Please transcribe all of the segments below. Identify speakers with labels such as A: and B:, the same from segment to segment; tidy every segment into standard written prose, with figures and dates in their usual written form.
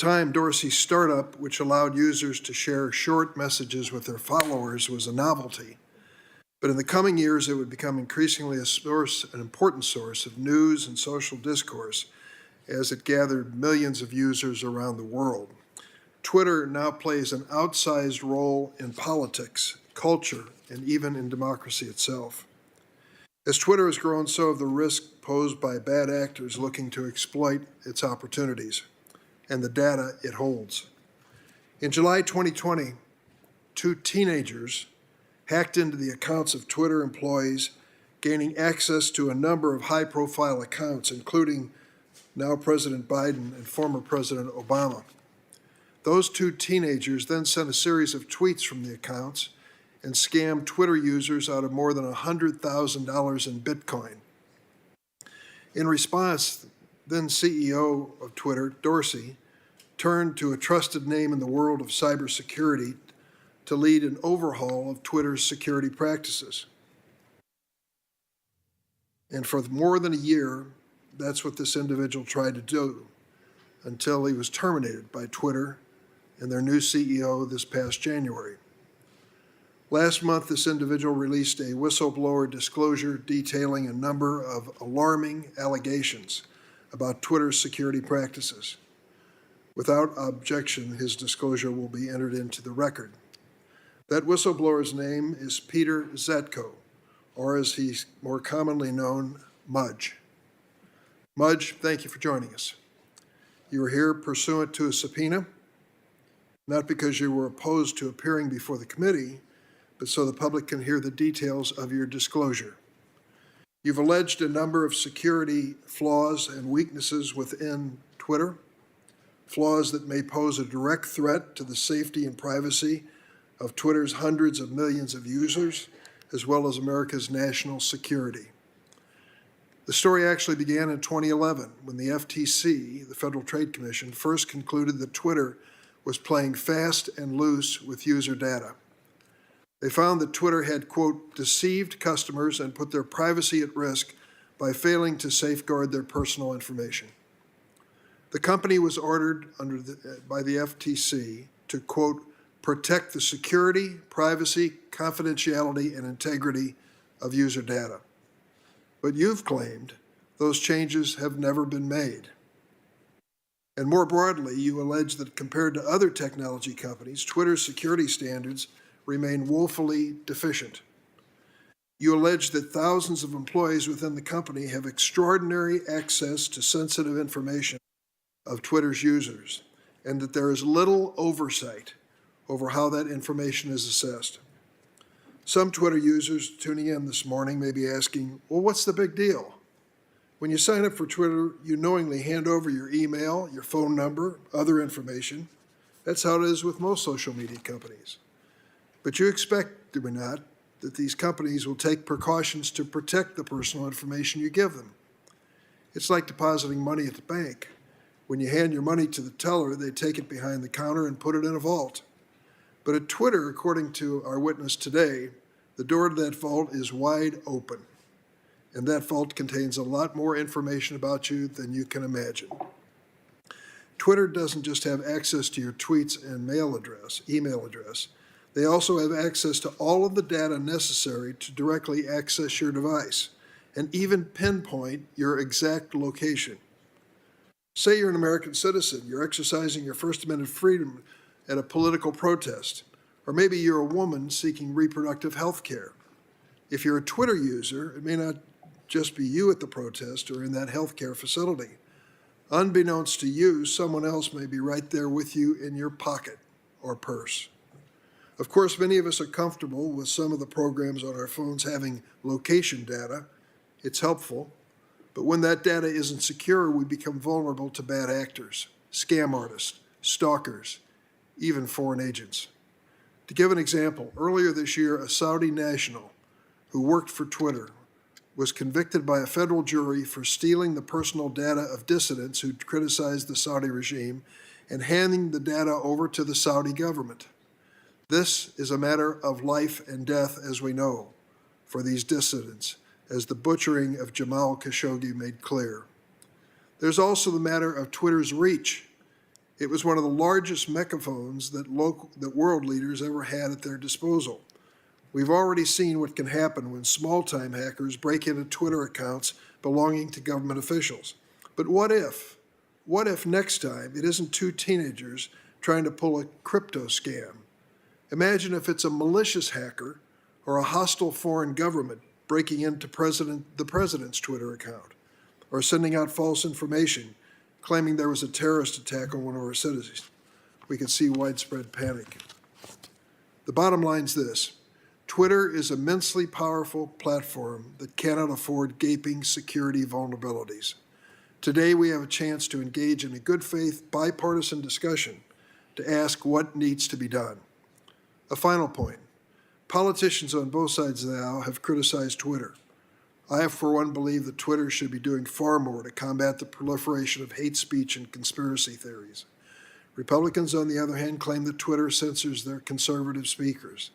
A: time, Dorsey's startup, which allowed users to share short messages with their followers, was a novelty. But in the coming years, it would become increasingly an important source of news and social discourse as it gathered millions of users around the world. Twitter now plays an outsized role in politics, culture, and even in democracy itself. As Twitter has grown, so have the risks posed by bad actors looking to exploit its opportunities and the data it holds. In July 2020, 2 teenagers hacked into the accounts of Twitter employees, gaining access to a number of high-profile accounts, including now President Biden and former President Obama. Those 2 teenagers then sent a series of tweets from the accounts and scammed Twitter users out of more than $100,000 in Bitcoin. In response, then CEO of Twitter, Dorsey, turned to a trusted name in the world of cybersecurity to lead an overhaul of Twitter's security practices. And for more than a year, that's what this individual tried to do until he was terminated by Twitter and their new CEO this past January. Last month, this individual released a whistleblower disclosure detailing a number of alarming allegations about Twitter's security practices. Without objection, his disclosure will be entered into the record. That whistleblower's name is Peter Zatko, or as he's more commonly known, Mudge. Mudge, thank you for joining us. You are here pursuant to a subpoena, not because you were opposed to appearing before the committee, but so the public can hear the details of your disclosure. You've alleged a number of security flaws and weaknesses within Twitter, flaws that may pose a direct threat to the safety and privacy of Twitter's hundreds of millions of users, as well as America's national security. The story actually began in 2011 when the FTC, the Federal Trade Commission, first concluded that Twitter was playing fast and loose with user data. They found that Twitter had, quote, deceived customers and put their privacy at risk by failing to safeguard their personal information. The company was ordered by the FTC to, quote, protect the security, privacy, confidentiality, and integrity of user data. But you've claimed those changes have never been made. And more broadly, you allege that compared to other technology companies, Twitter's security standards remain woefully deficient. You allege that thousands of employees within the company have extraordinary access to sensitive information of Twitter's users, and that there is little oversight over how that information is assessed. Some Twitter users tuning in this morning may be asking, well, what's the big deal? When you sign up for Twitter, you knowingly hand over your email, your phone number, other information. That's how it is with most social media companies. But you expect, do we not, that these companies will take precautions to protect the personal information you give them. It's like depositing money at the bank. When you hand your money to the teller, they take it behind the counter and put it in a vault. But at Twitter, according to our witness today, the door to that vault is wide open. And that vault contains a lot more information about you than you can imagine. Twitter doesn't just have access to your tweets and email address. They also have access to all of the data necessary to directly access your device and even pinpoint your exact location. Say you're an American citizen, you're exercising your First Amendment freedom at a political protest, or maybe you're a woman seeking reproductive health care. If you're a Twitter user, it may not just be you at the protest or in that healthcare facility. Unbeknownst to you, someone else may be right there with you in your pocket or purse. Of course, many of us are comfortable with some of the programs on our phones having location data. It's helpful, but when that data isn't secure, we become vulnerable to bad actors, scam artists, stalkers, even foreign agents. To give an example, earlier this year, a Saudi national who worked for Twitter was convicted by a federal jury for stealing the personal data of dissidents who criticized the Saudi regime and handing the data over to the Saudi government. This is a matter of life and death, as we know, for these dissidents, as the butchering of Jamal Khashoggi made clear. There's also the matter of Twitter's reach. It was one of the largest megaphones that world leaders ever had at their disposal. We've already seen what can happen when small-time hackers break into Twitter accounts belonging to government officials. But what if? What if next time it isn't two teenagers trying to pull a crypto scam? Imagine if it's a malicious hacker or a hostile foreign government breaking into the president's Twitter account, or sending out false information claiming there was a terrorist attack on one of our citizens. We could see widespread panic. The bottom line is this: Twitter is an immensely powerful platform that cannot afford gaping security vulnerabilities. Today, we have a chance to engage in a good faith, bipartisan discussion to ask what needs to be done. A final point. Politicians on both sides of the aisle have criticized Twitter. I, for one, believe that Twitter should be doing far more to combat the proliferation of hate speech and conspiracy theories. Republicans, on the other hand, claim that Twitter censors their conservative speakers.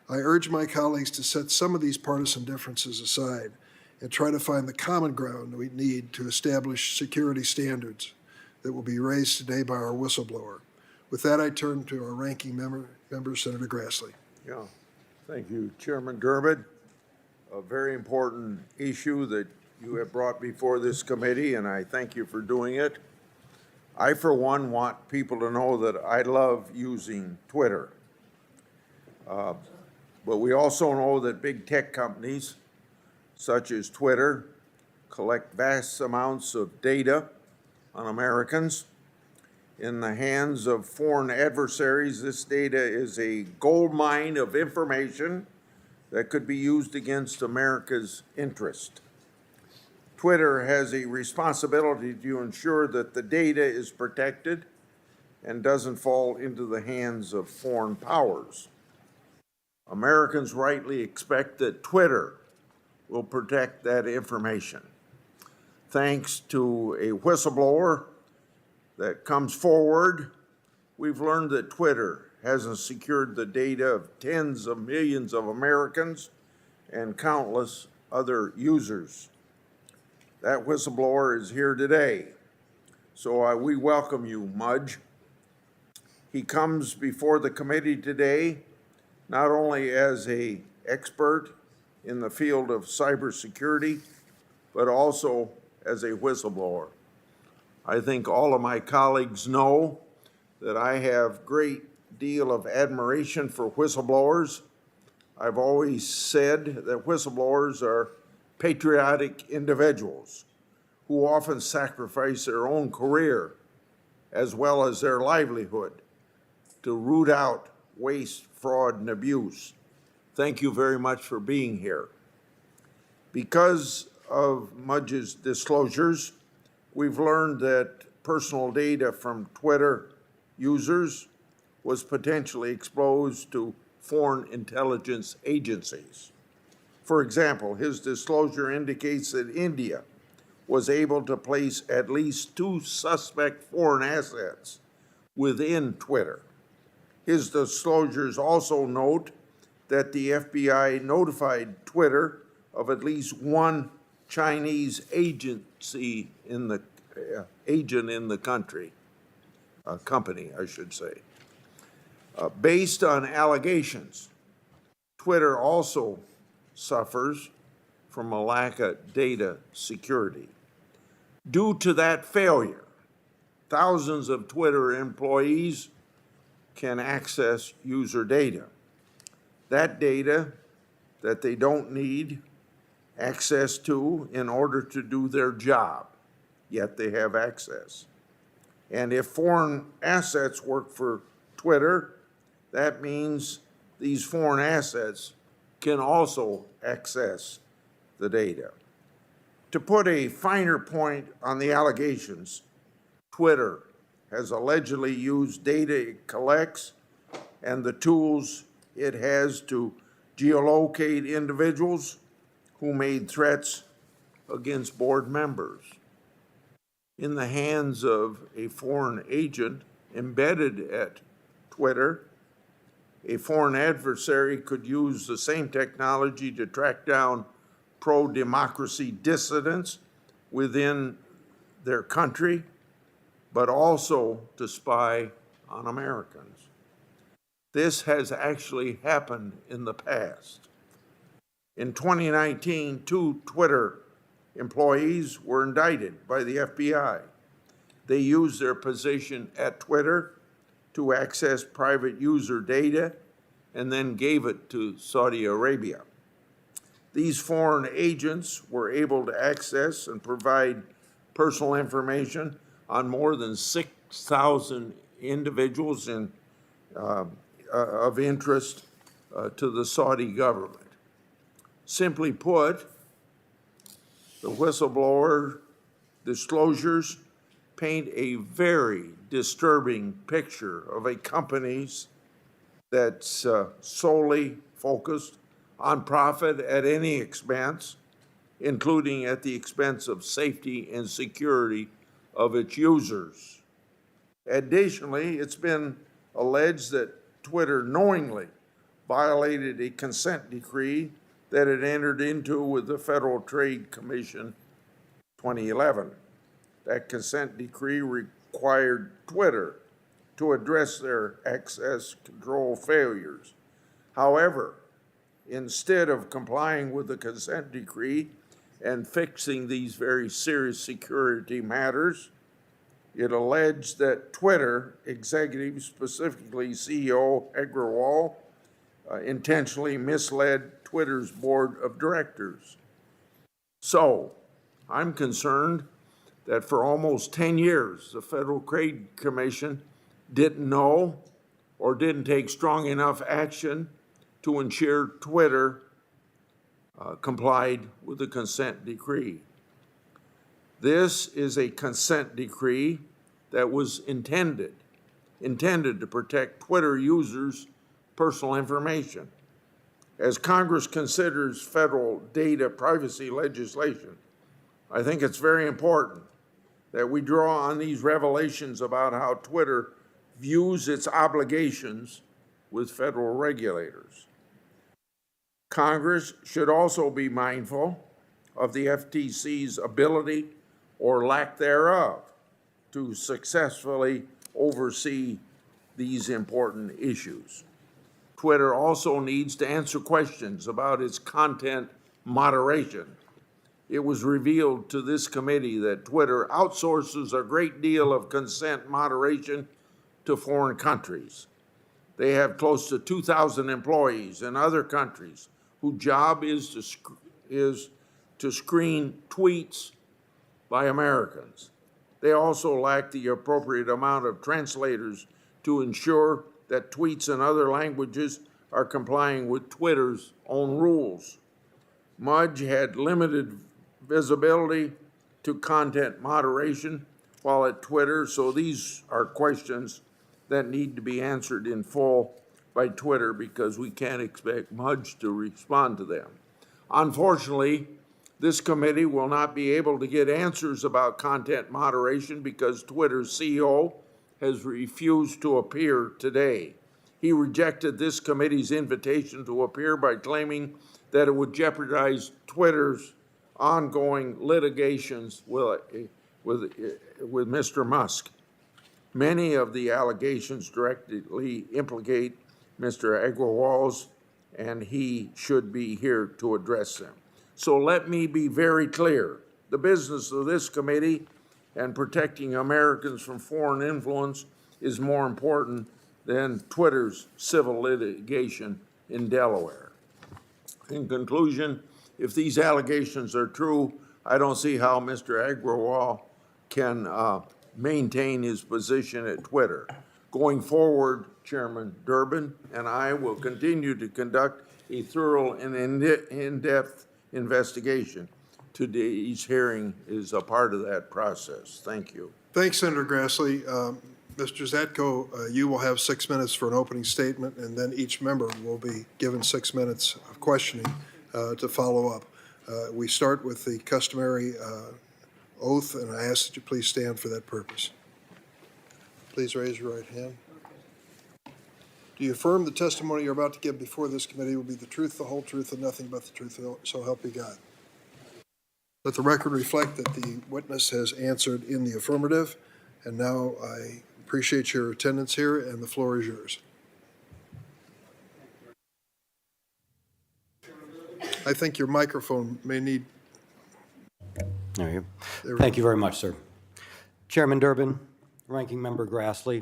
A: I urge my colleagues to set some of these partisan differences aside and try to find the common ground we need to establish security standards that will be raised today by our whistleblower. With that, I turn to our ranking member Senator Grassley.
B: Yeah, thank you, Chairman Durbin. A very important issue that you have brought before this committee, and I thank you for doing it. I, for one, want people to know that I love using Twitter. But we also know that big tech companies, such as Twitter, collect vast amounts of data on Americans. In the hands of foreign adversaries, this data is a gold mine of information that could be used against America's interest. Twitter has a responsibility to ensure that the data is protected and doesn't fall into the hands of foreign powers. Americans rightly expect that Twitter will protect that information. Thanks to a whistleblower that comes forward, we've learned that Twitter hasn't secured the data of tens of millions of Americans and countless other users. That whistleblower is here today, so we welcome you, Mudge. He comes before the committee today not only as an expert in the field of cybersecurity, but also as a whistleblower. I think all of my colleagues know that I have great deal of admiration for whistleblowers. I've always said that whistleblowers are patriotic individuals who often sacrifice their own career as well as their livelihood to root out waste, fraud, and abuse. Thank you very much for being here. Because of Mudge's disclosures, we've learned that personal data from Twitter users was potentially exposed to foreign intelligence agencies. For example, his disclosure indicates that India was able to place at least 2 suspect foreign assets within Twitter. His disclosures also note that the FBI notified Twitter of at least one Chinese agent in the company, I should say. Based on allegations, Twitter also suffers from a lack of data security. Due to that failure, thousands of Twitter employees can access user data. That data that they don't need access to in order to do their job, yet they have access. And if foreign assets work for Twitter, that means these foreign assets can also access the data. To put a finer point on the allegations, Twitter has allegedly used data it collects and the tools it has to geolocate individuals who made threats against board members. In the hands of a foreign agent embedded at Twitter, a foreign adversary could use the same technology to track down pro-democracy dissidents within their country, but also to spy on Americans. This has actually happened in the past. In 2019, 2 Twitter employees were indicted by the FBI. They used their position at Twitter to access private user data and then gave it to Saudi Arabia. These foreign agents were able to access and provide personal information on more than 6,000 individuals of interest to the Saudi government. Simply put, the whistleblower disclosures paint a very disturbing picture of a company that's solely focused on profit at any expense, including at the expense of safety and security of its users. Additionally, it's been alleged that Twitter knowingly violated a consent decree that it entered into with the Federal Trade Commission 2011. That consent decree required Twitter to address their access control failures. However, instead of complying with the consent decree and fixing these very serious security matters, it alleged that Twitter executives, specifically CEO Agrawal, intentionally misled Twitter's board of directors. So, I'm concerned that for almost 10 years, the Federal Trade Commission didn't know or didn't take strong enough action to ensure Twitter complied with the consent decree. This is a consent decree that was intended to protect Twitter users' personal information. As Congress considers federal data privacy legislation, I think it's very important that we draw on these revelations about how Twitter views its obligations with federal regulators. Congress should also be mindful of the FTC's ability or lack thereof to successfully oversee these important issues. Twitter also needs to answer questions about its content moderation. It was revealed to this committee that Twitter outsources a great deal of consent moderation to foreign countries. They have close to 2,000 employees in other countries whose job is to screen tweets by Americans. They also lack the appropriate amount of translators to ensure that tweets in other languages are complying with Twitter's own rules. Mudge had limited visibility to content moderation while at Twitter, so these are questions that need to be answered in full by Twitter because we can't expect Mudge to respond to them. Unfortunately, this committee will not be able to get answers about content moderation because Twitter's CEO has refused to appear today. He rejected this committee's invitation to appear by claiming that it would jeopardize Twitter's ongoing litigations with Mr. Musk. Many of the allegations directly implicate Mr. Agrawal's, and he should be here to address them. So let me be very clear. The business of this committee and protecting Americans from foreign influence is more important than Twitter's civil litigation in Delaware. In conclusion, if these allegations are true, I don't see how Mr. Agrawal can maintain his position at Twitter. Going forward, Chairman Durbin and I will continue to conduct a thorough and in-depth investigation. Today's hearing is a part of that process. Thank you.
A: Thanks, Senator Grassley. Mr. Zatko, you will have 6 minutes for an opening statement, and then each member will be given 6 minutes of questioning to follow up. We start with the customary oath, and I ask that you please stand for that purpose. Please raise your right hand. Do you affirm the testimony you're about to give before this committee will be the truth, the whole truth, and nothing but the truth, so help you God? Let the record reflect that the witness has answered in the affirmative, And now I appreciate your attendance here, and the floor is yours. I think your microphone may need.
C: There you
A: There
C: go.
A: we
C: Thank
A: go.
C: you very much, sir. Chairman Durbin, Ranking Member Grassley,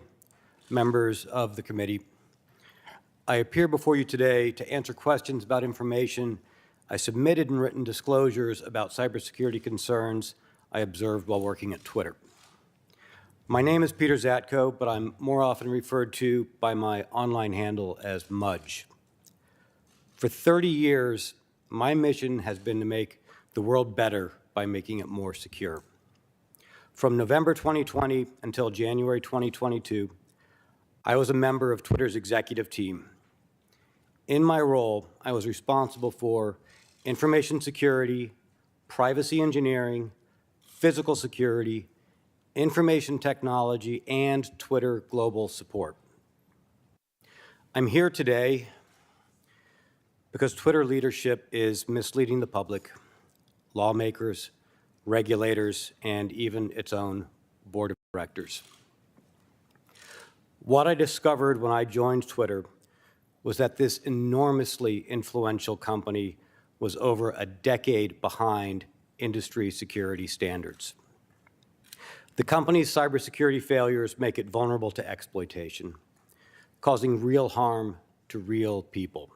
C: members of the committee, I appear before you today to answer questions about information I submitted in written disclosures about cybersecurity concerns I observed while working at Twitter. My name is Peter Zatko, but I'm more often referred to by my online handle as Mudge. For 30 years, my mission has been to make the world better by making it more secure. From November 2020 until January 2022, I was a member of Twitter's executive team. In my role, I was responsible for information security, privacy engineering, physical security, information technology, and Twitter global support. I'm here today because Twitter leadership is misleading the public, lawmakers, regulators, and even its own board of directors. What I discovered when I joined Twitter was that this enormously influential company was over a decade behind industry security standards. The company's cybersecurity failures make it vulnerable to exploitation, causing real harm to real people.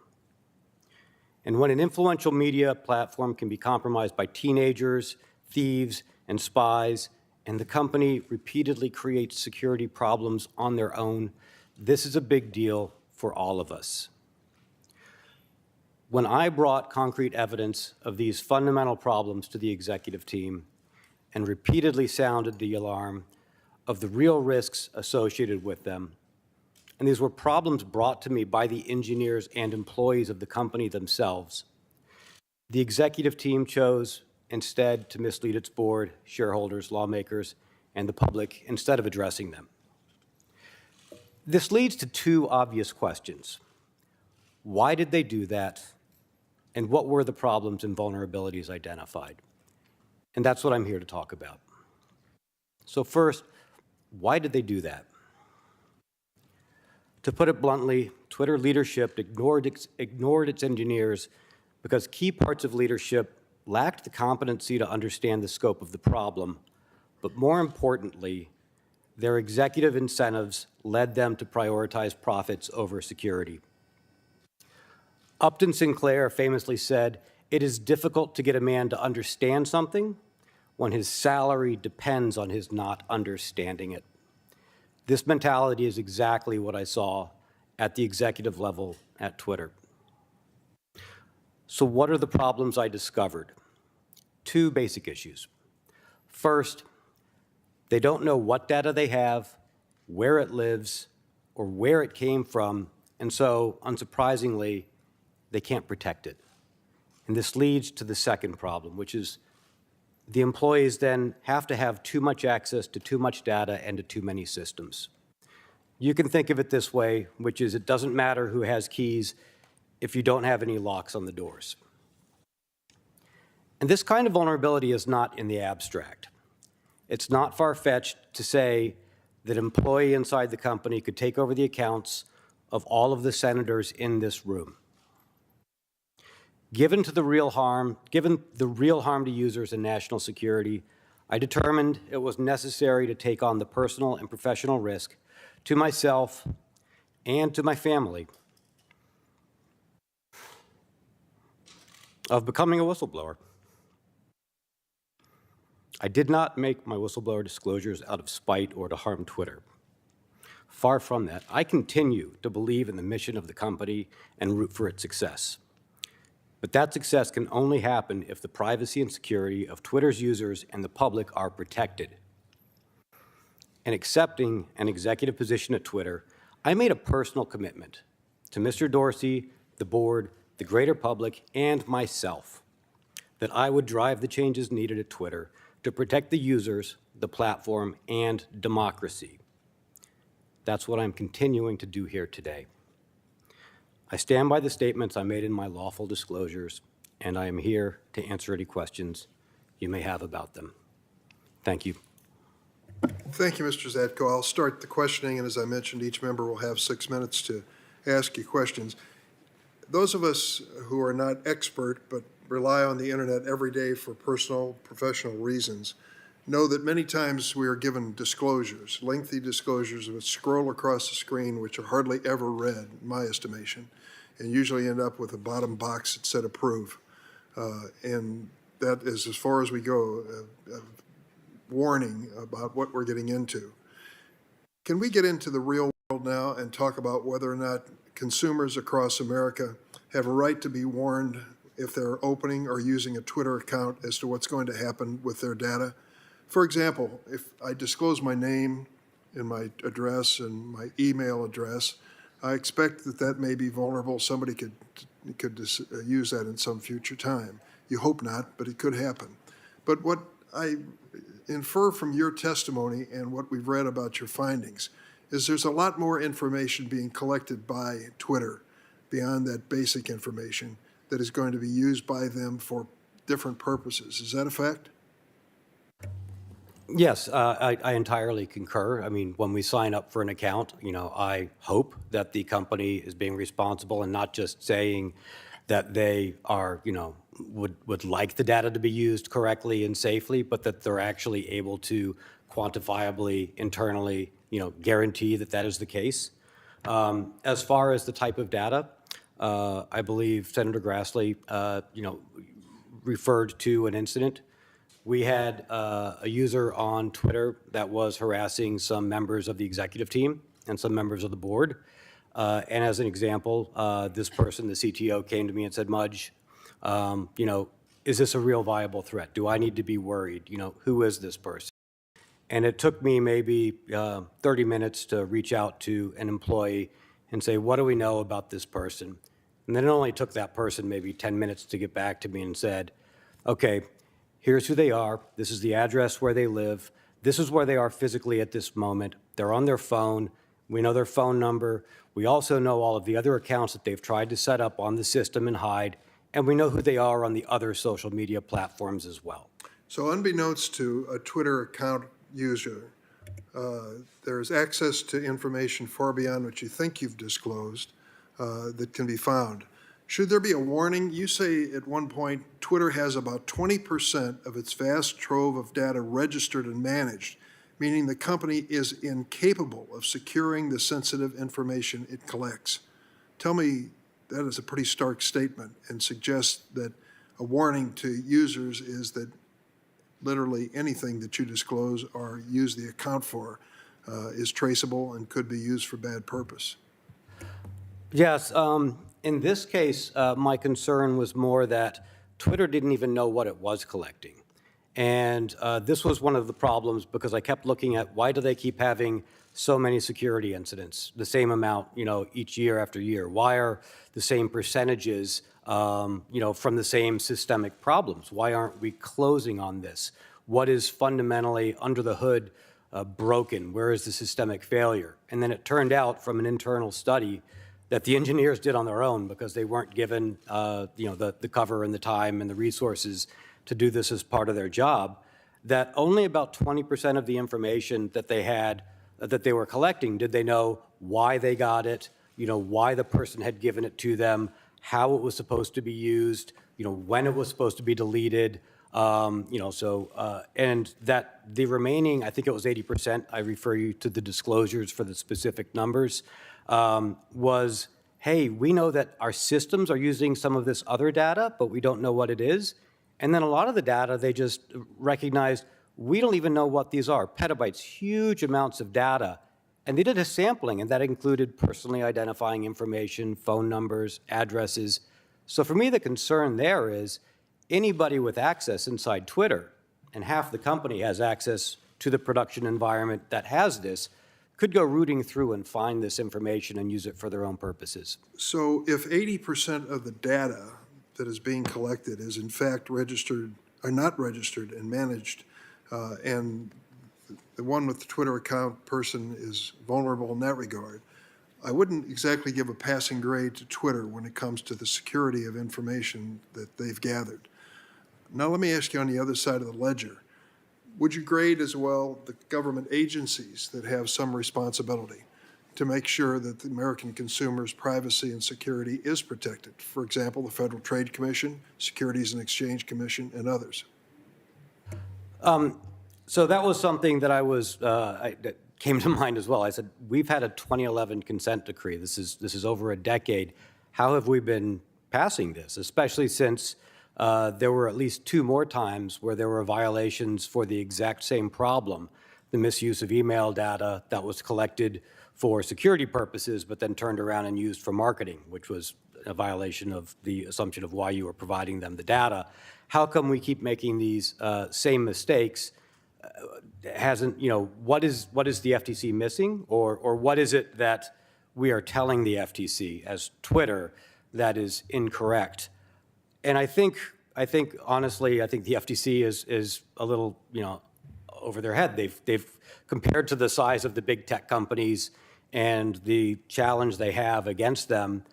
C: And when an influential media platform can be compromised by teenagers, thieves, and spies, and the company repeatedly creates security problems on their own, this is a big deal for all of us. When I brought concrete evidence of these fundamental problems to the executive team and repeatedly sounded the alarm of the real risks associated with them, and these were problems brought to me by the engineers and employees of the company themselves, the executive team chose instead to mislead its board, shareholders, lawmakers, and the public instead of addressing them. This leads to two obvious questions. Why did they do that? And what were the problems and vulnerabilities identified? And that's what I'm here to talk about. So first, why did they do that? To put it bluntly, Twitter leadership ignored its engineers because key parts of leadership lacked the competency to understand the scope of the problem, but more importantly, their executive incentives led them to prioritize profits over security. Upton Sinclair famously said, "It is difficult to get a man to understand something when his salary depends on his not understanding it." This mentality is exactly what I saw at the executive level at Twitter. So what are the problems I discovered? Two basic issues. First, they don't know what data they have, where it lives, or where it came from, and so, unsurprisingly, they can't protect it. And this leads to the second problem, which is the employees then have to have too much access to too much data and to too many systems. You can think of it this way, which is it doesn't matter who has keys if you don't have any locks on the doors. And this kind of vulnerability is not in the abstract. It's not far-fetched to say that an employee inside the company could take over the accounts of all of the senators in this room. Given the real harm to users and national security, I determined it was necessary to take on the personal and professional risk to myself and to my family of becoming a whistleblower. I did not make my whistleblower disclosures out of spite or to harm Twitter. Far from that, I continue to believe in the mission of the company and root for its success. But that success can only happen if the privacy and security of Twitter's users and the public are protected. In accepting an executive position at Twitter, I made a personal commitment to Mr. Dorsey, the board, the greater public, and myself that I would drive the changes needed at Twitter to protect the users, the platform, and democracy. That's what I'm continuing to do here today. I stand by the statements I made in my lawful disclosures, and I am here to answer any questions you may have about them. Thank you.
A: Thank you, Mr. Zatko. I'll start the questioning, and as I mentioned, each member will have 6 minutes to ask you questions. Those of us who are not expert but rely on the internet every day for personal, professional reasons know that many times we are given disclosures, lengthy disclosures which scroll across the screen, which are hardly ever read, in my estimation, and usually end up with a bottom box that said approve. And that is as far as we go, a warning about what we're getting into. Can we get into the real world now and talk about whether or not consumers across America have a right to be warned if they're opening or using a Twitter account as to what's going to happen with their data? For example, if I disclose my name and my address and my email address, I expect that that may be vulnerable. Somebody could use that in some future time. You hope not, but it could happen. But what I infer from your testimony and what we've read about your findings is there's a lot more information being collected by Twitter beyond that basic information that is going to be used by them for different purposes. Is that a fact?
C: Yes, I entirely concur. I mean, when we sign up for an account, I hope that the company is being responsible and not just saying that they are, would like the data to be used correctly and safely, but that they're actually able to quantifiably, internally, guarantee that that is the case. As far as the type of data, I believe Senator Grassley, referred to an incident. We had a user on Twitter that was harassing some members of the executive team and some members of the board. And as an example, this person, the CTO, came to me and said, Mudge, is this a real viable threat? Do I need to be worried? Who is this person? And it took me maybe 30 minutes to reach out to an employee and say, what do we know about this person? And then it only took that person maybe 10 minutes to get back to me and said, okay, here's who they are. This is the address where they live. This is where they are physically at this moment. They're on their phone. We know their phone number. We also know all of the other accounts that they've tried to set up on the system and hide. And we know who they are on the other social media platforms as well.
A: So unbeknownst to a Twitter account user, there's access to information far beyond what you think you've disclosed that can be found. Should there be a warning? You say at one point Twitter has about 20% of its vast trove of data registered and managed, meaning the company is incapable of securing the sensitive information it collects. Tell me, that is a pretty stark statement and suggests that a warning to users is that literally anything that you disclose or use the account for is traceable and could be used for bad purpose.
C: Yes. In this case, my concern was more that Twitter didn't even know what it was collecting. And this was one of the problems because I kept looking at why do they keep having so many security incidents, the same amount, each year after year? Why are the same percentages, from the same systemic problems? Why aren't we closing on this? What is fundamentally under the hood broken? Where is the systemic failure? And then it turned out from an internal study that the engineers did on their own because they weren't given, the cover and the time and the resources to do this as part of their job, that only about 20% of the information that they had, that they were collecting, did they know why they got it, why the person had given it to them, how it was supposed to be used, when it was supposed to be deleted, and that the remaining, I think it was 80%, I refer you to the disclosures for the specific numbers, was, hey, we know that our systems are using some of this other data, but we don't know what it is. And then a lot of the data, they just recognized, we don't even know what these are. Petabytes, huge amounts of data. And they did a sampling, and that included personally identifying information, phone numbers, addresses. So for me, the concern there is anybody with access inside Twitter, and half the company has access to the production environment that has this, could go rooting through and find this information and use it for their own purposes.
A: So if 80% of the data that is being collected is in fact registered, or not registered and managed, and the one with the Twitter account person is vulnerable in that regard, I wouldn't exactly give a passing grade to Twitter when it comes to the security of information that they've gathered. Now let me ask you on the other side of the ledger. Would you grade as well the government agencies that have some responsibility to make sure that the American consumer's privacy and security is protected? For example, the Federal Trade Commission, Securities and Exchange Commission, and others.
C: So that was something that that came to mind as well. I said, we've had a 2011 consent decree. This is over a decade. How have we been passing this, especially since there were at least 2 more times where there were violations for the exact same problem, the misuse of email data that was collected for security purposes, but then turned around and used for marketing, which was a violation of the assumption of why you were providing them the data. How come we keep making these same mistakes? What is the FTC missing, or what is it that we are telling the FTC as Twitter that is incorrect? And I think honestly, I think the FTC is a little, over their head. They've compared to the size of the big tech companies and the challenge they have against them,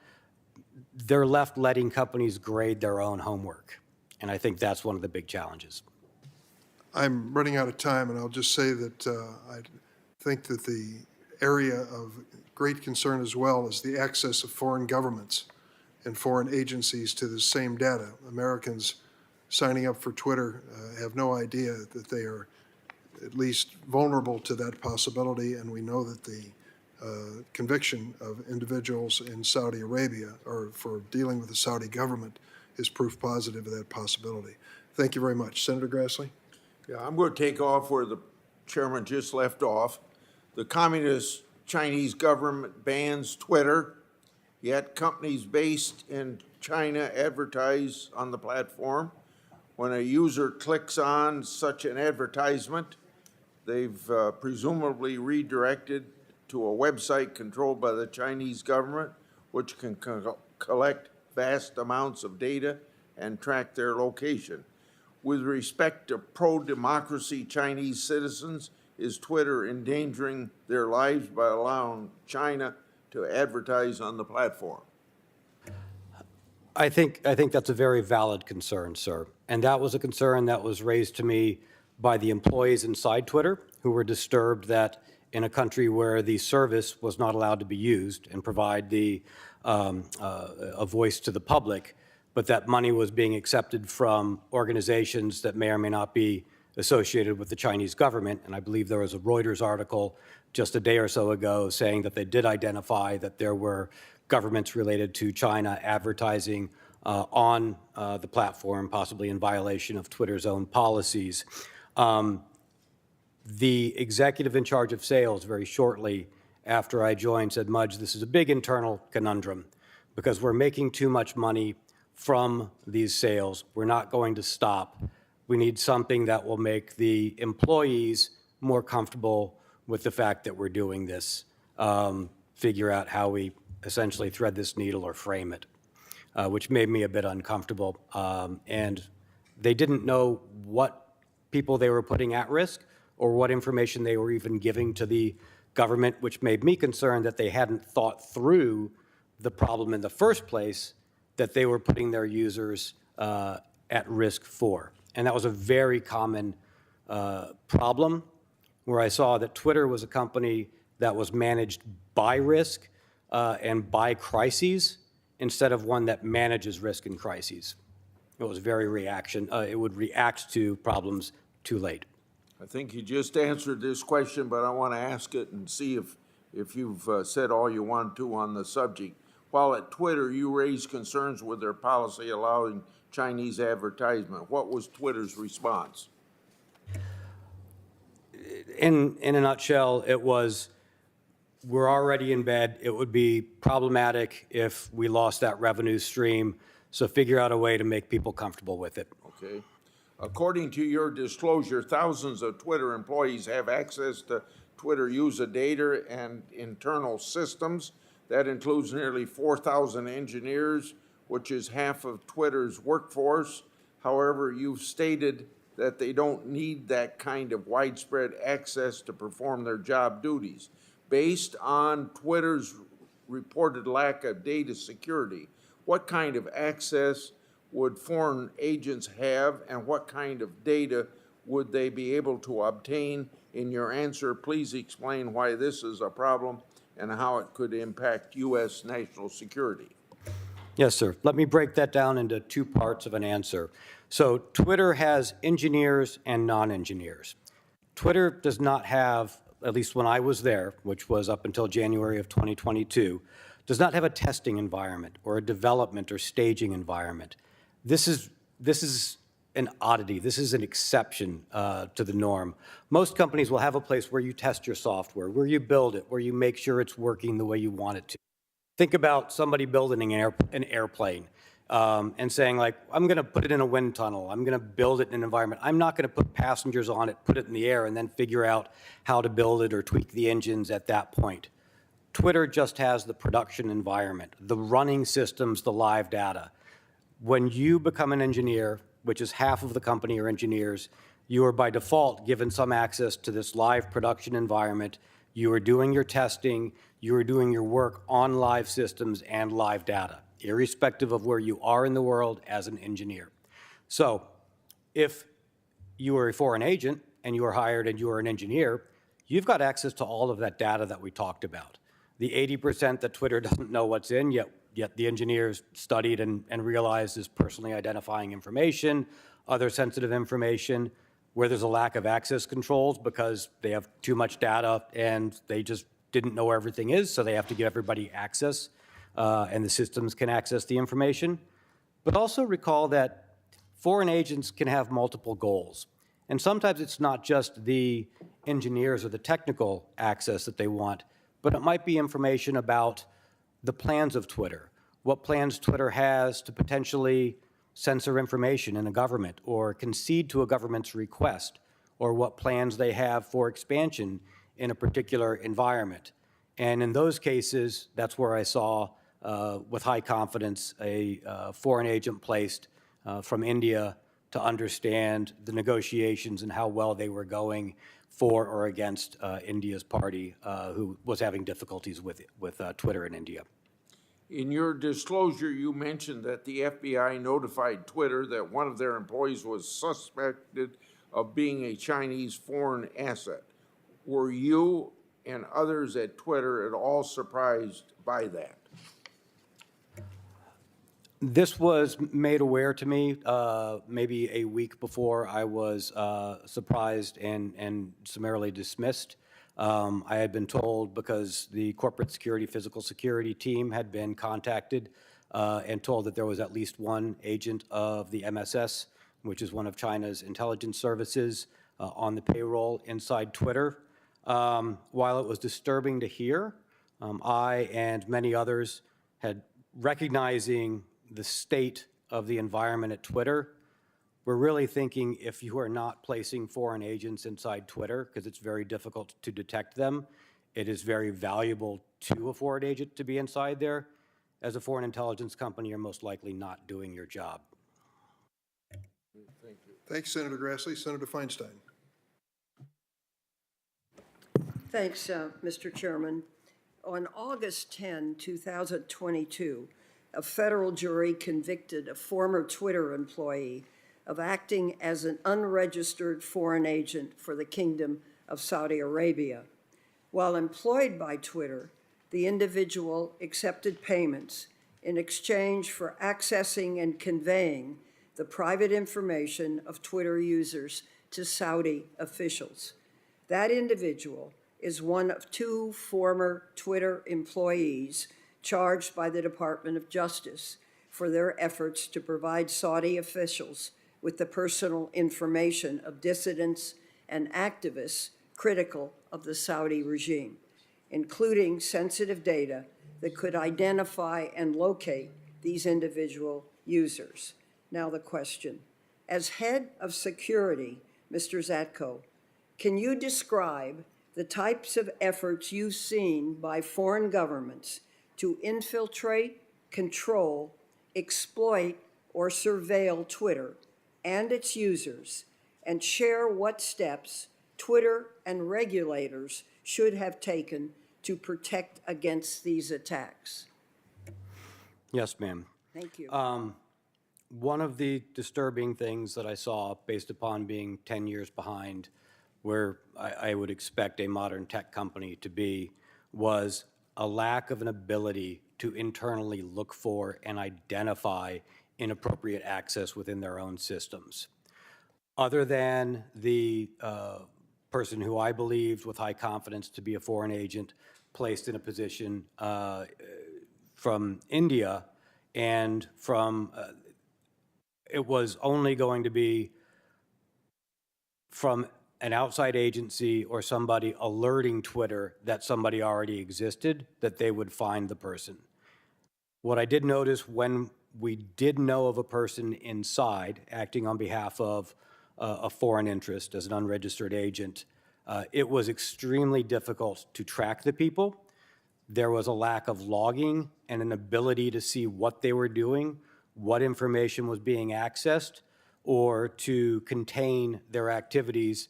C: they're left letting companies grade their own homework. And I think that's one of the big challenges.
A: I'm running out of time, and I'll just say that I think that the area of great concern as well is the access of foreign governments and foreign agencies to the same data. Americans signing up for Twitter have no idea that they are at least vulnerable to that possibility, and we know that the conviction of individuals in Saudi Arabia or for dealing with the Saudi government is proof positive of that possibility. Thank you very much. Senator Grassley?
B: Yeah, I'm going to take off where the chairman just left off. The communist Chinese government bans Twitter, yet companies based in China advertise on the platform. When a user clicks on such an advertisement, they've presumably redirected to a website controlled by the Chinese government, which can collect vast amounts of data and track their location. With respect to pro-democracy Chinese citizens, is Twitter endangering their lives by allowing China to advertise on the platform?
C: I think that's a very valid concern, sir. And that was a concern that was raised to me by the employees inside Twitter, who were disturbed that in a country where the service was not allowed to be used and provide a voice to the public, but that money was being accepted from organizations that may or may not be associated with the Chinese government. And I believe there was a Reuters article just a day or so ago saying that they did identify that there were governments related to China advertising on the platform, possibly in violation of Twitter's own policies. The executive in charge of sales very shortly after I joined said, Mudge, this is a big internal conundrum because we're making too much money from these sales. We're not going to stop. We need something that will make the employees more comfortable with the fact that we're doing this, figure out how we essentially thread this needle or frame it, which made me a bit uncomfortable. And they didn't know what people they were putting at risk or what information they were even giving to the government, which made me concerned that they hadn't thought through the problem in the first place that they were putting their users at risk for. And that was a very common problem where I saw that Twitter was a company that was managed by risk and by crises instead of one that manages risk and crises. It was very it would react to problems too late.
B: I think you just answered this question, but I want to ask it and see if you've said all you want to on the subject. While at Twitter, you raised concerns with their policy allowing Chinese advertisement. What was Twitter's response?
C: In a nutshell, it was, we're already in bed. It would be problematic if we lost that revenue stream, so figure out a way to make people comfortable with it.
B: Okay. According to your disclosure, thousands of Twitter employees have access to Twitter user data and internal systems. That includes nearly 4,000 engineers, which is half of Twitter's workforce. However, you've stated that they don't need that kind of widespread access to perform their job duties. Based on Twitter's reported lack of data security, what kind of access would foreign agents have, and what kind of data would they be able to obtain? In your answer, please explain why this is a problem and how it could impact U.S. national security.
C: Yes, sir. Let me break that down into two parts of an answer. So Twitter has engineers and non-engineers. Twitter does not have, at least when I was there, which was up until January of 2022, does not have a testing environment or a development or staging environment. This is an oddity. This is an exception to the norm. Most companies will have a place where you test your software, where you build it, where you make sure it's working the way you want it to. Think about somebody building an airplane and saying, like, I'm going to put it in a wind tunnel. I'm going to build it in an environment. I'm not going to put passengers on it, put it in the air, and then figure out how to build it or tweak the engines at that point. Twitter just has the production environment, the running systems, the live data. When you become an engineer, which is half of the company are engineers, you are by default given some access to this live production environment. You are doing your testing, you are doing your work on live systems and live data, irrespective of where you are in the world as an engineer. So if you are a foreign agent and you are hired and you are an engineer, you've got access to all of that data that we talked about. The 80% that Twitter doesn't know what's in, yet the engineers studied and realized is personally identifying information, other sensitive information, where there's a lack of access controls because they have too much data and they just didn't know where everything is, so they have to give everybody access, and the systems can access the information. But also recall that foreign agents can have multiple goals. And sometimes it's not just the engineers or the technical access that they want, but it might be information about the plans of Twitter, what plans Twitter has to potentially censor information in a government or concede to a government's request, or what plans they have for expansion in a particular environment. And in those cases, that's where I saw, with high confidence, a foreign agent placed from India to understand the negotiations and how well they were going for or against India's party, who was having difficulties with Twitter in India.
B: In your disclosure, you mentioned that the FBI notified Twitter that one of their employees was suspected of being a Chinese foreign asset. Were you and others at Twitter at all surprised by that?
C: This was made aware to me maybe a week before I was surprised and summarily dismissed. I had been told because the corporate security, physical security team had been contacted and told that there was at least one agent of the MSS, which is one of China's intelligence services, on the payroll inside Twitter. While it was disturbing to hear, I and many others had recognizing the state of the environment at Twitter. We're really thinking if you are not placing foreign agents inside Twitter, because it's very difficult to detect them, it is very valuable to a foreign agent to be inside there. As a foreign intelligence company, you're most likely not doing your job.
B: Thank you.
A: Thanks, Senator Grassley. Senator Feinstein.
D: Thanks, Mr. Chairman. On August 10, 2022, a federal jury convicted a former Twitter employee of acting as an unregistered foreign agent for the Kingdom of Saudi Arabia. While employed by Twitter, the individual accepted payments in exchange for accessing and conveying the private information of Twitter users to Saudi officials. That individual is one of two former Twitter employees charged by the Department of Justice for their efforts to provide Saudi officials with the personal information of dissidents and activists critical of the Saudi regime, including sensitive data that could identify and locate these individual users. Now the question, as head of security, Mr. Zatko, can you describe the types of efforts you've seen by foreign governments to infiltrate, control, exploit, or surveil Twitter and its users, and share what steps Twitter and regulators should have taken to protect against these attacks?
C: Yes, ma'am.
D: Thank you.
C: One of the disturbing things that I saw, based upon being 10 years behind where I would expect a modern tech company to be, was a lack of an ability to internally look for and identify inappropriate access within their own systems. Other than the person who I believed with high confidence to be a foreign agent placed in a position from India, and from it was only going to be from an outside agency or somebody alerting Twitter that somebody already existed, that they would find the person. What I did notice when we did know of a person inside acting on behalf of a foreign interest as an unregistered agent, it was extremely difficult to track the people. There was a lack of logging and an ability to see what they were doing, what information was being accessed, or to contain their activities,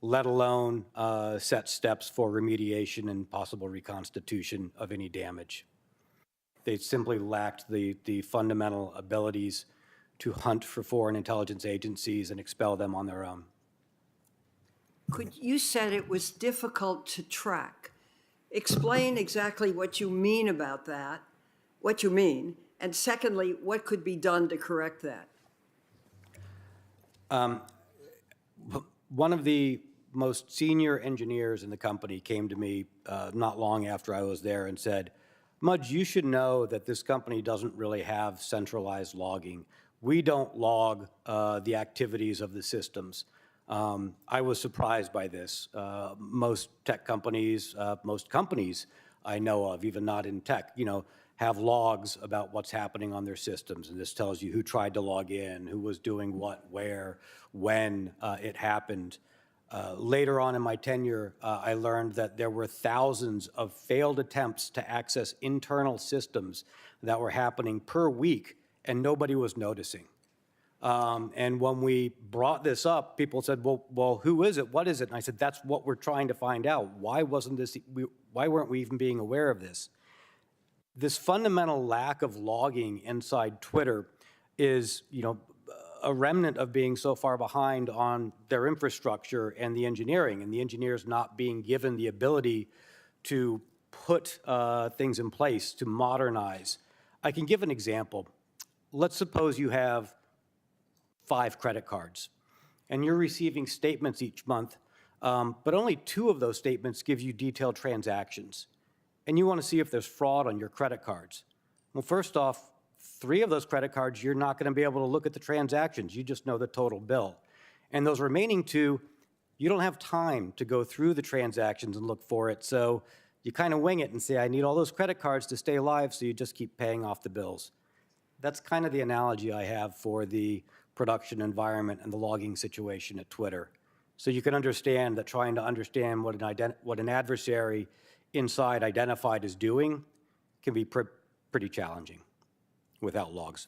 C: let alone set steps for remediation and possible reconstitution of any damage. They simply lacked the fundamental abilities to hunt for foreign intelligence agencies and expel them on their own.
D: You said it was difficult to track. Explain exactly what you mean about that, what you mean, and secondly, what could be done to correct that?
C: One of the most senior engineers in the company came to me not long after I was there and said, "Mudge, you should know that this company doesn't really have centralized logging. We don't log the activities of the systems." I was surprised by this. Most tech companies, most companies I know of, even not in tech, have logs about what's happening on their systems. And this tells you who tried to log in, who was doing what, where, when it happened. Later on in my tenure, I learned that there were thousands of failed attempts to access internal systems that were happening per week, and nobody was noticing. And when we brought this up, people said, well, who is it? What is it? And I said, that's what we're trying to find out. Why weren't we even being aware of this? This fundamental lack of logging inside Twitter is, a remnant of being so far behind on their infrastructure and the engineers not being given the ability to put things in place to modernize. I can give an example. Let's suppose you have 5 credit cards, and you're receiving statements each month, but only 2 of those statements give you detailed transactions, and you want to see if there's fraud on your credit cards. Well, first off, 3 of those credit cards, you're not going to be able to look at the transactions. You just know the total bill. And those remaining 2, you don't have time to go through the transactions and look for it, so you kind of wing it and say, I need all those credit cards to stay alive, so you just keep paying off the bills. That's kind of the analogy I have for the production environment and the logging situation at Twitter. So you can understand that trying to understand what an adversary inside identified is doing can be pretty challenging without logs.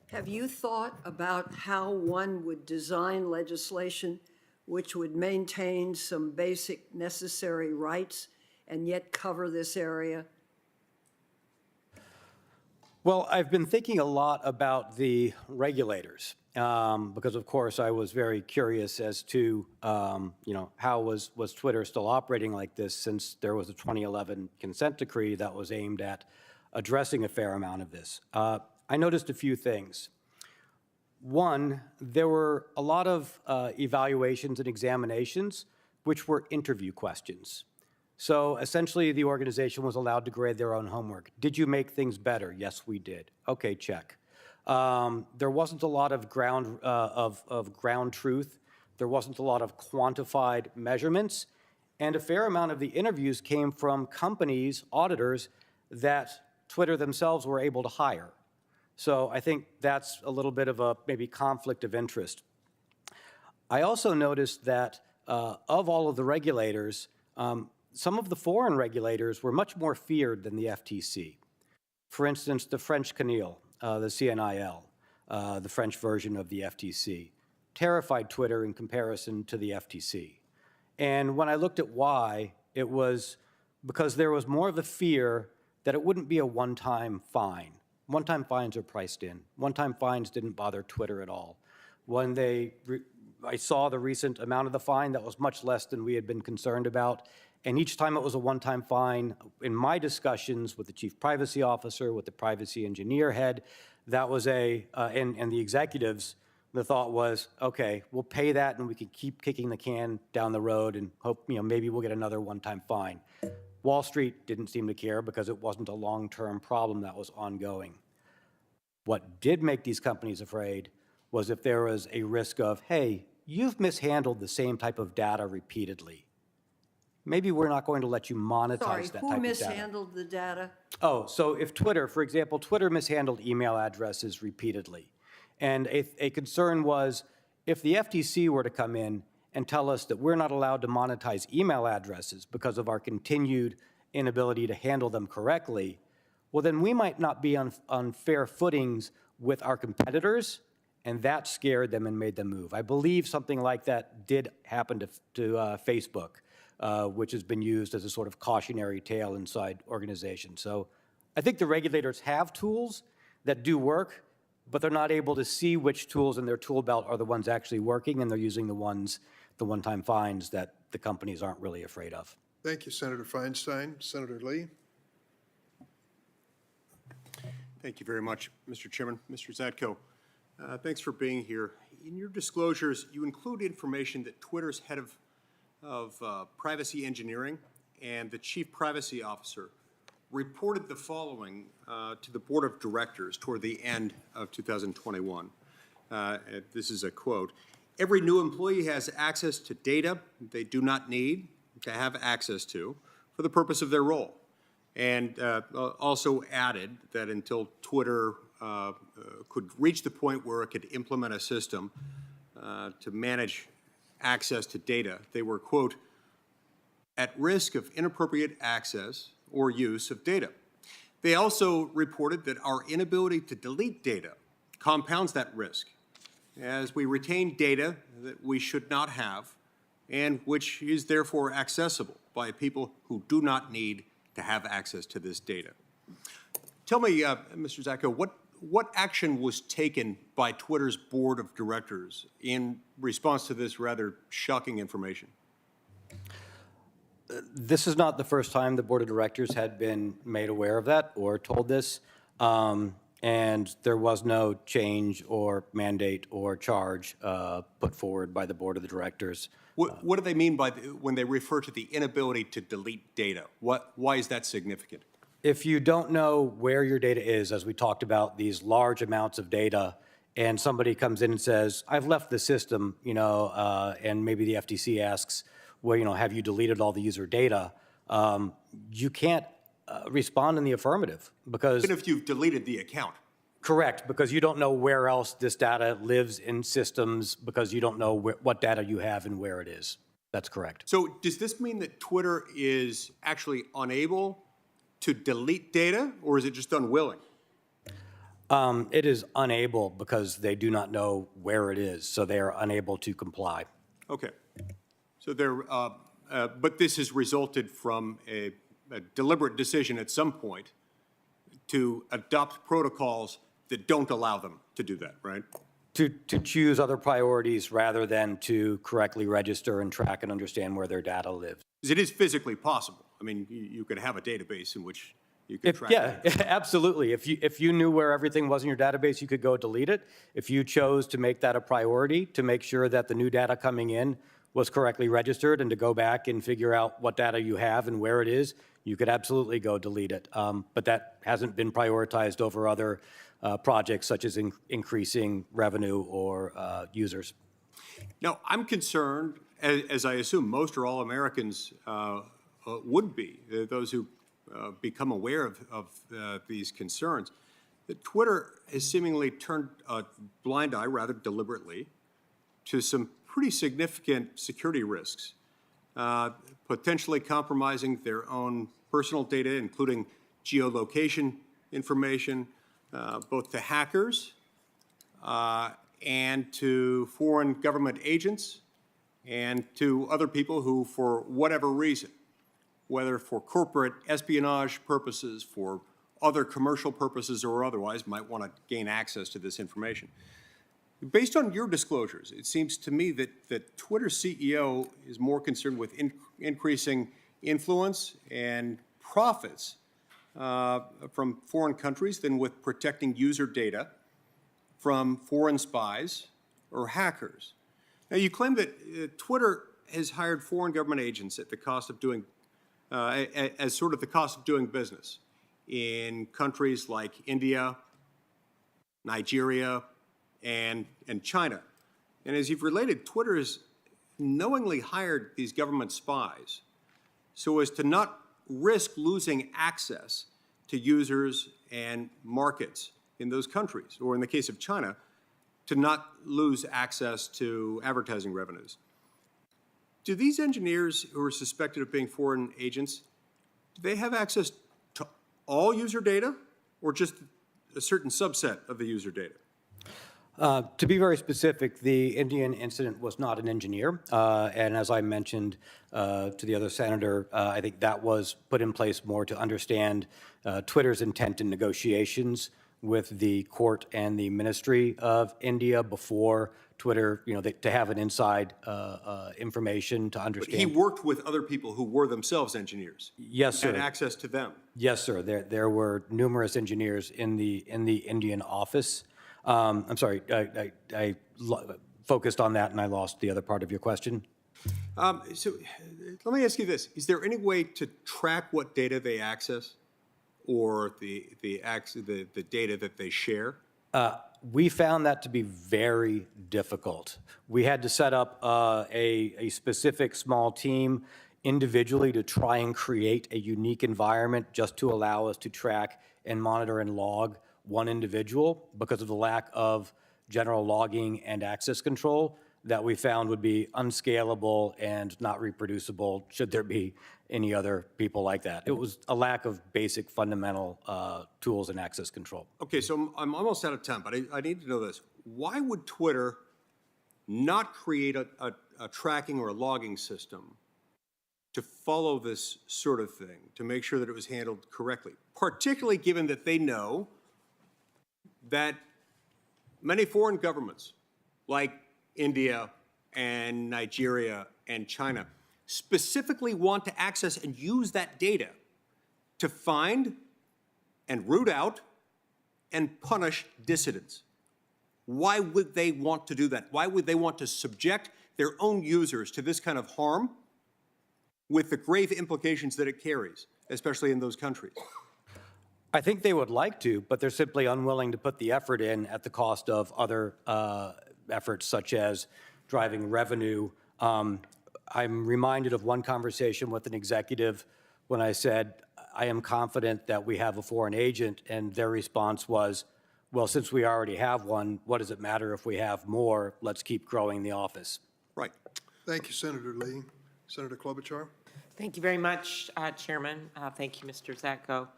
D: Have you thought about how one would design legislation which would maintain some basic necessary rights and yet cover this area?
C: Well, I've been thinking a lot about the regulators because, of course, I was very curious as to, how was Twitter still operating like this since there was a 2011 consent decree that was aimed at addressing a fair amount of this. I noticed a few things. One, there were a lot of evaluations and examinations which were interview questions. So essentially, the organization was allowed to grade their own homework. Did you make things better? Yes, we did. Okay, check. There wasn't a lot of ground truth. There wasn't a lot of quantified measurements. And a fair amount of the interviews came from companies, auditors, that Twitter themselves were able to hire. So I think that's a little bit of a maybe conflict of interest. I also noticed that of all of the regulators, some of the foreign regulators were much more feared than the FTC. For instance, the French CNIL, the CNIL, the French version of the FTC, terrified Twitter in comparison to the FTC. And when I looked at why, it was because there was more of a fear that it wouldn't be a one-time fine, one-time fines are priced in. One-time fines didn't bother Twitter at all. When I saw the recent amount of the fine, that was much less than we had been concerned about. And each time it was a one-time fine, in my discussions with the chief privacy officer, with the privacy engineer head, that was and the executives, the thought was, okay, we'll pay that and we can keep kicking the can down the road and hope, maybe we'll get another one-time fine. Wall Street didn't seem to care because it wasn't a long-term problem that was ongoing. What did make these companies afraid was if there was a risk of, hey, you've mishandled the same type of data repeatedly. Maybe we're not going to let you monetize
D: Sorry,
C: that type
D: who
C: of data.
D: mishandled the data?
C: Oh, so if Twitter, for example, Twitter mishandled email addresses repeatedly. And a concern was if the FTC were to come in and tell us that we're not allowed to monetize email addresses because of our continued inability to handle them correctly, well, then we might not be on fair footings with our competitors, and that scared them and made them move. I believe something like that did happen to Facebook, which has been used as a sort of cautionary tale inside organizations. So I think the regulators have tools that do work, but they're not able to see which tools in their tool belt are the ones actually working, and they're using the one-time fines that the companies aren't really afraid of.
A: Thank you, Senator Feinstein. Senator Lee?
E: Thank you very much, Mr. Chairman. Mr. Zatko, thanks for being here. In your disclosures, you include information that Twitter's head of privacy engineering and the chief privacy officer reported the following to the board of directors toward the end of 2021. This is a quote. Every new employee has access to data they do not need to have access to for the purpose of their role. And also added that until Twitter could reach the point where it could implement a system to manage access to data, they were, quote, at risk of inappropriate access or use of data. They also reported that our inability to delete data compounds that risk, as we retain data that we should not have and which is therefore accessible by people who do not need to have access to this data. Tell me, Mr. Zatko, what action was taken by Twitter's board of directors in response to this rather shocking information?
C: This is not the first time the board of directors had been made aware of that or told this, and there was no change or mandate or charge put forward by the board of the directors.
E: What do they mean by when they refer to the inability to delete data? Why is that significant?
C: If you don't know where your data is, as we talked about, these large amounts of data, and somebody comes in and says, I've left the system, and maybe the FTC asks, well, have you deleted all the user data? You can't respond in the affirmative because—
E: Even if you've deleted the account.
C: Correct, because you don't know where else this data lives in systems, because you don't know what data you have and where it is. That's correct.
E: So does this mean that Twitter is actually unable to delete data, or is it just unwilling?
C: It is unable because they do not know where it is, so they are unable to comply.
E: Okay. So but this has resulted from a deliberate decision at some point to adopt protocols that don't allow them to do that, right?
C: To choose other priorities rather than to correctly register and track and understand where their data lives.
E: Because it is physically possible. I mean, you could have a database in which you could track
C: Yeah,
E: data.
C: absolutely. If you knew where everything was in your database, you could go delete it. If you chose to make that a priority, to make sure that the new data coming in was correctly registered and to go back and figure out what data you have and where it is, you could absolutely go delete it. But that hasn't been prioritized over other projects such as increasing revenue or users.
E: Now, I'm concerned, as I assume most or all Americans would be, those who become aware of these concerns, that Twitter has seemingly turned a blind eye, rather deliberately, to some pretty significant security risks, potentially compromising their own personal data, including geolocation information, both to hackers and to foreign government agents and to other people who, for whatever reason, whether for corporate espionage purposes, for other commercial purposes or otherwise, might want to gain access to this information. Based on your disclosures, it seems to me that Twitter's CEO is more concerned with increasing influence and profits from foreign countries than with protecting user data from foreign spies or hackers. Now, you claim that Twitter has hired foreign government agents at the cost of doing, as sort of the cost of doing business in countries like India, Nigeria, and China. And as you've related, Twitter has knowingly hired these government spies so as to not risk losing access to users and markets in those countries, or in the case of China, to not lose access to advertising revenues. Do these engineers who are suspected of being foreign agents, do they have access to all user data or just a certain subset of the user data?
C: To be very specific, the Indian incident was not an engineer. And as I mentioned to the other senator, I think that was put in place more to understand Twitter's intent in negotiations with the court and the Ministry of India before Twitter, to have an inside information to understand.
E: But he worked with other people who were themselves engineers.
C: Yes, sir.
E: Had access to them.
C: Yes, sir. There were numerous engineers in the Indian office. I'm sorry, I focused on that and I lost the other part of your question.
E: So let me ask you this. Is there any way to track what data they access or the data that they share?
C: We found that to be very difficult. We had to set up a specific small team individually to try and create a unique environment just to allow us to track and monitor and log one individual because of the lack of general logging and access control that we found would be unscalable and not reproducible should there be any other people like that. It was a lack of basic fundamental tools and access control.
E: Okay, so I'm almost out of time, but I need to know this. Why would Twitter not create a tracking or a logging system to follow this sort of thing, to make sure that it was handled correctly, particularly given that they know that many foreign governments, like India and Nigeria and China, specifically want to access and use that data to find and root out and punish dissidents? Why would they want to do that? Why would they want to subject their own users to this kind of harm with the grave implications that it carries, especially in those countries?
C: I think they would like to, but they're simply unwilling to put the effort in at the cost of other efforts such as driving revenue. I'm reminded of one conversation with an executive when I said, I am confident that we have a foreign agent, and their response was, well, since we already have one, what does it matter if we have more? Let's keep growing the office.
E: Right.
A: Thank you, Senator Lee. Senator Klobuchar?
F: Thank you very much, Chairman. Thank you, Mr. Zatko.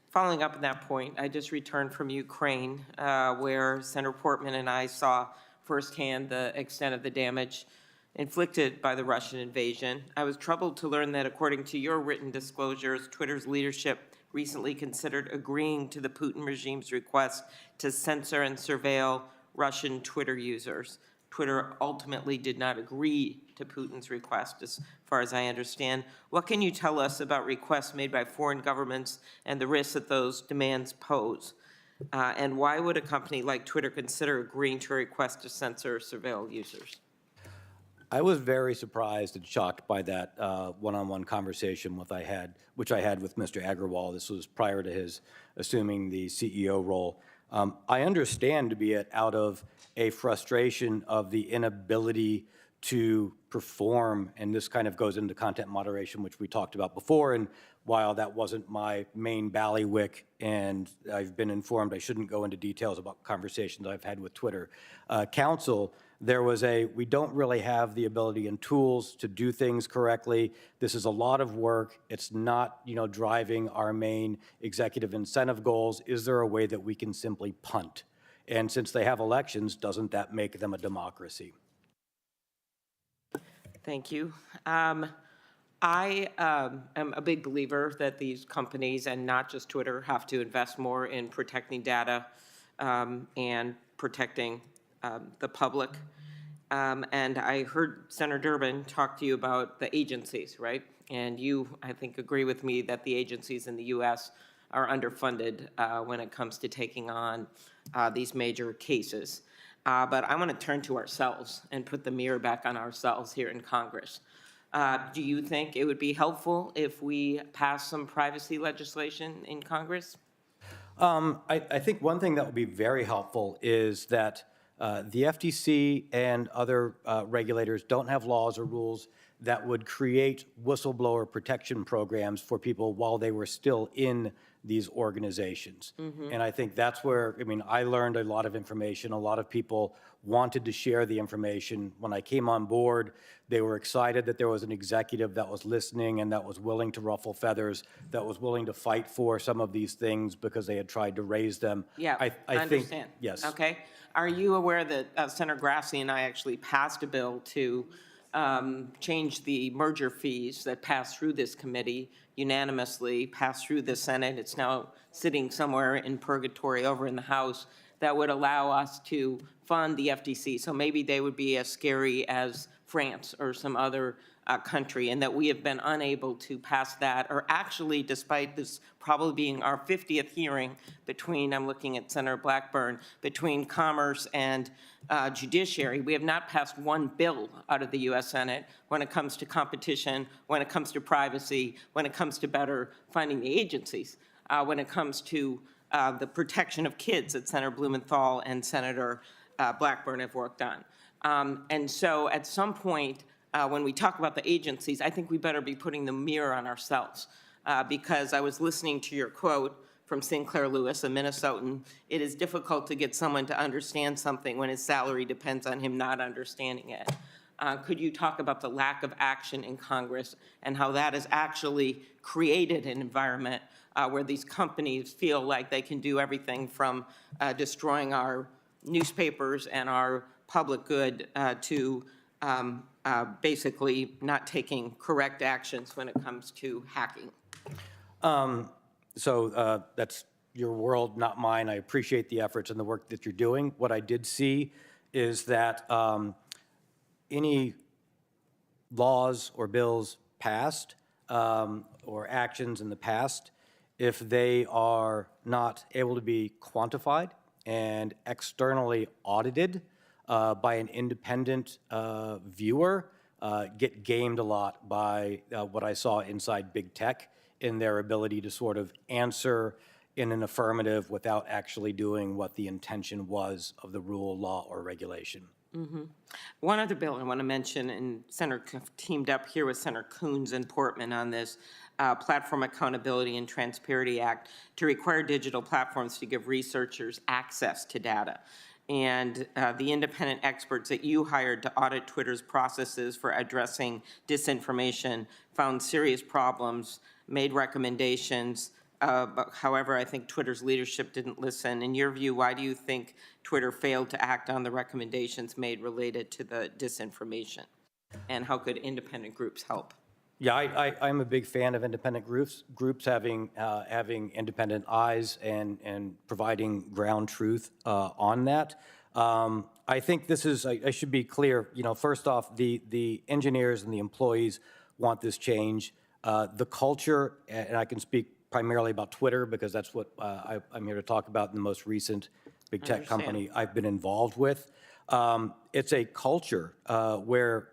F: Following up on that point, I just returned from Ukraine, where Senator Portman and I saw firsthand the extent of the damage inflicted by the Russian invasion. I was troubled to learn that, according to your written disclosures, Twitter's leadership recently considered agreeing to the Putin regime's request to censor and surveil Russian Twitter users. Twitter ultimately did not agree to Putin's request, as far as I understand. What can you tell us about requests made by foreign governments and the risks that those demands pose? And why would a company like Twitter consider agreeing to a request to censor or surveil users?
C: I was very surprised and shocked by that one-on-one conversation which I had with Mr. Agrawal. This was prior to his assuming the CEO role. I understand to be it out of a frustration of the inability to perform, and this kind of goes into content moderation, which we talked about before, and while that wasn't my main ballywick, and I've been informed I shouldn't go into details about conversations I've had with Twitter counsel, there was we don't really have the ability and tools to do things correctly. This is a lot of work. It's not, driving our main executive incentive goals. Is there a way that we can simply punt? And since they have elections, doesn't that make them a democracy?
F: Thank you. I am a big believer that these companies, and not just Twitter, have to invest more in protecting data and protecting the public. And I heard Senator Durbin talk to you about the agencies, right? And you, I think, agree with me that the agencies in the U.S. are underfunded when it comes to taking on these major cases. But I want to turn to ourselves and put the mirror back on ourselves here in Congress. Do you think it would be helpful if we pass some privacy legislation in Congress?
C: I think one thing that would be very helpful is that the FTC and other regulators don't have laws or rules that would create whistleblower protection programs for people while they were still in these organizations. And I think that's where, I mean, I learned a lot of information. A lot of people wanted to share the information. When I came on board, they were excited that there was an executive that was listening and that was willing to ruffle feathers, that was willing to fight for some of these things because they had tried to raise them.
F: Yeah,
C: I think,
F: understand.
C: yes.
F: Okay. Are you aware that Senator Grassley and I actually passed a bill to change the merger fees that passed through this committee unanimously, passed through the Senate? It's now sitting somewhere in purgatory over in the House, that would allow us to fund the FTC. So maybe they would be as scary as France or some other country, and that we have been unable to pass that, or actually, despite this probably being our 50th hearing between, I'm looking at Senator Blackburn, between Commerce and Judiciary, we have not passed one bill out of the U.S. Senate when it comes to competition, when it comes to privacy, when it comes to better funding the agencies, when it comes to the protection of kids that Senator Blumenthal and Senator Blackburn have worked on. And so at some point, when we talk about the agencies, I think we better be putting the mirror on ourselves. Because I was listening to your quote from Sinclair Lewis, a Minnesotan, it is difficult to get someone to understand something when his salary depends on him not understanding it. Could you talk about the lack of action in Congress and how that has actually created an environment where these companies feel like they can do everything from destroying our newspapers and our public good to basically not taking correct actions when it comes to hacking?
C: So that's your world, not mine. I appreciate the efforts and the work that you're doing. What I did see is that any laws or bills passed or actions in the past, if they are not able to be quantified and externally audited by an independent viewer, get gamed a lot by what I saw inside big tech in their ability to sort of answer in an affirmative without actually doing what the intention was of the rule, law, or regulation.
F: One other bill I want to mention, and Senator teamed up here with Senator Coons and Portman on this, Platform Accountability and Transparency Act, to require digital platforms to give researchers access to data. And the independent experts that you hired to audit Twitter's processes for addressing disinformation found serious problems, made recommendations. However, I think Twitter's leadership didn't listen. In your view, why do you think Twitter failed to act on the recommendations made related to the disinformation? And how could independent groups help?
C: Yeah, I'm a big fan of independent groups having independent eyes and providing ground truth on that. I think this is, I should be clear, you know, first off, the engineers and the employees want this change. The culture, and I can speak primarily about Twitter because that's what I'm here to talk about in the most recent big tech company I've been involved with. It's a culture where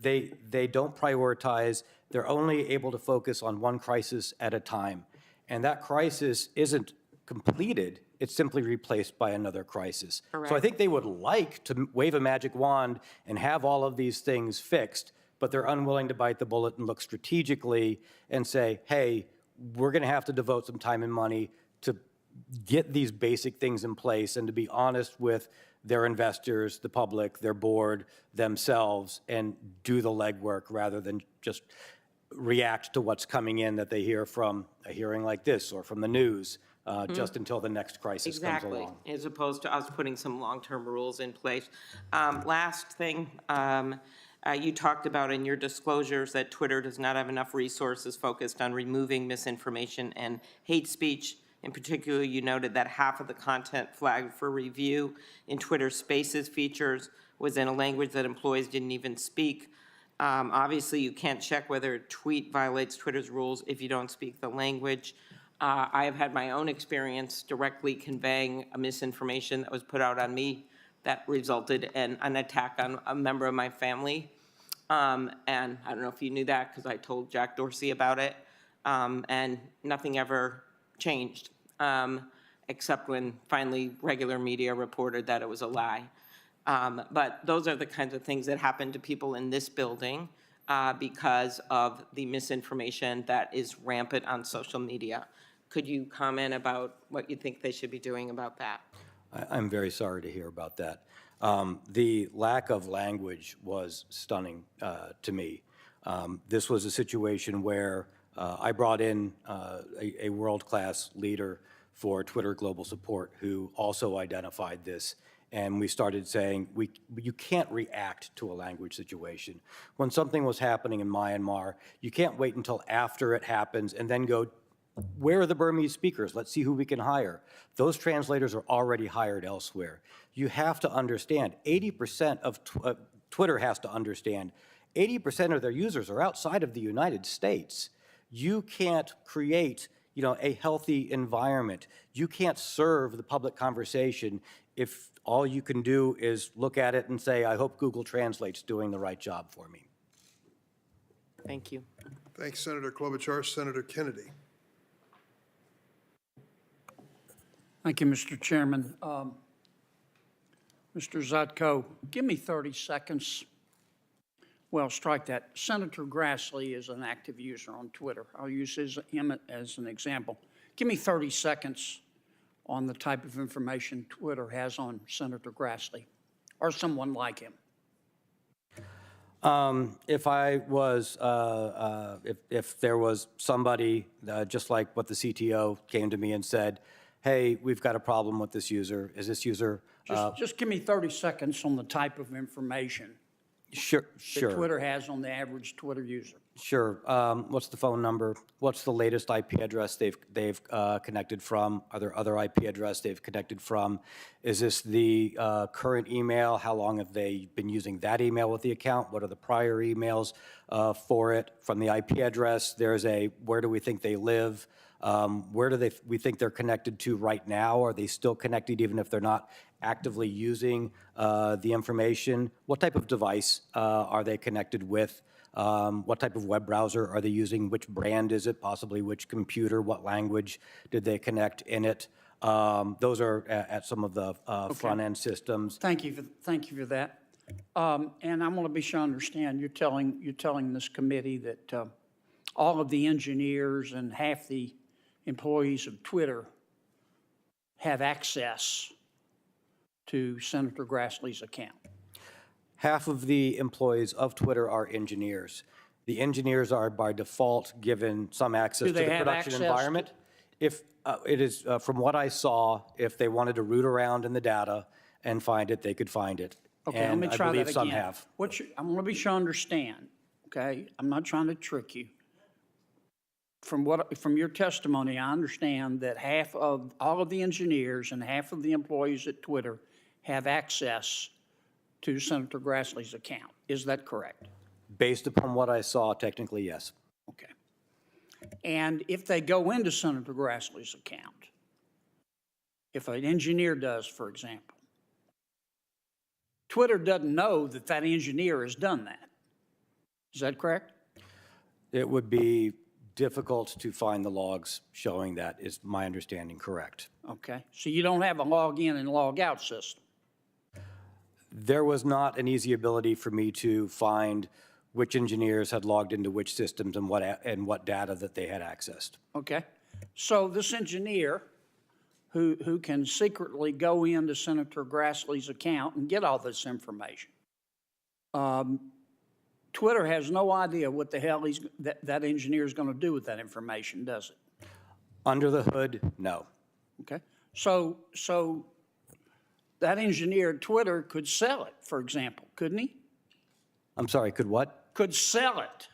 C: they don't prioritize. They're only able to focus on one crisis at a time. And that crisis isn't completed, it's simply replaced by another crisis.
F: Correct.
C: So I think they would like to wave a magic wand and have all of these things fixed, but they're unwilling to bite the bullet and look strategically and say, hey, we're gonna have to devote some time and money to get these basic things in place and to be honest with their investors, the public, their board, themselves, and do the legwork rather than just react to what's coming in that they hear from a hearing like this or from the news just until the next crisis comes along.
F: As opposed to us putting some long-term rules in place. Last thing, You talked about in your disclosures that Twitter does not have enough resources focused on removing misinformation and hate speech. In particular, you noted that half of the content flagged for review in Twitter Spaces features was in a language that employees didn't even speak. Obviously, you can't check whether a tweet violates Twitter's rules if you don't speak the language. I have had my own experience directly conveying a misinformation that was put out on me that resulted in an attack on a member of my family. And I don't know if you knew that because I told Jack Dorsey about it. And nothing ever changed, except when finally regular media reported that it was a lie. But those are the kinds of things that happen to people in this building because of the misinformation that is rampant on social media. Could you comment about what you think they should be doing about that?
C: I'm very sorry to hear about that. The lack of language was stunning to me. This was a situation where I brought in a world-class leader for Twitter Global Support who also identified this, and we started saying, you can't react to a language situation. When something was happening in Myanmar, you can't wait until after it happens and then go, where are the Burmese speakers? Let's see who we can hire. Those translators are already hired elsewhere. You have to understand, 80% of Twitter has to understand, 80% of their users are outside of the United States. You can't create, a healthy environment. You can't serve the public conversation if all you can do is look at it and say, I hope Google Translate's doing the right job for me.
F: Thank you.
A: Thanks, Senator Klobuchar. Senator Kennedy.
G: Thank you, Mr. Chairman. Mr. Zatko, give me 30 seconds. Well, strike that. Senator Grassley is an active user on Twitter. I'll use him as an example. Give me 30 seconds on the type of information Twitter has on Senator Grassley or someone like him.
C: If I was, if there was somebody, just like what the CTO came to me and said, hey, we've got a problem with this user. Is this user?
G: Just give me 30 seconds on the type of information
C: Sure.
G: that Twitter has on the average Twitter user.
C: Sure. What's the phone number? What's the latest IP address they've connected from? Are there other IP address they've connected from? Is this the current email? How long have they been using that email with the account? What are the prior emails for it? From the IP address, there's a where do we think they live? Where do we think they're connected to right now? Are they still connected even if they're not actively using the information? What type of device are they connected with? What type of web browser are they using? Which brand is it? Possibly which computer? What language did they connect in it? Those are at some of the front-end systems.
G: Thank you for that. And I want to be sure I understand. You're telling this committee that all of the engineers and half the employees of Twitter have access to Senator Grassley's account.
C: Half of the employees of Twitter are engineers. The engineers are by default given some access to the production environment. If it is, from what I saw, if they wanted to root around in the data and find it, they could find it.
G: Okay, let me try that again.
C: I believe some have.
G: I'm going to be sure I understand, okay? I'm not trying to trick you. From your testimony, I understand that half of all of the engineers and half of the employees at Twitter have access to Senator Grassley's account. Is that correct?
C: Based upon what I saw, technically, yes.
G: Okay. And if they go into Senator Grassley's account, if an engineer does, for example, Twitter doesn't know that that engineer has done that. Is that correct?
C: It would be difficult to find the logs showing that, is my understanding correct.
G: Okay. So you don't have a log in and log out system?
C: There was not an easy ability for me to find which engineers had logged into which systems and what data that they had accessed.
G: Okay. So this engineer who can secretly go into Senator Grassley's account and get all this information, Twitter has no idea what the hell that engineer is going to do with that information, does it?
C: Under the hood, no.
G: Okay. So that engineer at Twitter could sell it, for example, couldn't he?
C: I'm sorry, could what?
G: Could sell it.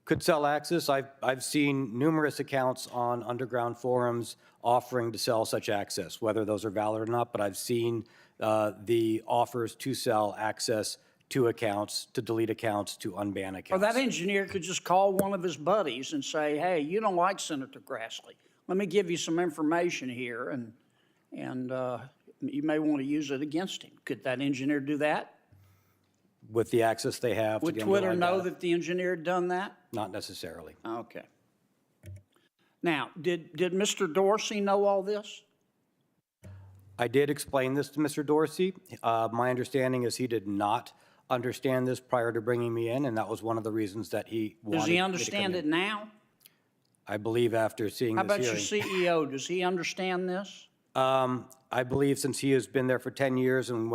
C: Could sell access. I've seen numerous accounts on underground forums offering to sell such access, whether those are valid or not, but I've seen the offers to sell access to accounts, to delete accounts, to unban
G: Or
C: accounts.
G: that engineer could just call one of his buddies and say, hey, you don't like Senator Grassley. Let me give you some information here, and you may want to use it against him. Could that engineer do that?
C: With the access they have to
G: Would
C: the
G: Twitter
C: underlying
G: know
C: data?
G: that the engineer had done that?
C: Not necessarily.
G: Okay. Now, did Mr. Dorsey know all this?
C: I did explain this to Mr. Dorsey. My understanding is he did not understand this prior to bringing me in, and that was one of the reasons that he wanted
G: Does
C: me
G: he
C: to come
G: understand
C: in.
G: it now?
C: I believe after seeing
G: How
C: this
G: about
C: hearing.
G: your CEO? Does he understand this?
C: I believe since he has been there for 10 years and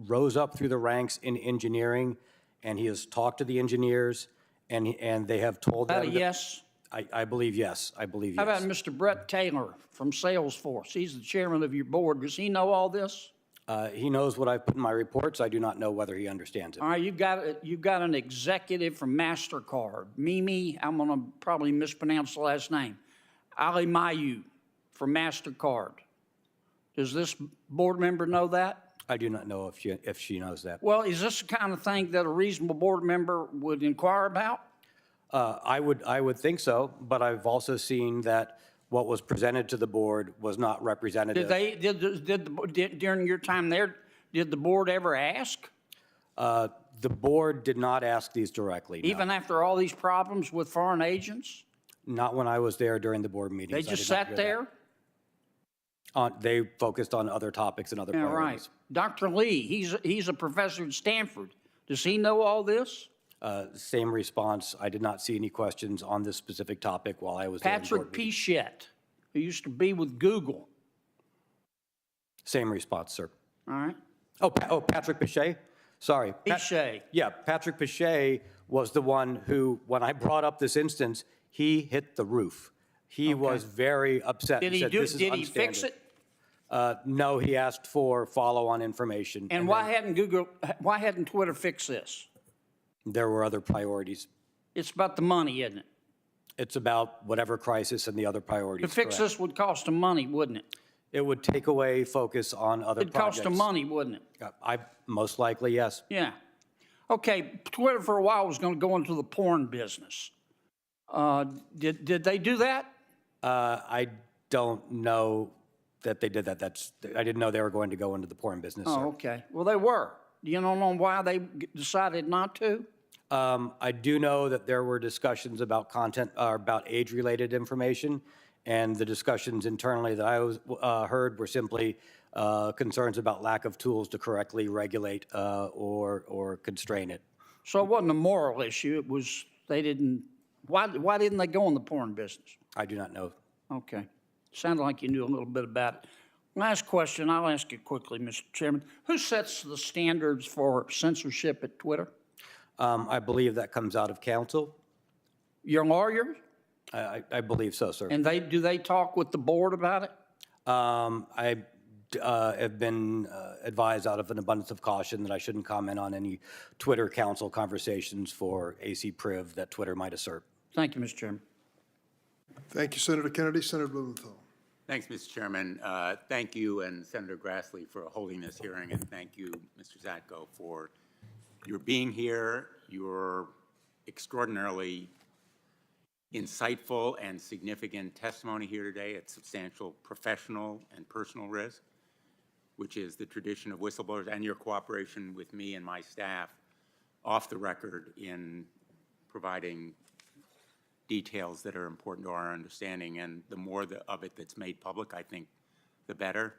C: rose up through the ranks in engineering, and he has talked to the engineers, and they have told
G: About a
C: them. that-
G: yes?
C: I believe yes. I believe
G: How about
C: yes.
G: Mr. Brett Taylor from Salesforce? He's the chairman of your board. Does he know all this?
C: He knows what I've put in my reports. I do not know whether he understands it.
G: All right, you've got an executive from MasterCard, Mimi, I'm going to probably mispronounce the last name, Ali Mayu from MasterCard. Does this board member know that?
C: I do not know if she knows that.
G: Well, is this the kind of thing that a reasonable board member would inquire about?
C: I would think so, but I've also seen that what was presented to the board was not representative.
G: During your time there, did the board ever ask?
C: The board did not ask these directly. No.
G: Even after all these problems with foreign agents?
C: Not when I was there during the board meetings.
G: They
C: I
G: just
C: did not
G: sat
C: hear
G: there?
C: that. They focused on other topics and other
G: Yeah, right.
C: priorities.
G: Dr. Lee, he's a professor at Stanford. Does he know all this?
C: Same response. I did not see any questions on this specific topic while I was there. in the
G: Patrick
C: board meeting.
G: Pichette, who used to be with Google.
C: Same response, sir.
G: All right?
C: Patrick Pichet? Sorry.
G: Pichette.
C: Yeah, Patrick Pichet was the one who, when I brought up this instance, he hit the roof. He was very upset.
G: Did he
C: said,
G: do?
C: "This is
G: Did he fix
C: unstandard."
G: it?
C: No, he asked for follow-on information.
G: And why hadn't Twitter fixed this?
C: There were other priorities.
G: It's about the money, isn't it?
C: It's about whatever crisis and the other
G: To
C: priorities.
G: fix
C: correct.
G: this would cost them money, wouldn't it?
C: It would take away focus on other
G: It'd
C: projects.
G: cost them money, wouldn't it?
C: Most likely, yes.
G: Yeah. Okay, Twitter for a while was going to go into the porn business. Did they do that?
C: I don't know that they did that. I didn't know they were going to go into the porn business.
G: Oh,
C: sir.
G: okay. Well, they were. Do you know why they decided not to?
C: I do know that there were discussions about content, about age-related information, and the discussions internally that I heard were simply concerns about lack of tools to correctly regulate or constrain it.
G: So it wasn't a moral issue. It was they didn't. Why didn't they go in the porn business?
C: I do not know.
G: Okay. Sounded like you knew a little bit about it. Last question. I'll ask it quickly, Mr. Chairman. Who sets the standards for censorship at Twitter?
C: I believe that comes out of council.
G: Your lawyer?
C: I believe so, sir.
G: And do they talk with the board about it?
C: I have been advised out of an abundance of caution that I shouldn't comment on any Twitter council conversations for AC Priv that Twitter might assert.
G: Thank you, Mr. Chairman.
A: Thank you, Senator Kennedy. Senator Blumenthal.
H: Thanks, Mr. Chairman. Thank you and Senator Grassley for holding this hearing, and thank you, Mr. Zatko, for your being here. Your extraordinarily insightful and significant testimony here today at substantial professional and personal risk, which is the tradition of whistleblowers, and your cooperation with me and my staff off the record in providing details that are important to our understanding, and the more of it that's made public, I think, the better.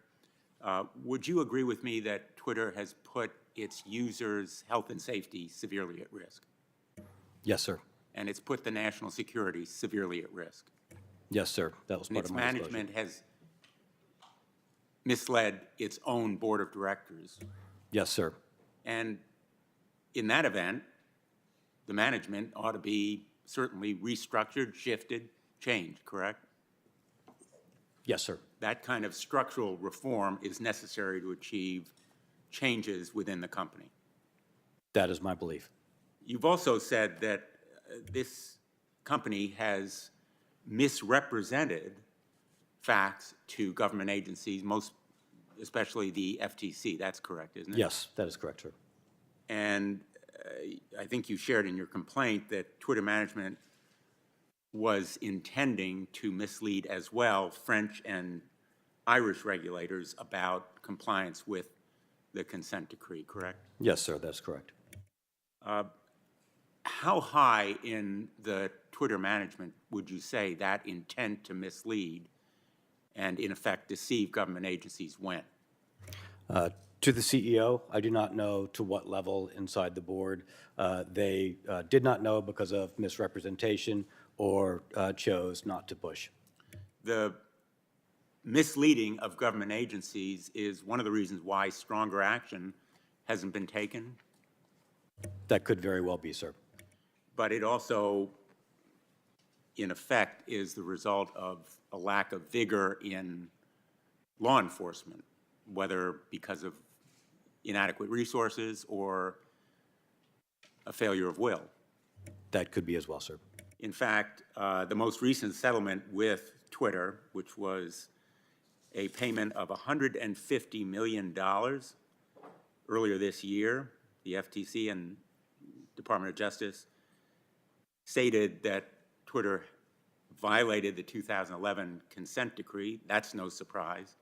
H: Would you agree with me that Twitter has put its users' health and safety severely at risk?
C: Yes, sir.
H: And it's put the national security severely at risk?
C: Yes, sir. That was
H: And
C: part
H: its
C: of my disclosure.
H: management has misled its own board of directors.
C: Yes, sir.
H: And in that event, the management ought to be certainly restructured, shifted, changed, correct?
C: Yes, sir.
H: That kind of structural reform is necessary to achieve changes within the company.
C: That is my belief.
H: You've also said that this company has misrepresented facts to government agencies, most especially the FTC. That's correct, isn't it?
C: Yes, that is correct, sir.
H: And I think you shared in your complaint that Twitter management was intending to mislead as well French and Irish regulators about compliance with the consent decree, correct?
C: Yes, sir, that's correct.
H: How high in the Twitter management would you say that intent to mislead and, in effect, deceive government agencies went?
C: To the CEO, I do not know to what level inside the board. They did not know because of misrepresentation or chose not to push.
H: The misleading of government agencies is one of the reasons why stronger action hasn't been taken,
C: That could very well be, sir.
H: but it also, in effect, is the result of a lack of vigor in law enforcement, whether because of inadequate resources or a failure of will.
C: That could be as well, sir.
H: In fact, the most recent settlement with Twitter, which was a payment of $150 million earlier this year, the FTC and Department of Justice stated that Twitter violated the 2011 consent decree. That's no surprise.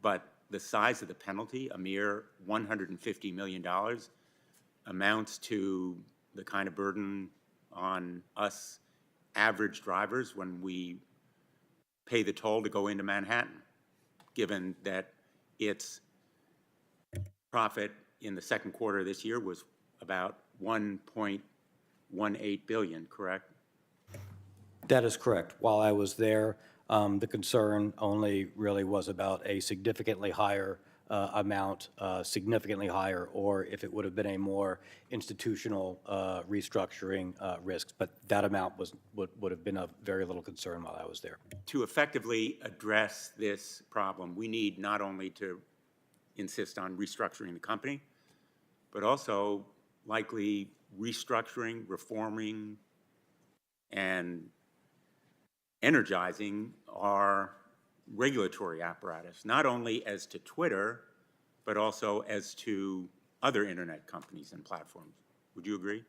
H: But the size of the penalty, a mere $150 million, amounts to the kind of burden on us average drivers when we pay the toll to go into Manhattan, given that its profit in the second quarter of this year was about $1.18 billion, correct?
C: That is correct. While I was there, the concern only really was about a significantly higher amount, significantly higher, or if it would have been a more institutional restructuring risk. But that amount would have been of very little concern while I was there.
H: To effectively address this problem, we need not only to insist on restructuring the company, but also likely restructuring, reforming, and energizing our regulatory apparatus, not only as to Twitter, but also as to other internet companies and platforms. Would you agree?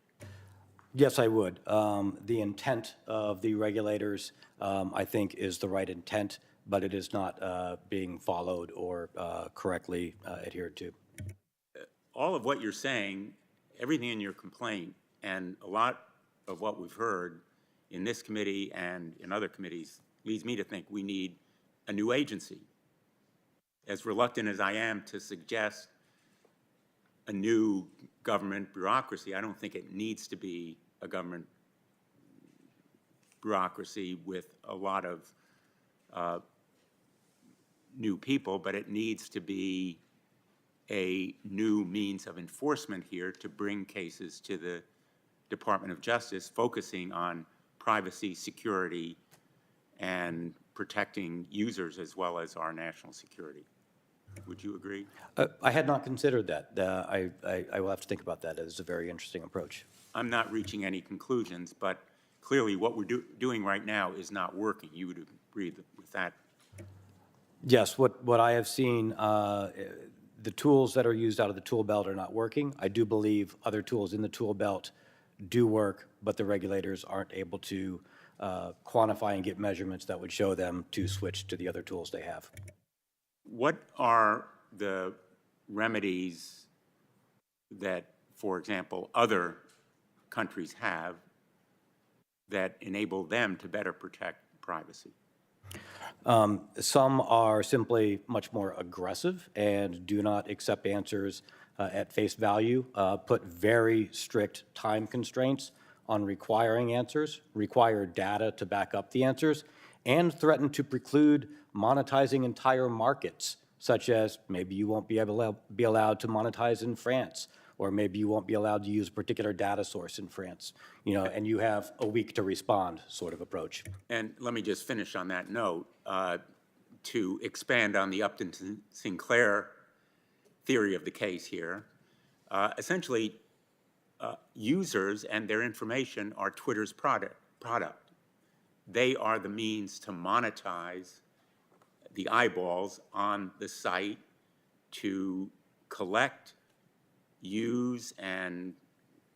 C: Yes, I would. The intent of the regulators, I think, is the right intent, but it is not being followed or correctly adhered to.
H: All of what you're saying, everything in your complaint, and a lot of what we've heard in this committee and in other committees leads me to think we need a new agency. As reluctant as I am to suggest a new government bureaucracy, I don't think it needs to be a government bureaucracy with a lot of new people, but it needs to be a new means of enforcement here to bring cases to the Department of Justice, focusing on privacy, security, and protecting users as well as our national security. Would you agree?
C: I had not considered that. I will have to think about that. It is a very interesting approach.
H: I'm not reaching any conclusions, but clearly what we're doing right now is not working. You would agree with that?
C: Yes, what I have seen, the tools that are used out of the tool belt are not working. I do believe other tools in the tool belt do work, but the regulators aren't able to quantify and get measurements that would show them to switch to the other tools they have.
H: What are the remedies that, for example, other countries have that enable them to better protect privacy?
C: Some are simply much more aggressive and do not accept answers at face value, put very strict time constraints on requiring answers, require data to back up the answers, and threaten to preclude monetizing entire markets, such as maybe you won't be allowed to monetize in France, or maybe you won't be allowed to use a particular data source in France, and you have a week to respond sort of approach.
H: And let me just finish on that note, to expand on the Upton-Sinclair theory of the case here. Essentially, users and their information are Twitter's product. They are the means to monetize the eyeballs on the site, to collect, use, and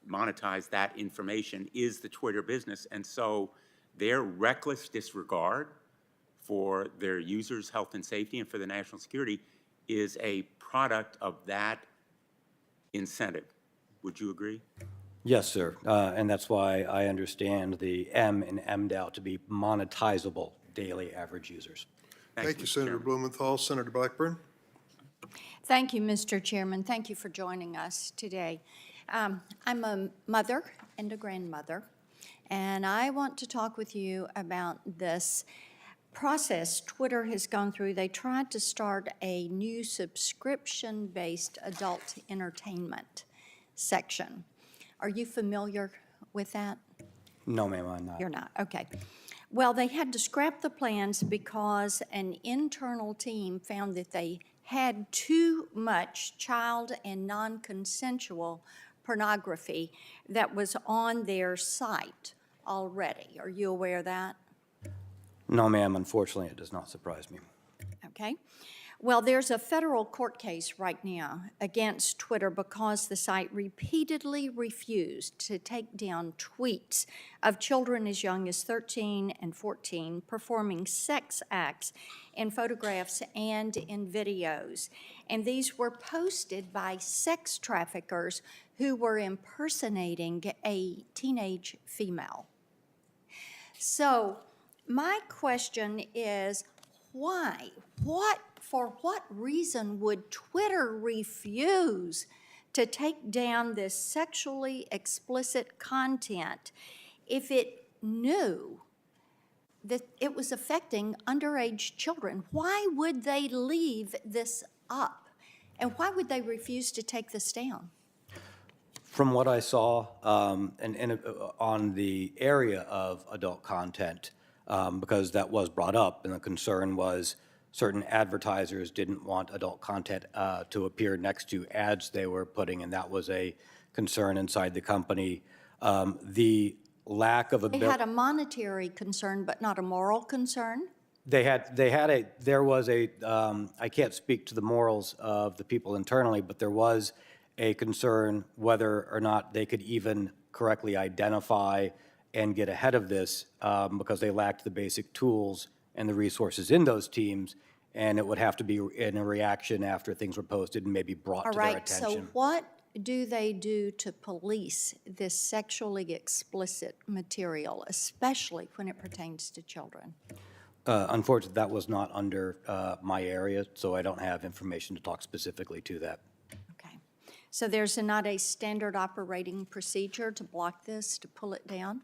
H: monetize that information is the Twitter business. And so their reckless disregard for their users' health and safety and for the national security is a product of that incentive. Would you agree?
C: Yes, sir. And that's why I understand the M in MDAO to be monetizable daily average users.
A: Thank you,
H: Mr.
A: Senator
H: Chairman.
A: Blumenthal. Senator Blackburn?
I: Thank you, Mr. Chairman. Thank you for joining us today. I'm a mother and a grandmother, and I want to talk with you about this process Twitter has gone through. They tried to start a new subscription-based adult entertainment section. Are you familiar with that?
C: No, ma'am, I'm not.
I: You're not, okay. Well, they had to scrap the plans because an internal team found that they had too much child and non-consensual pornography that was on their site already. Are you aware of that?
C: No, ma'am, unfortunately, it does not surprise me.
I: Okay. Well, there's a federal court case right now against Twitter because the site repeatedly refused to take down tweets of children as young as 13 and 14 performing sex acts in photographs and in videos. And these were posted by sex traffickers who were impersonating a teenage female. So my question is, why? For what reason would Twitter refuse to take down this sexually explicit content if it knew that it was affecting underage children? Why would they leave this up? And why would they refuse to take this down?
C: From what I saw on the area of adult content, because that was brought up, and the concern was certain advertisers didn't want adult content to appear next to ads they were putting, and that was a concern inside the company. The lack of
I: They
C: ability.
I: had a monetary concern, but not a moral concern?
C: There was a, I can't speak to the morals of the people internally, but there was a concern whether or not they could even correctly identify and get ahead of this because they lacked the basic tools and the resources in those teams, and it would have to be in a reaction after things were posted and maybe brought
I: All
C: to their
I: right,
C: attention.
I: so what do they do to police this sexually explicit material, especially when it pertains to children?
C: Unfortunately, that was not under my area, so I don't have information to talk specifically to that.
I: Okay. So there's not a standard operating procedure to block this, to pull it down?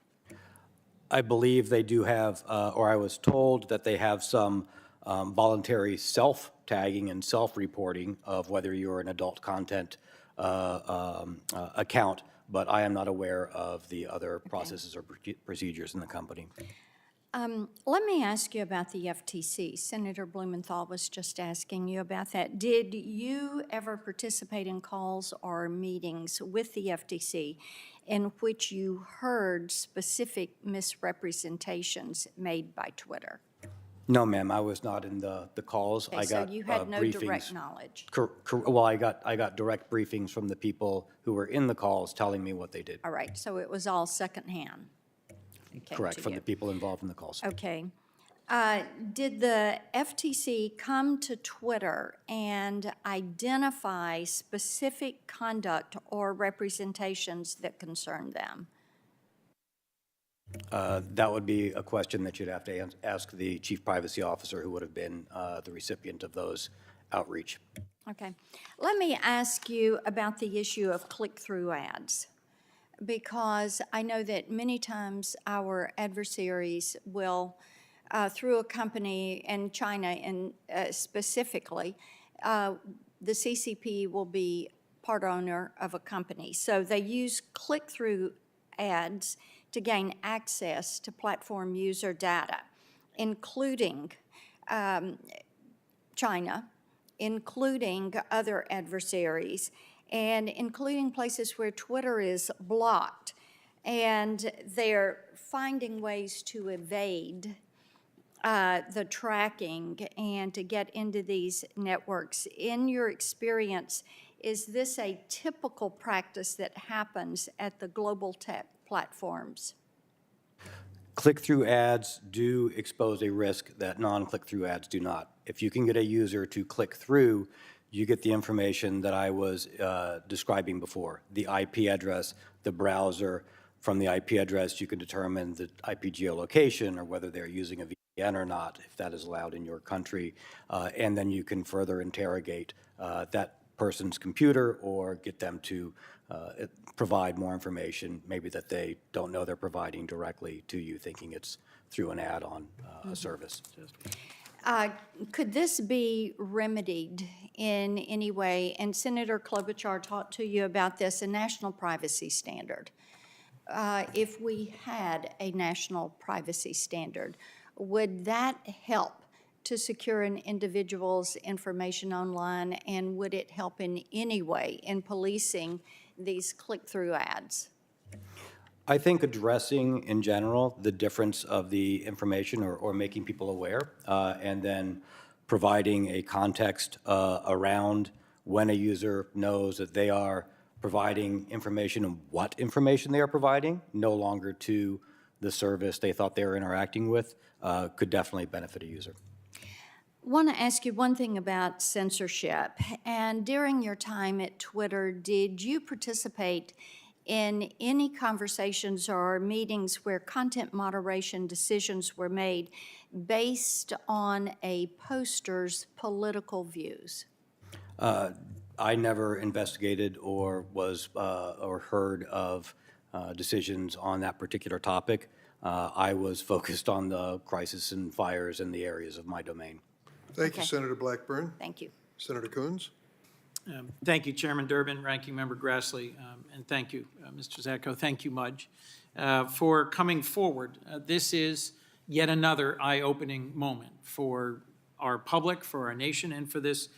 C: I believe they do have, or I was told that they have some voluntary self-tagging and self-reporting of whether you're an adult content account, but I am not aware of the other processes or procedures in the company.
I: Let me ask you about the FTC. Senator Blumenthal was just asking you about that. Did you ever participate in calls or meetings with the FTC in which you heard specific misrepresentations made by Twitter?
C: No, ma'am, I was not in the calls.
I: Okay,
C: I
I: so
C: got
I: you had no
C: briefings.
I: direct knowledge.
C: Well, I got direct briefings from the people who were in the calls telling me what they did.
I: All right, so it was all secondhand? It came
C: Correct,
I: to
C: from
I: you.
C: the people involved in the calls.
I: Okay. Did the FTC come to Twitter and identify specific conduct or representations that concerned them?
C: That would be a question that you'd have to ask the chief privacy officer who would have been the recipient of those outreach.
I: Okay. Let me ask you about the issue of click-through ads, because I know that many times our adversaries will, through a company in China specifically, the CCP will be part owner of a company. So they use click-through ads to gain access to platform user data, including China, including other adversaries. and including places where Twitter is blocked. And they're finding ways to evade the tracking and to get into these networks. In your experience, is this a typical practice that happens at the global tech platforms?
C: Click-through ads do expose a risk that non-click-through ads do not. If you can get a user to click through, you get the information that I was describing before, the IP address, the browser. From the IP address, you can determine the IP geolocation or whether they're using a VPN or not, if that is allowed in your country. And then you can further interrogate that person's computer or get them to provide more information, maybe that they don't know they're providing directly to you, thinking it's through an ad on a service.
I: Could this be remedied in any way? And Senator Klobuchar talked to you about this, a national privacy standard. If we had a national privacy standard, would that help to secure an individual's information online, and would it help in any way in policing these click-through ads?
C: I think addressing in general the difference of the information or making people aware, and then providing a context around when a user knows that they are providing information and what information they are providing, no longer to the service they thought they were interacting with, could definitely benefit a user.
I: I want to ask you one thing about censorship. And during your time at Twitter, did you participate in any conversations or meetings where content moderation decisions were made based on a poster's political views?
C: I never investigated or was or heard of decisions on that particular topic. I was focused on the crisis and fires in the areas of my domain.
A: Thank you,
I: Okay.
A: Senator Blackburn.
I: Thank you.
A: Senator Coons?
J: Thank you, Chairman Durbin, Ranking Member Grassley, and thank you, Mr. Zatko. Thank you, Mudge, for coming forward. This is yet another eye-opening moment for our public, for our nation, and for this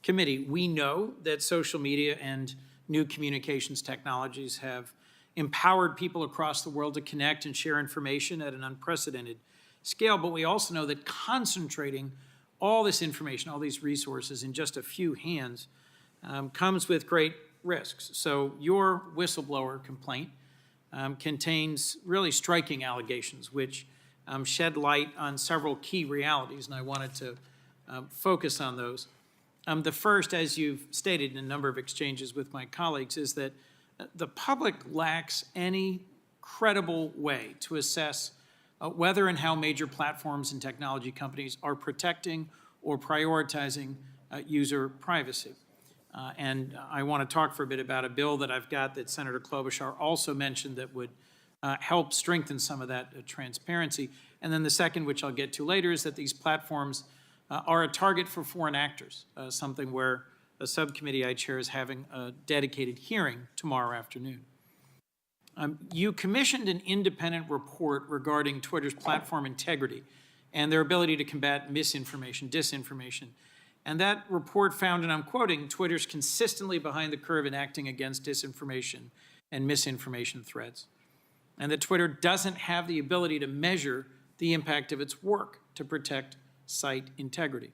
J: committee. We know that social media and new communications technologies have empowered people across the world to connect and share information at an unprecedented scale, but we also know that concentrating all this information, all these resources in just a few hands comes with great risks. So your whistleblower complaint contains really striking allegations which shed light on several key realities, and I wanted to focus on those. The first, as you've stated in a number of exchanges with my colleagues, is that the public lacks any credible way to assess whether and how major platforms and technology companies are protecting or prioritizing user privacy. And I want to talk for a bit about a bill that I've got that Senator Klobuchar also mentioned that would help strengthen some of that transparency. And then the second, which I'll get to later, is that these platforms are a target for foreign actors, something where a subcommittee I chair is having a dedicated hearing tomorrow afternoon. You commissioned an independent report regarding Twitter's platform integrity and their ability to combat misinformation, disinformation. And that report found, and I'm quoting, Twitter's consistently behind the curve in acting against disinformation and misinformation threats. And that Twitter doesn't have the ability to measure the impact of its work to protect site integrity.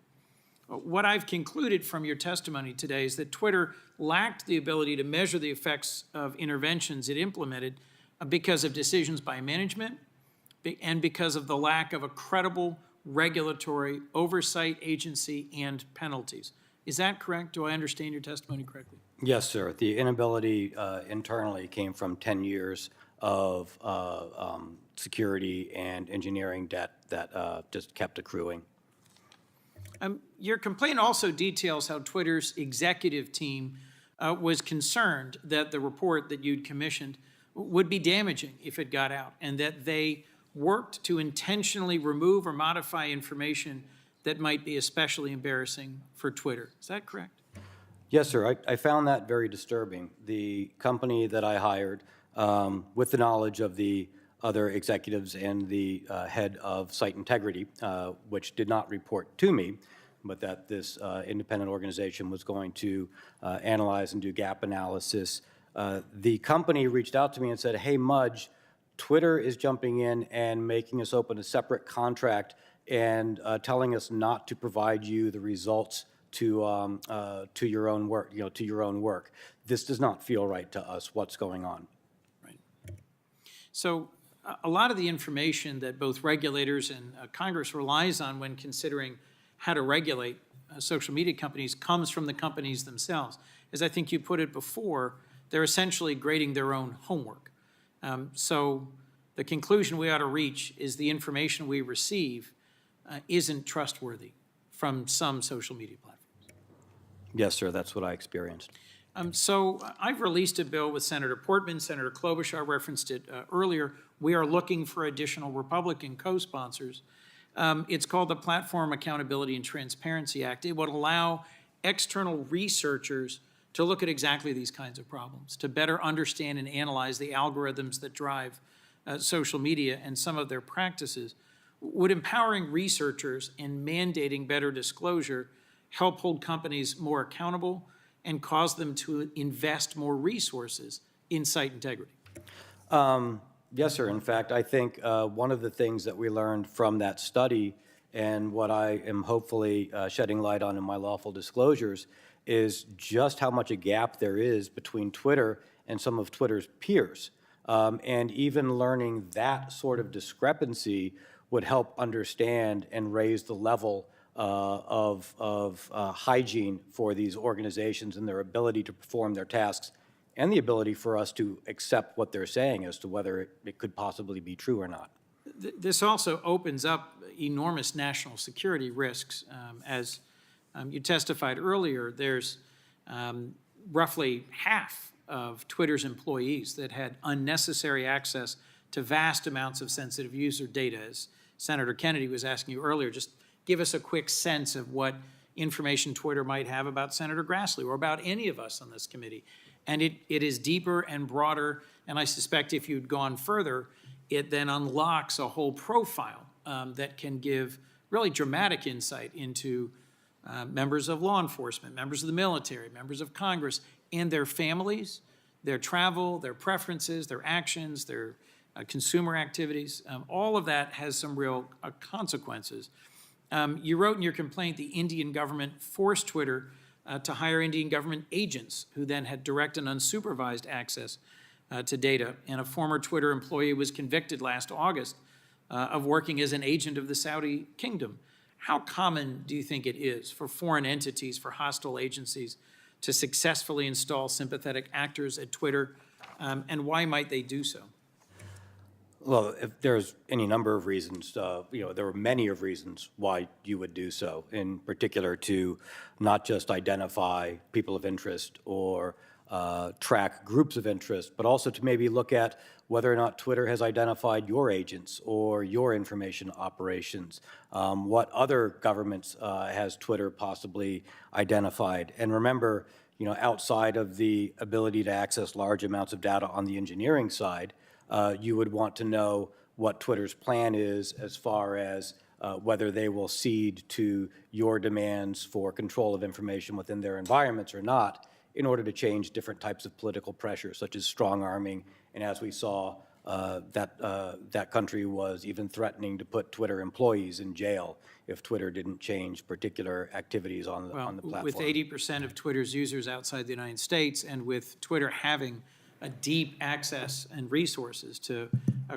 J: What I've concluded from your testimony today is that Twitter lacked the ability to measure the effects of interventions it implemented because of decisions by management and because of the lack of a credible regulatory oversight agency and penalties. Is that correct? Do I understand your testimony correctly?
C: Yes, sir. The inability internally came from 10 years of security and engineering debt that just kept accruing.
J: Your complaint also details how Twitter's executive team was concerned that the report that you'd commissioned would be damaging if it got out, and that they worked to intentionally remove or modify information that might be especially embarrassing for Twitter. Is that correct?
C: Yes, sir. I found that very disturbing. The company that I hired, with the knowledge of the other executives and the head of site integrity, which did not report to me, but that this independent organization was going to analyze and do gap analysis. The company reached out to me and said, hey, Mudge, Twitter is jumping in and making us open a separate contract and telling us not to provide you the results to your own work, to your own work. This does not feel right to us. What's going on?
J: Right. So a lot of the information that both regulators and Congress relies on when considering how to regulate social media companies comes from the companies themselves. As I think you put it before, they're essentially grading their own homework. So the conclusion we ought to reach is the information we receive isn't trustworthy from some social media platforms.
C: Yes, sir, that's what I experienced.
J: So I've released a bill with Senator Portman, Senator Klobuchar referenced it earlier. We are looking for additional Republican co-sponsors. It's called the Platform Accountability and Transparency Act. It would allow external researchers to look at exactly these kinds of problems, to better understand and analyze the algorithms that drive social media and some of their practices. Would empowering researchers and mandating better disclosure help hold companies more accountable and cause them to invest more resources in site integrity?
C: Yes, sir. In fact, I think one of the things that we learned from that study and what I am hopefully shedding light on in my lawful disclosures is just how much a gap there is between Twitter and some of Twitter's peers. And even learning that sort of discrepancy would help understand and raise the level of hygiene for these organizations and their ability to perform their tasks and the ability for us to accept what they're saying as to whether it could possibly be true or not.
J: This also opens up enormous national security risks. As you testified earlier, there's roughly half of Twitter's employees that had unnecessary access to vast amounts of sensitive user data. As Senator Kennedy was asking you earlier, just give us a quick sense of what information Twitter might have about Senator Grassley or about any of us on this committee. And it is deeper and broader, and I suspect if you'd gone further, it then unlocks a whole profile that can give really dramatic insight into members of law enforcement, members of the military, members of Congress, and their families, their travel, their preferences, their actions, their consumer activities. All of that has some real consequences. You wrote in your complaint the Indian government forced Twitter to hire Indian government agents who then had direct and unsupervised access to data. And a former Twitter employee was convicted last August of working as an agent of the Saudi kingdom. How common do you think it is for foreign entities, for hostile agencies, to successfully install sympathetic actors at Twitter, and why might they do so?
C: Well, if there's any number of reasons, there are many of reasons why you would do so, in particular to not just identify people of interest or track groups of interest, but also to maybe look at whether or not Twitter has identified your agents or your information operations. What other governments has Twitter possibly identified? And remember, outside of the ability to access large amounts of data on the engineering side, you would want to know what Twitter's plan is as far as whether they will cede to your demands for control of information within their environments or not in order to change different types of political pressure, such as strong-arming. And as we saw, that country was even threatening to put Twitter employees in jail if Twitter didn't change particular activities on the platform.
J: With 80% of Twitter's users outside the United States, and with Twitter having a deep access and resources to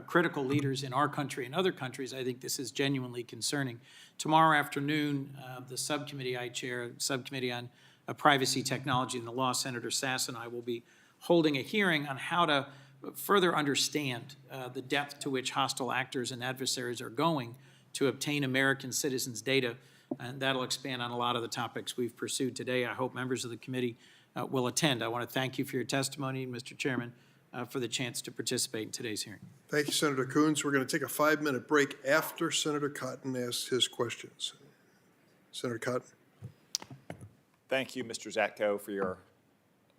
J: critical leaders in our country and other countries, I think this is genuinely concerning. Tomorrow afternoon, the subcommittee I chair, Subcommittee on Privacy, Technology, and the Law, Senator Sass and I will be holding a hearing on how to further understand the depth to which hostile actors and adversaries are going to obtain American citizens' data, and that'll expand on a lot of the topics we've pursued today. I hope members of the committee will attend. I want to thank you for your testimony, Mr. Chairman, for the chance to participate in today's hearing.
A: Thank you, Senator Coons. We're going to take a 5-minute break after Senator Cotton asks his questions. Senator Cotton.
K: Thank you, Mr. Zatko, for your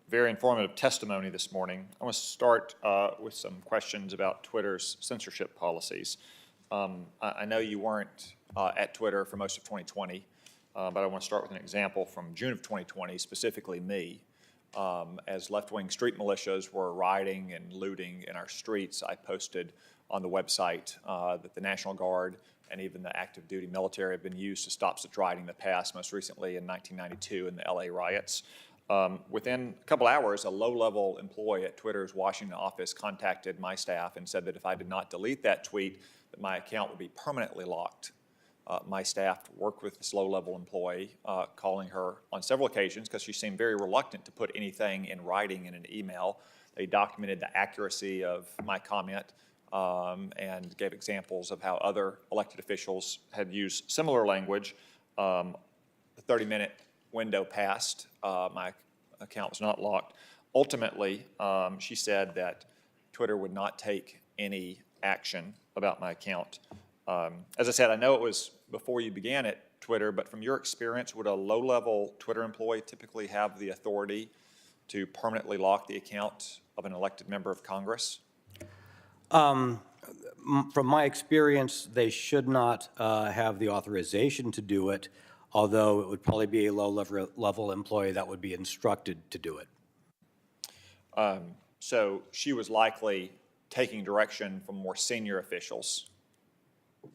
K: very informative testimony this morning. I want to start with some questions about Twitter's censorship policies. I know you weren't at Twitter for most of 2020, but I want to start with an example from June of 2020, specifically me. As left-wing street militias were rioting and looting in our streets, I posted on the website that the National Guard and even the active duty military have been used to stop such rioting in the past, most recently in 1992 in the LA riots. Within a couple hours, a low-level employee at Twitter's Washington office contacted my staff and said that if I did not delete that tweet, that my account would be permanently locked. My staff worked with this low-level employee, calling her on several occasions because she seemed very reluctant to put anything in writing in an email. They documented the accuracy of my comment and gave examples of how other elected officials had used similar language. The 30-minute window passed. My account was not locked. Ultimately, she said that Twitter would not take any action about my account. As I said, I know it was before you began at Twitter, but from your experience, would a low-level Twitter employee typically have the authority to permanently lock the account of an elected member of Congress?
C: From my experience, they should not have the authorization to do it, although it would probably be a low-level employee that would be instructed to do it.
K: So she was likely taking direction from more senior officials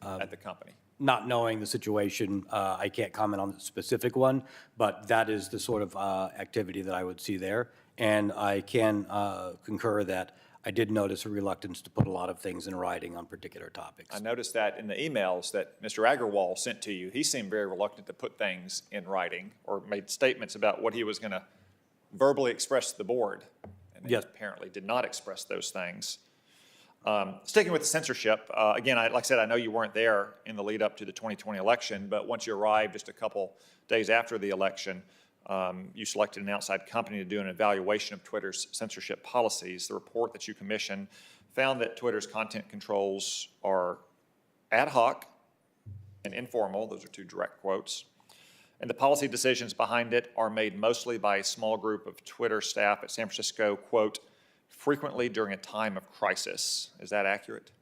K: at the company.
C: Not knowing the situation, I can't comment on the specific one, but that is the sort of activity that I would see there. And I can concur that I did notice a reluctance to put a lot of things in writing on particular topics.
K: I noticed that in the emails that Mr. Agarwal sent to you, he seemed very reluctant to put things in writing or made statements about what he was going to verbally express to the board. And he
C: Yes.
K: apparently did not express those things. Sticking with the censorship, again, like I said, I know you weren't there in the lead up to the 2020 election, but once you arrived just a couple days after the election, you selected an outside company to do an evaluation of Twitter's censorship policies. The report that you commissioned found that Twitter's content controls are ad hoc and informal. Those are two direct quotes. And the policy decisions behind it are made mostly by a small group of Twitter staff at San Francisco, quote, frequently during a time of crisis. Is that accurate?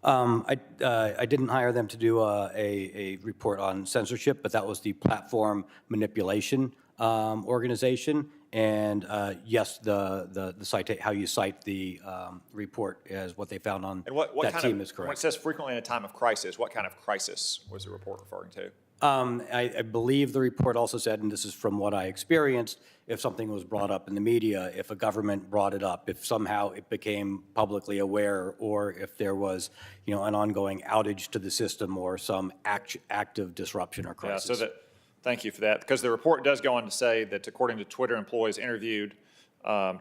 C: I didn't hire them to do a report on censorship, but that was the platform manipulation organization. And yes, the cite, how you cite the report as what they found on
K: And what
C: that
K: kind
C: team
K: of,
C: is
K: when it
C: correct.
K: says frequently in a time of crisis, what kind of crisis was the report referring to?
C: I believe the report also said, and this is from what I experienced, if something was brought up in the media, if a government brought it up, if somehow it became publicly aware, or if there was, an ongoing outage to the system or some active disruption or crisis.
K: Yeah, thank you for that, because the report does go on to say that according to Twitter employees interviewed,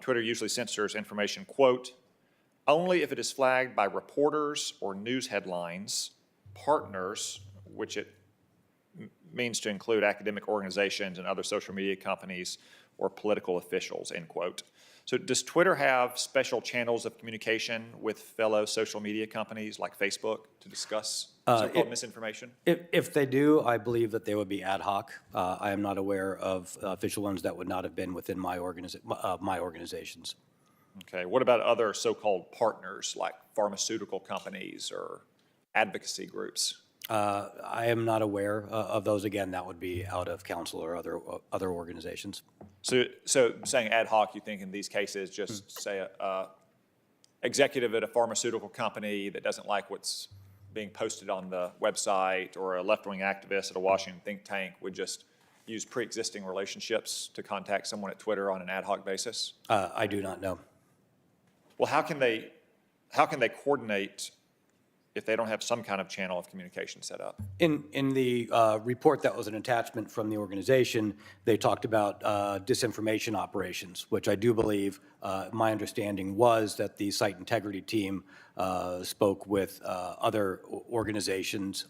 K: Twitter usually censors information, quote, only if it is flagged by reporters or news headlines, partners, which it means to include academic organizations and other social media companies or political officials, end quote. So does Twitter have special channels of communication with fellow social media companies like Facebook to discuss so-called misinformation?
C: If they do, I believe that they would be ad hoc. I am not aware of official ones that would not have been within my organizations.
K: Okay, what about other so-called partners like pharmaceutical companies or advocacy groups?
C: I am not aware of those. Again, that would be out of council or other organizations.
K: So saying ad hoc, you think in these cases, just say a executive at a pharmaceutical company that doesn't like what's being posted on the website, or a left-wing activist at a Washington think tank would just use pre-existing relationships to contact someone at Twitter on an ad hoc basis?
C: I do not know.
K: Well, how can they coordinate if they don't have some kind of channel of communication set up?
C: In the report that was an attachment from the organization, they talked about disinformation operations, which I do believe, my understanding was that the site integrity team spoke with other organizations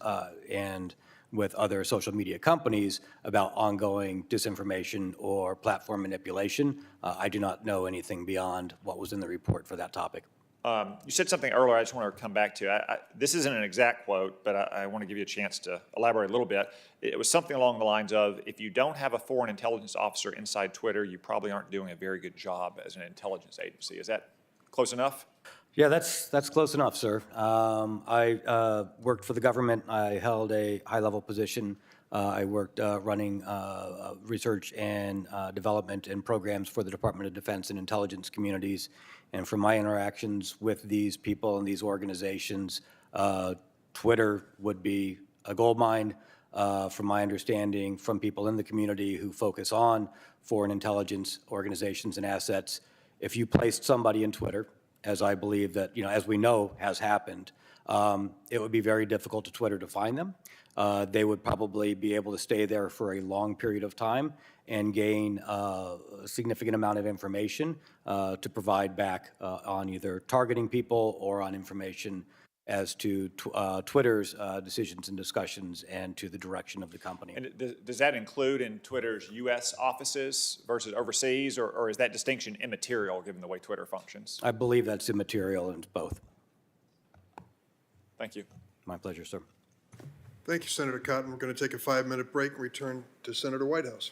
C: and with other social media companies about ongoing disinformation or platform manipulation. I do not know anything beyond what was in the report for that topic.
K: You said something earlier I just want to come back to. This isn't an exact quote, but I want to give you a chance to elaborate a little bit. It was something along the lines of, if you don't have a foreign intelligence officer inside Twitter, you probably aren't doing a very good job as an intelligence agency. Is that close enough?
C: Yeah, that's close enough, sir. I worked for the government. I held a high-level position I worked running research and development and programs for the Department of Defense and intelligence communities. And from my interactions with these people and these organizations, Twitter would be a goldmine. From my understanding, from people in the community who focus on foreign intelligence organizations and assets, if you placed somebody in Twitter, as I believe that, as we know has happened, it would be very difficult to Twitter to find them. They would probably be able to stay there for a long period of time and gain a significant amount of information to provide back on either targeting people or on information as to Twitter's decisions and discussions and to the direction of the company.
K: And does that include in Twitter's U.S. offices versus overseas, or is that distinction immaterial given the way Twitter functions?
C: I believe that's immaterial in both.
K: Thank you.
C: My pleasure, sir.
A: Thank you, Senator Cotton. We're going to take a 5-minute break and return to Senator Whitehouse.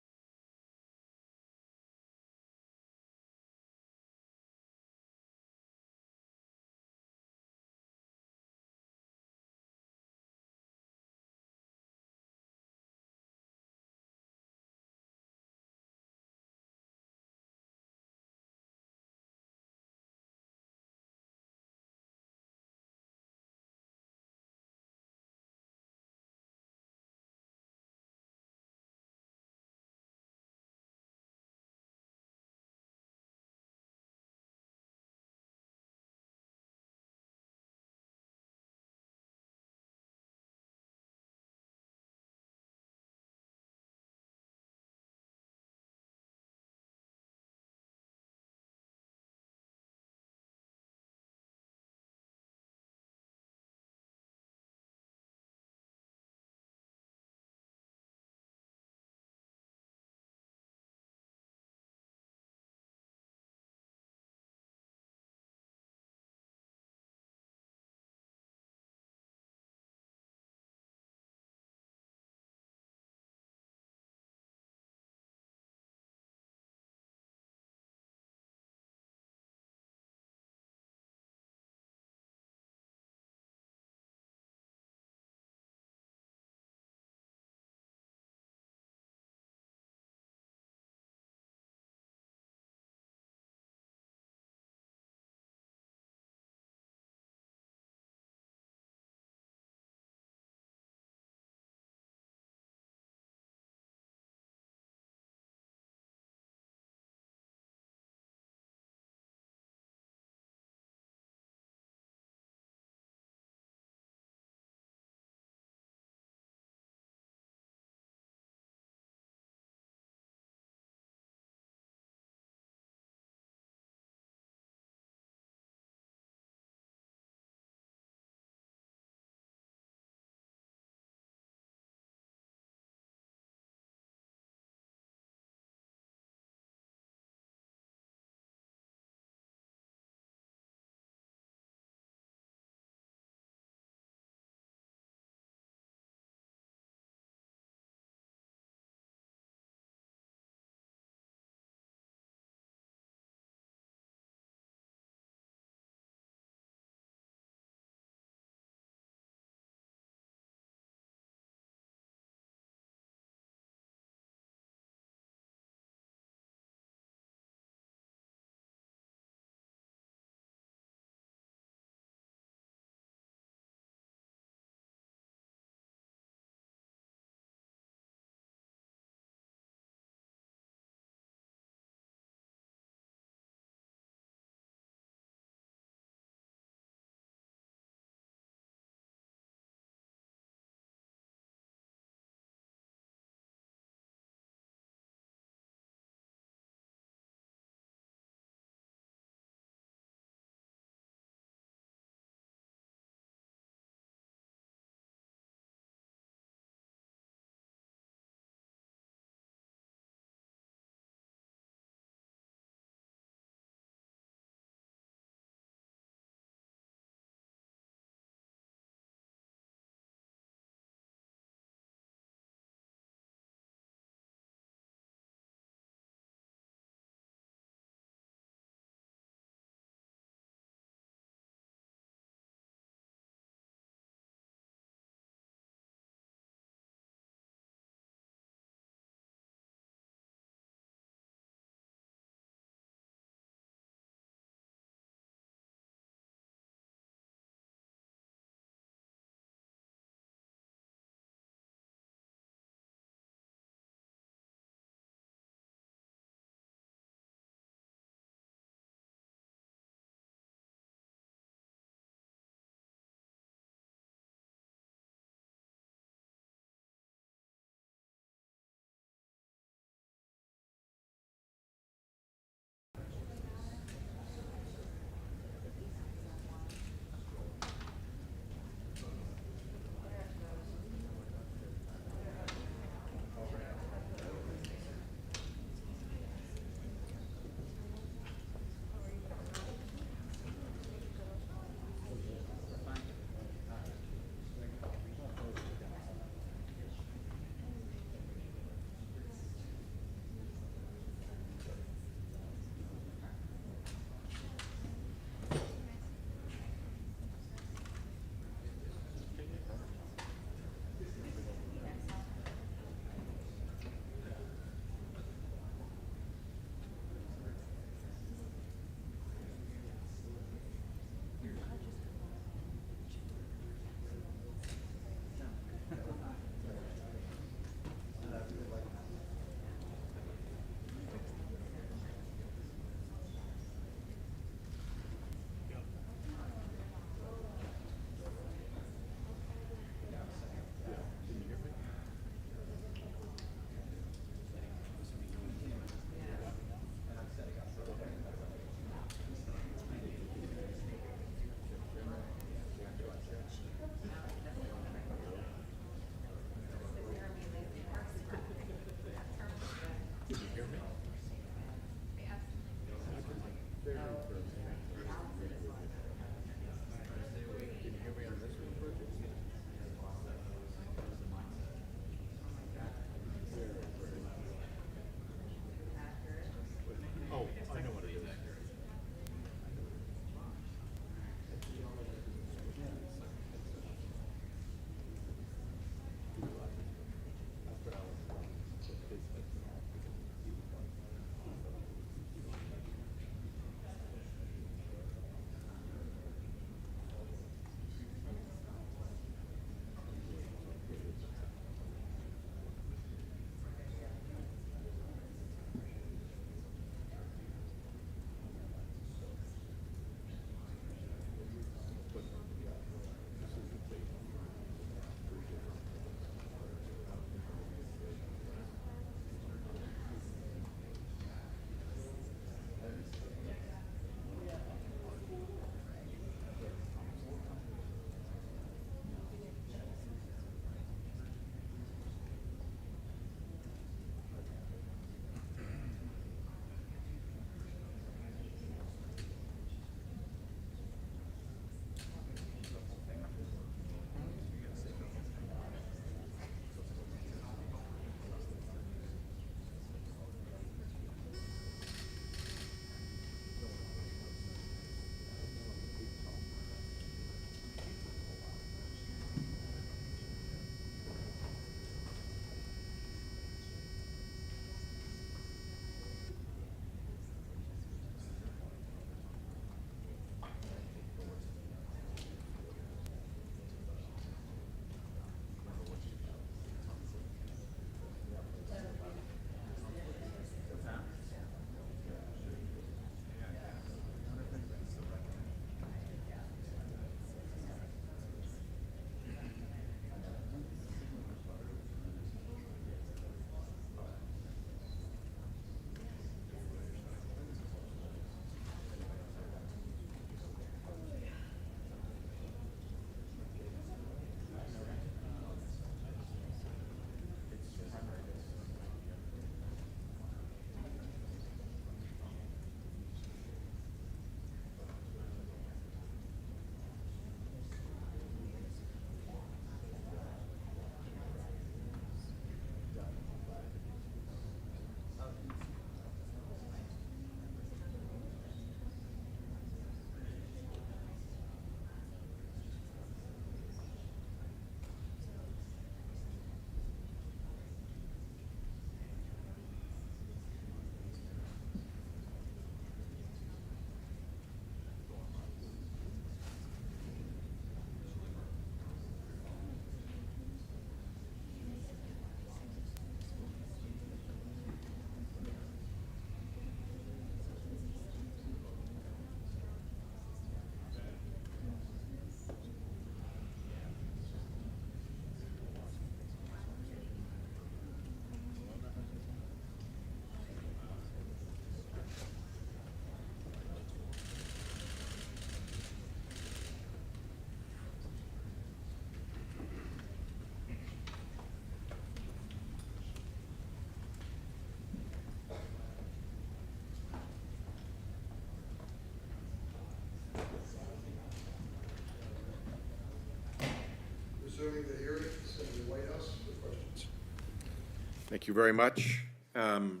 L: Thank you very much. Mr.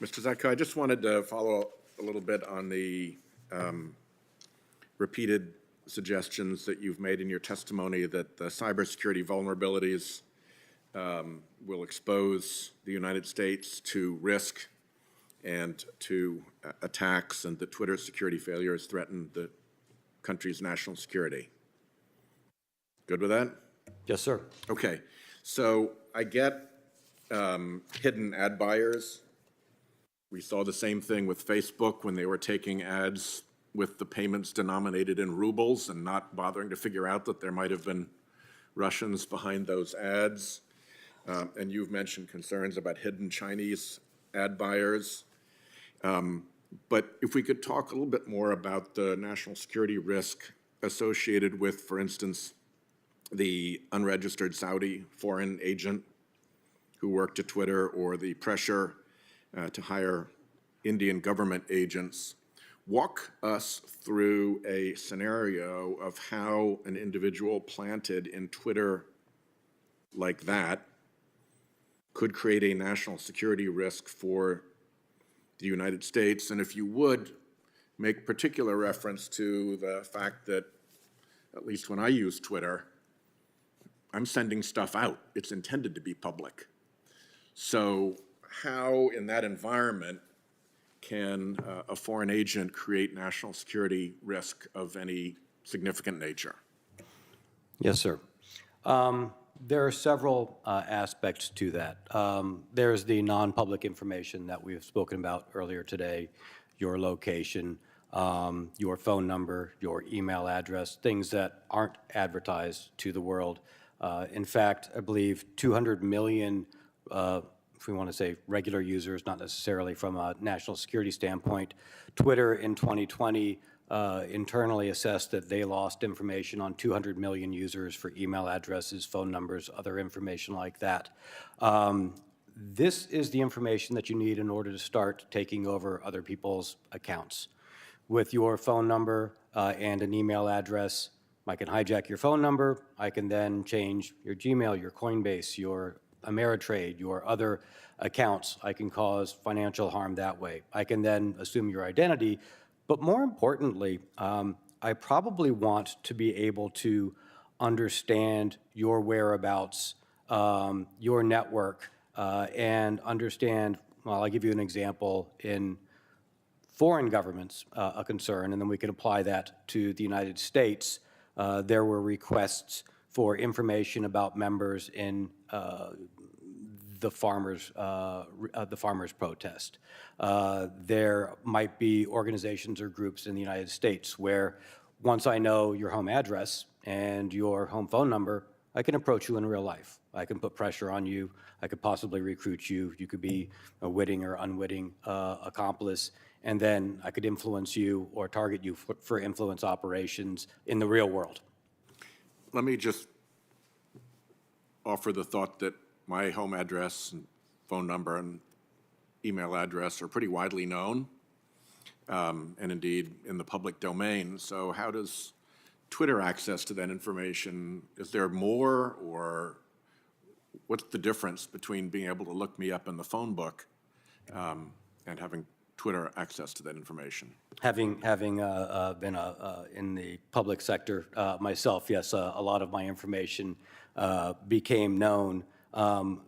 L: Zatko, I just wanted to follow a little bit on the repeated suggestions that you've made in your testimony that the cybersecurity vulnerabilities will expose the United States to risk and to attacks, and that Twitter's security failures threaten the country's national security. Good with that?
C: Yes, sir.
L: Okay, so I get hidden ad buyers. We saw the same thing with Facebook when they were taking ads with the payments denominated in rubles and not bothering to figure out that there might have been Russians behind those ads. And you've mentioned concerns about hidden Chinese ad buyers. But if we could talk a little bit more about the national security risk associated with, for instance, the unregistered Saudi foreign agent who worked at Twitter, or the pressure to hire Indian government agents. Walk us through a scenario of how an individual planted in Twitter like that could create a national security risk for the United States. And if you would, make particular reference to the fact that, at least when I use Twitter, I'm sending stuff out. It's intended to be public. So how, in that environment, can a foreign agent create national security risk of any significant nature?
C: Yes, sir. There are several aspects to that. There's the non-public information that we've spoken about earlier today, your location, your phone number, your email address, things that aren't advertised to the world. In fact, I believe 200 million, if we want to say regular users, not necessarily from a national security standpoint. Twitter in 2020 internally assessed that they lost information on 200 million users for email addresses, phone numbers, other information like that. This is the information that you need in order to start taking over other people's accounts. With your phone number and an email address, I can hijack your phone number. I can then change your Gmail, your Coinbase, your Ameritrade, your other accounts. I can cause financial harm that way. I can then assume your identity. But more importantly, I probably want to be able to understand your whereabouts, your network, and understand, well, I'll give you an example in foreign governments, a concern, and then we can apply that to the United States. There were requests for information about members in the farmers' protest. There might be organizations or groups in the United States where, once I know your home address and your home phone number, I can approach you in real life. I can put pressure on you. I could possibly recruit you. You could be a witting or unwitting accomplice, and then I could influence you or target you for influence operations in the real world.
L: Let me just offer the thought that my home address and phone number and email address are pretty widely known, and indeed in the public domain. So how does Twitter access to that information? Is there more, or what's the difference between being able to look me up in the phone book and having Twitter access to that information?
C: Having been in the public sector myself, yes, a lot of my information became known.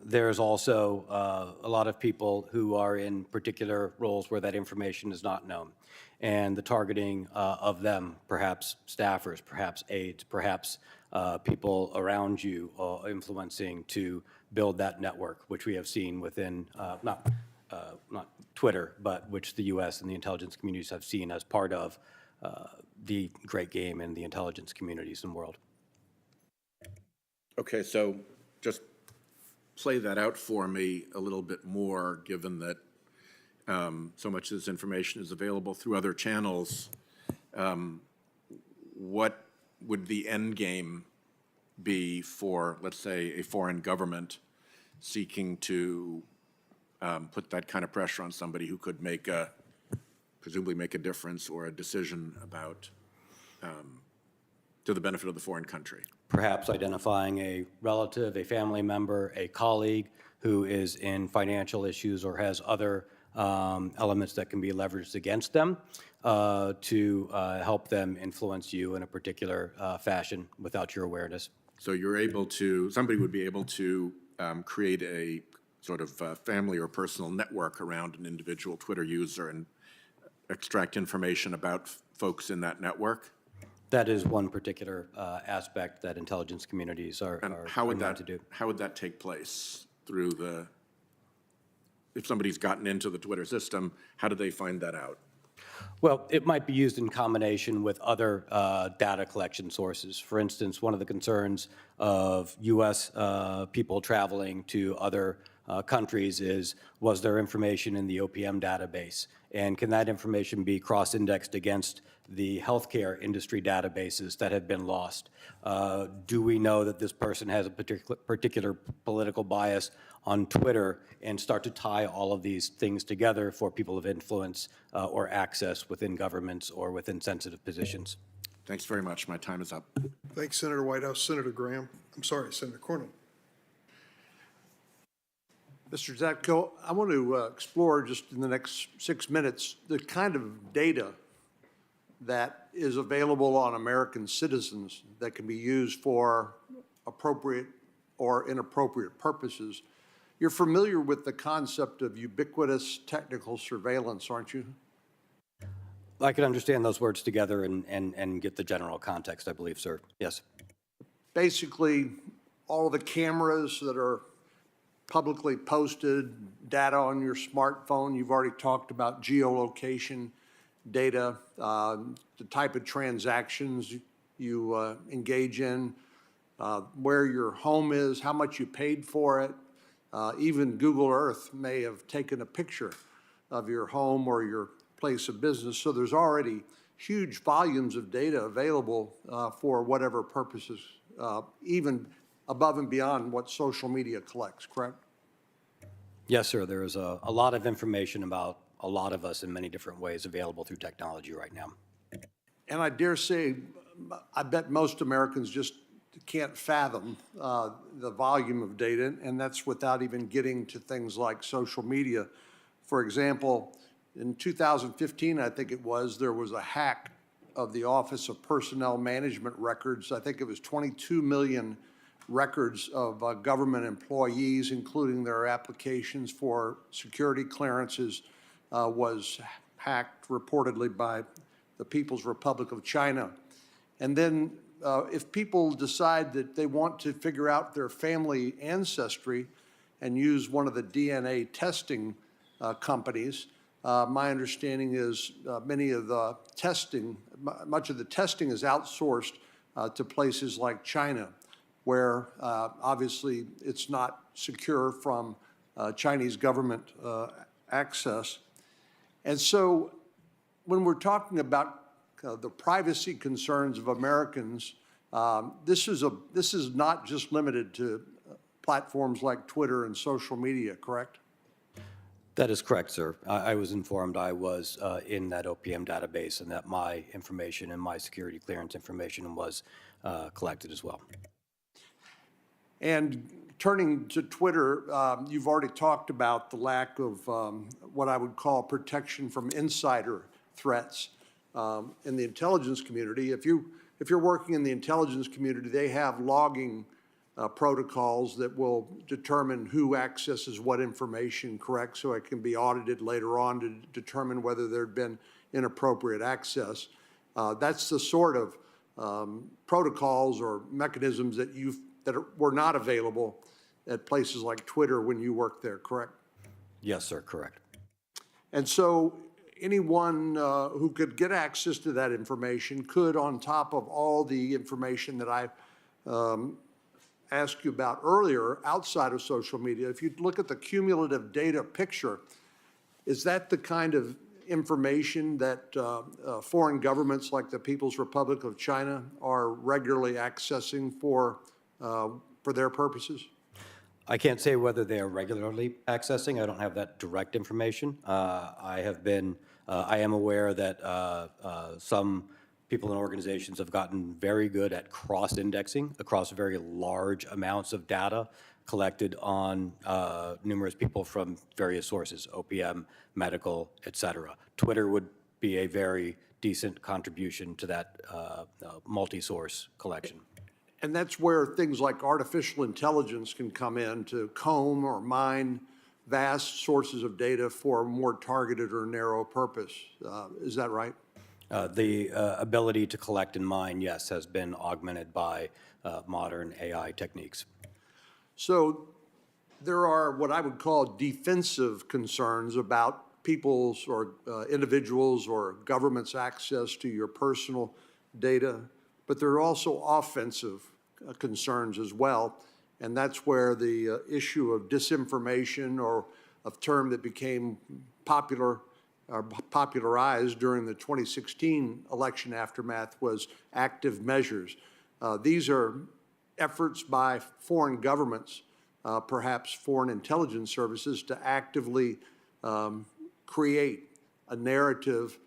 C: There's also a lot of people who are in particular roles where that information is not known. And the targeting of them, perhaps staffers, perhaps aides, perhaps people around you influencing to build that network, which we have seen within, not Twitter, but which the U.S. and the intelligence communities have seen as part of the great game in the intelligence communities and world.
L: Okay, so just play that out for me a little bit more, given that so much of this information is available through other channels. What would the end game be for, let's say, a foreign government seeking to put that kind of pressure on somebody who could presumably make a difference or a decision about to the benefit of the foreign country?
C: Perhaps identifying a relative, a family member, a colleague who is in financial issues or has other elements that can be leveraged against them to help them influence you in a particular fashion without your awareness.
L: So you're able to, somebody would be able to create a sort of family or personal network around an individual Twitter user and extract information about folks in that network?
C: That is one particular aspect that intelligence communities are known to do.
L: How would that take place through the, if somebody's gotten into the Twitter system, how do they find that out?
C: Well, it might be used in combination with other data collection sources. For instance, one of the concerns of U.S. People traveling to other countries is, was there information in the OPM database? And can that information be cross-indexed against the healthcare industry databases that have been lost? Do we know that this person has a particular political bias on Twitter, and start to tie all of these things together for people of influence or access within governments or within sensitive positions?
L: Thanks very much. My time is up.
A: Thanks, Senator Whitehouse. Senator Graham. I'm sorry, Senator Cornyn.
M: Mr. Zatko, I want to explore just in the next 6 minutes the kind of data that is available on American citizens that can be used for appropriate or inappropriate purposes. You're familiar with the concept of ubiquitous technical surveillance, aren't you?
C: I can understand those words together and get the general context, I believe, sir. Yes.
M: Basically, all of the cameras that are publicly posted, data on your smartphone, you've already talked about geolocation data, the type of transactions you engage in, where your home is, how much you paid for it. Even Google Earth may have taken a picture of your home or your place of business. So there's already huge volumes of data available for whatever purposes, even above and beyond what social media collects, correct?
C: Yes, sir. There is a lot of information about a lot of us in many different ways available through technology right now.
M: And I dare say, I bet most Americans just can't fathom the volume of data, and that's without even getting to things like social media. For example, in 2015, I think it was, there was a hack of the Office of Personnel Management records. I think it was 22 million records of government employees, including their applications for security clearances, was hacked reportedly by the People's Republic of China. And then if people decide that they want to figure out their family ancestry and use one of the DNA testing companies, my understanding is much of the testing is outsourced to places like China, where obviously it's not secure from Chinese government access. And so when we're talking about the privacy concerns of Americans, this is not just limited to platforms like Twitter and social media, correct?
C: That is correct, sir. I was informed I was in that OPM database and that my information and my security clearance information was collected as well.
M: And turning to Twitter, you've already talked about the lack of what I would call protection from insider threats in the intelligence community. If you're working in the intelligence community, they have logging protocols that will determine who accesses what information, correct? So it can be audited later on to determine whether there'd been inappropriate access. That's the sort of protocols or mechanisms that were not available at places like Twitter when you worked there, correct?
C: Yes, sir, correct.
M: And so anyone who could get access to that information could, on top of all the information that I asked you about earlier outside of social media, if you look at the cumulative data picture, is that the kind of information that foreign governments like the People's Republic of China are regularly accessing for their purposes?
C: I can't say whether they are regularly accessing. I don't have that direct information. I am aware that some people and organizations have gotten very good at cross-indexing across very large amounts of data collected on numerous people from various sources, OPM, medical, et cetera. Twitter would be a very decent contribution to that multi-source collection.
M: And that's where things like artificial intelligence can come in to comb or mine vast sources of data for a more targeted or narrow purpose. Is that right?
C: The ability to collect and mine, yes, has been augmented by modern AI techniques.
M: So there are what I would call defensive concerns about people's or individuals or government's access to your personal data, but there are also offensive concerns as well. And that's where the issue of disinformation, or a term that became popularized during the 2016 election aftermath, was active measures. These are efforts by foreign governments, perhaps foreign intelligence services, to actively create a narrative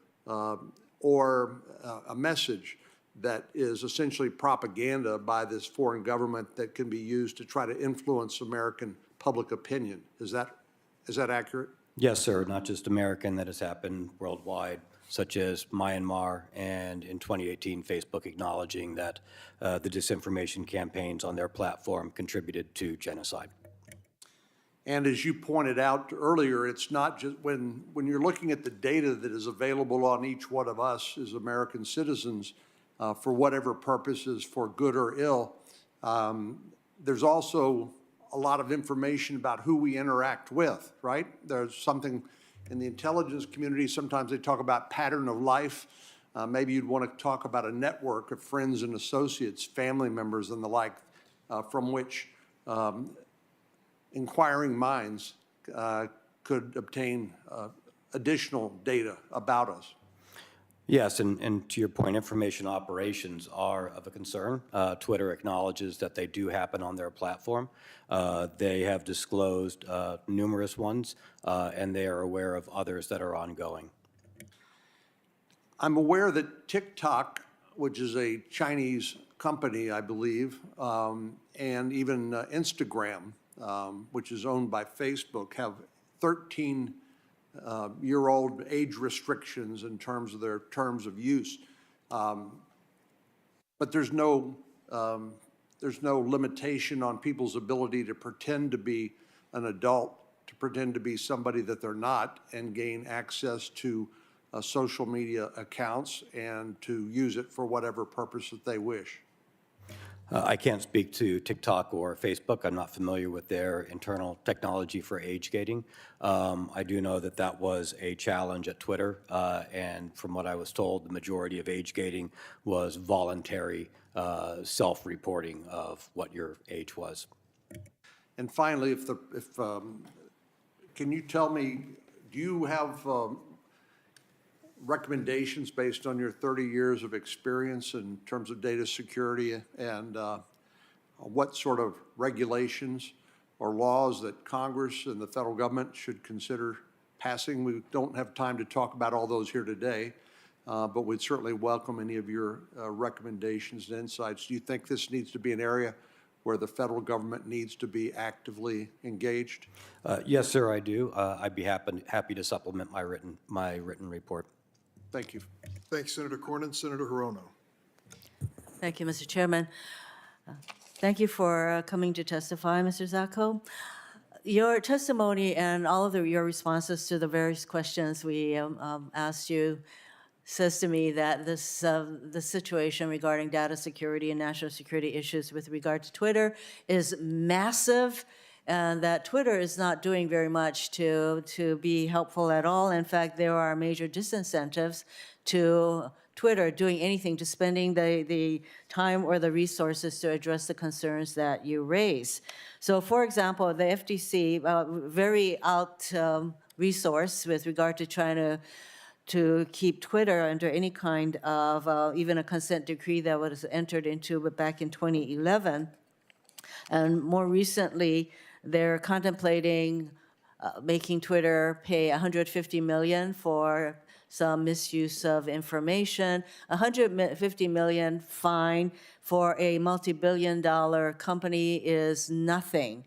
M: or a message that is essentially propaganda by this foreign government that can be used to try to influence American public opinion. Is that accurate?
C: Yes, sir. Not just American, that has happened worldwide, such as Myanmar, and in 2018, Facebook acknowledging that the disinformation campaigns on their platform contributed to genocide.
M: And as you pointed out earlier, it's not just when you're looking at the data that is available on each one of us as American citizens, for whatever purposes, for good or ill, there's also a lot of information about who we interact with, right? There's something in the intelligence community, sometimes they talk about pattern of life. Maybe you'd want to talk about a network of friends and associates, family members and the like, from which inquiring minds could obtain additional data about us.
C: Yes, and to your point, information operations are of a concern. Twitter acknowledges that they do happen on their platform. They have disclosed numerous ones, and they are aware of others that are ongoing.
M: I'm aware that TikTok, which is a Chinese company, I believe, and even Instagram, which is owned by Facebook, have 13-year-old age restrictions in terms of their terms of use. But there's no limitation on people's ability to pretend to be an adult, to pretend to be somebody that they're not, and gain access to social media accounts and to use it for whatever purpose that they wish.
C: I can't speak to TikTok or Facebook. I'm not familiar with their internal technology for age gating. I do know that that was a challenge at Twitter, and from what I was told, the majority of age gating was voluntary self-reporting of what your age was.
M: And finally, can you tell me, do you have recommendations based on your 30 years of experience in terms of data security, and what sort of regulations or laws that Congress and the federal government should consider passing? We don't have time to talk about all those here today, but we'd certainly welcome any of your recommendations and insights. Do you think this needs to be an area where the federal government needs to be actively engaged?
C: Yes, sir, I do. I'd be happy to supplement my written report.
M: Thank you.
A: Thanks, Senator Cornyn. Senator Hirono.
N: Thank you, Mr. Chairman. Thank you for coming to testify, Mr. Zatko. Your testimony and all of your responses to the various questions we asked you says to me that the situation regarding data security and national security issues with regard to Twitter is massive, and that Twitter is not doing very much to be helpful at all. In fact, there are major disincentives to Twitter doing anything, to spending the time or the resources to address the concerns that you raise. So, for example, the FTC, very out-resourced with regard to trying to keep Twitter under any kind of, even a consent decree that was entered into back in 2011. And more recently, they're contemplating making Twitter pay $150 million for some misuse of information. $150 million fine for a multi-billion-dollar company is nothing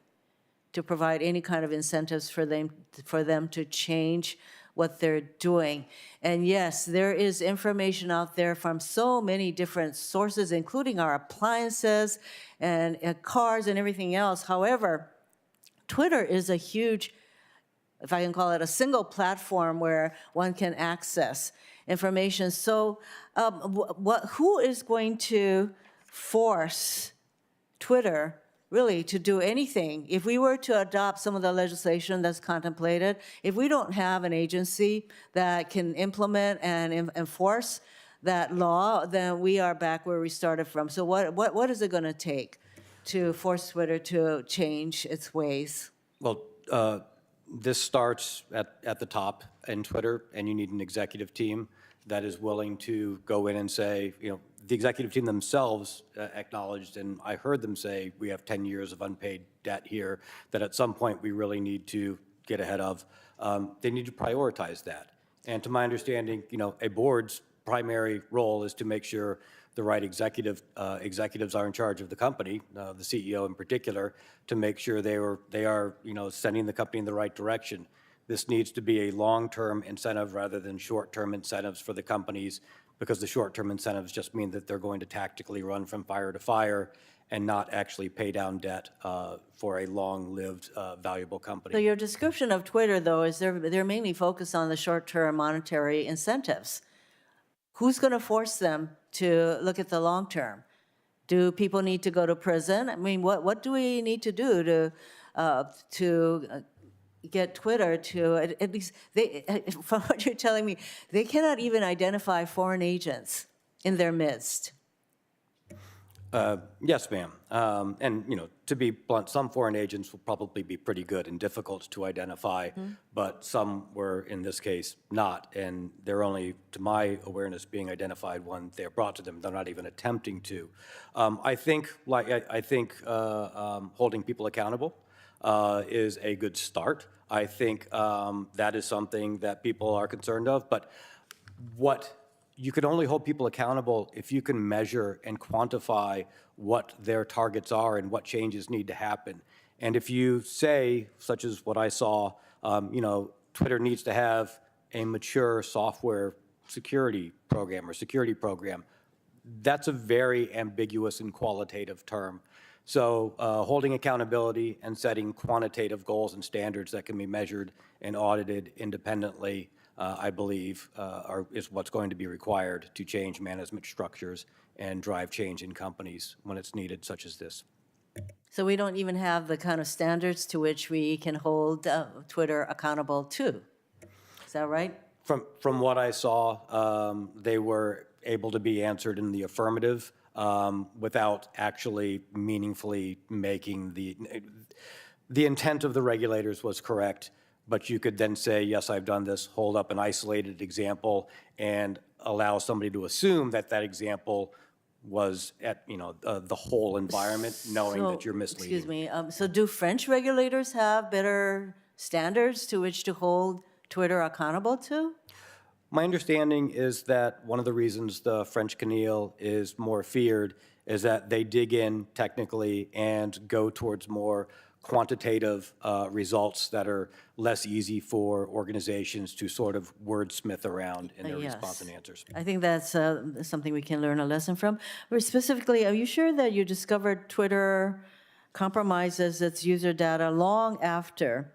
N: to provide any kind of incentives for them to change what they're doing. And yes, there is information out there from so many different sources, including our appliances and cars and everything else. However, Twitter is a huge, if I can call it, a single platform where one can access information. So who is going to force Twitter really to do anything? If we were to adopt some of the legislation that's contemplated, if we don't have an agency that can implement and enforce that law, then we are back where we started from. So what is it going to take to force Twitter to change its ways?
C: Well, this starts at the top in Twitter, and you need an executive team that is willing to go in and say, the executive team themselves acknowledged, and I heard them say, we have 10 years of unpaid debt here that at some point we really need to get ahead of. They need to prioritize that. And to my understanding, a board's primary role is to make sure the right executives are in charge of the company, the CEO in particular, to make sure they are sending the company in the right direction. This needs to be a long-term incentive rather than short-term incentives for the companies, because the short-term incentives just mean that they're going to tactically run from fire to fire and not actually pay down debt for a long-lived, valuable company.
N: So your description of Twitter, though, is they're mainly focused on the short-term monetary incentives. Who's going to force them to look at the long term? Do people need to go to prison? I mean, what do we need to do to get Twitter to, at least, from what you're telling me, they cannot even identify foreign agents in their midst?
C: Yes, ma'am. And, to be blunt, some foreign agents will probably be pretty good and difficult to identify, but some were, in this case, not. And they're only, to my awareness, being identified when they're brought to them. They're not even attempting to. I think holding people accountable is a good start. I think that is something that people are concerned of. But you can only hold people accountable if you can measure and quantify what their targets are and what changes need to happen. And if you say, such as what I saw, Twitter needs to have a mature software security program, that's a very ambiguous and qualitative term. So holding accountability and setting quantitative goals and standards that can be measured and audited independently, I believe, is what's going to be required to change management structures and drive change in companies when it's needed, such as this.
N: So we don't even have the kind of standards to which we can hold Twitter accountable to. Is that right?
C: From what I saw, they were able to be answered in the affirmative without actually meaningfully making the intent of the regulators was correct. But you could then say, yes, I've done this, hold up an isolated example, and allow somebody to assume that that example was at, the whole environment, knowing that you're misleading.
N: Excuse me. So do French regulators have better standards to which to hold Twitter accountable to?
C: My understanding is that one of the reasons the French CNIL is more feared is that they dig in technically and go towards more quantitative results that are less easy for organizations to sort of wordsmith around in their response and answers.
N: I think that's something we can learn a lesson from. But specifically, are you sure that you discovered Twitter compromises its user data long after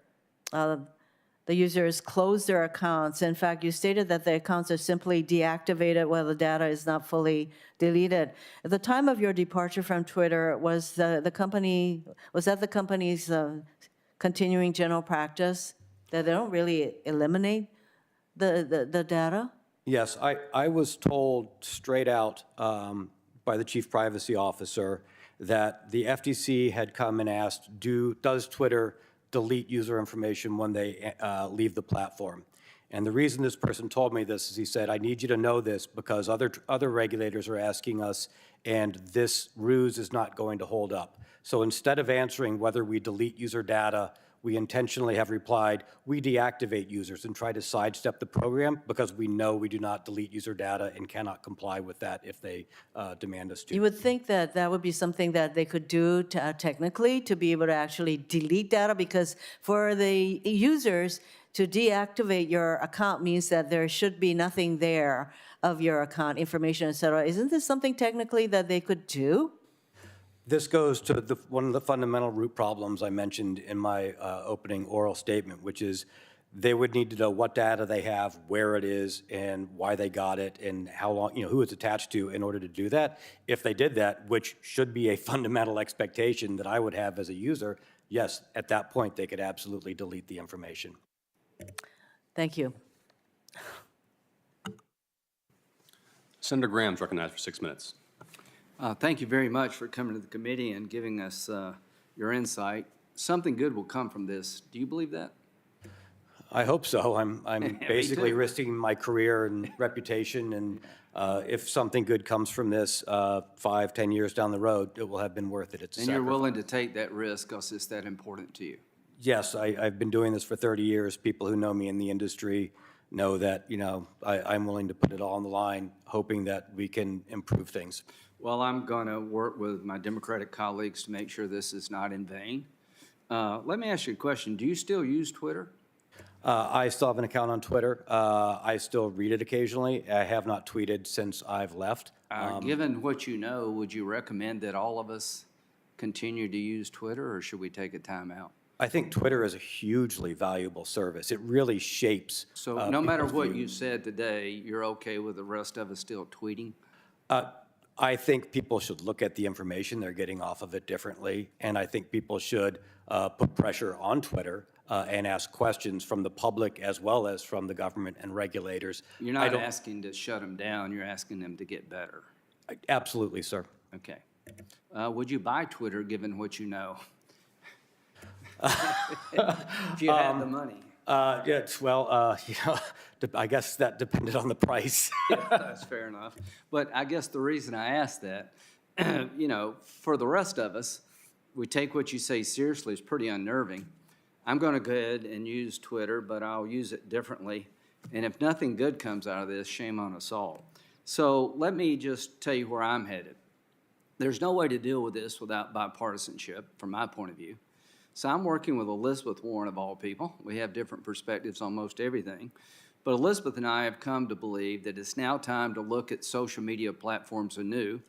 N: the users close their accounts? In fact, you stated that the accounts are simply deactivated while the data is not fully deleted. At the time of your departure from Twitter, was that the company's continuing general practice that they don't really eliminate the data?
C: Yes, I was told straight out by the chief privacy officer that the FTC had come and asked, does Twitter delete user information when they leave the platform? And the reason this person told me this is he said, I need you to know this because other regulators are asking us, and this ruse is not going to hold up. So instead of answering whether we delete user data we intentionally have replied, we deactivate users and try to sidestep the program because we know we do not delete user data and cannot comply with that if they demand us to.
N: You would think that that would be something that they could do technically to be able to actually delete data, because for the users to deactivate your account means that there should be nothing there of your account information, et cetera. Isn't this something technically that they could do?
C: This goes to one of the fundamental root problems I mentioned in my opening oral statement, which is they would need to know what data they have, where it is, and why they got it, and how long, who it's attached to in order to do that. If they did that, which should be a fundamental expectation that I would have as a user, yes, at that point, they could absolutely delete the information.
N: Thank you.
O: Senator Graham's recognized for 6 minutes.
P: Thank you very much for coming to the committee and giving us your insight. Something good will come from this. Do you believe that?
C: I hope so. I'm basically
P: too.
C: risking my career and reputation, and if something good comes from this 5, 10 years down the road, it will have been worth it. It's a
P: And you're
C: sacrifice.
P: willing to take that risk because it's that important to you?
C: Yes, I've been doing this for 30 years. People who know me in the industry know that, I'm willing to put it all on the line, hoping that we can improve things.
P: Well, I'm going to work with my Democratic colleagues to make sure this is not in vain. Let me ask you a question. Do you still use Twitter?
C: I still have an account on Twitter. I still read it occasionally. I have not tweeted since I've left.
P: Given what you know, would you recommend that all of us continue to use Twitter, or should we take a time out?
C: I think Twitter is a hugely valuable service. It really shapes.
P: So no matter
C: people's
P: what
C: view.
P: you said today, you're okay with the rest of us still tweeting?
C: I think people should look at the information they're getting off of it differently, and I think people should put pressure on Twitter and ask questions from the public as well as from the government and regulators.
P: You're not asking to shut them down, you're asking them to get better.
C: Absolutely, sir.
P: Okay. Would you buy Twitter given what you know? If you had the money.
C: Yes, well, I guess that depended on the price.
P: That's fair enough. But I guess the reason I ask that, for the rest of us, we take what you say seriously. It's pretty unnerving. I'm going to go ahead and use Twitter, but I'll use it differently. And if nothing good comes out of this, shame on us all. So let me just tell you where I'm headed. There's no way to deal with this without bipartisanship, from my point of view. So I'm working with Elizabeth Warren, of all people. We have different perspectives on most everything. But Elizabeth and I have come to believe that it's now time to look at social media platforms anew.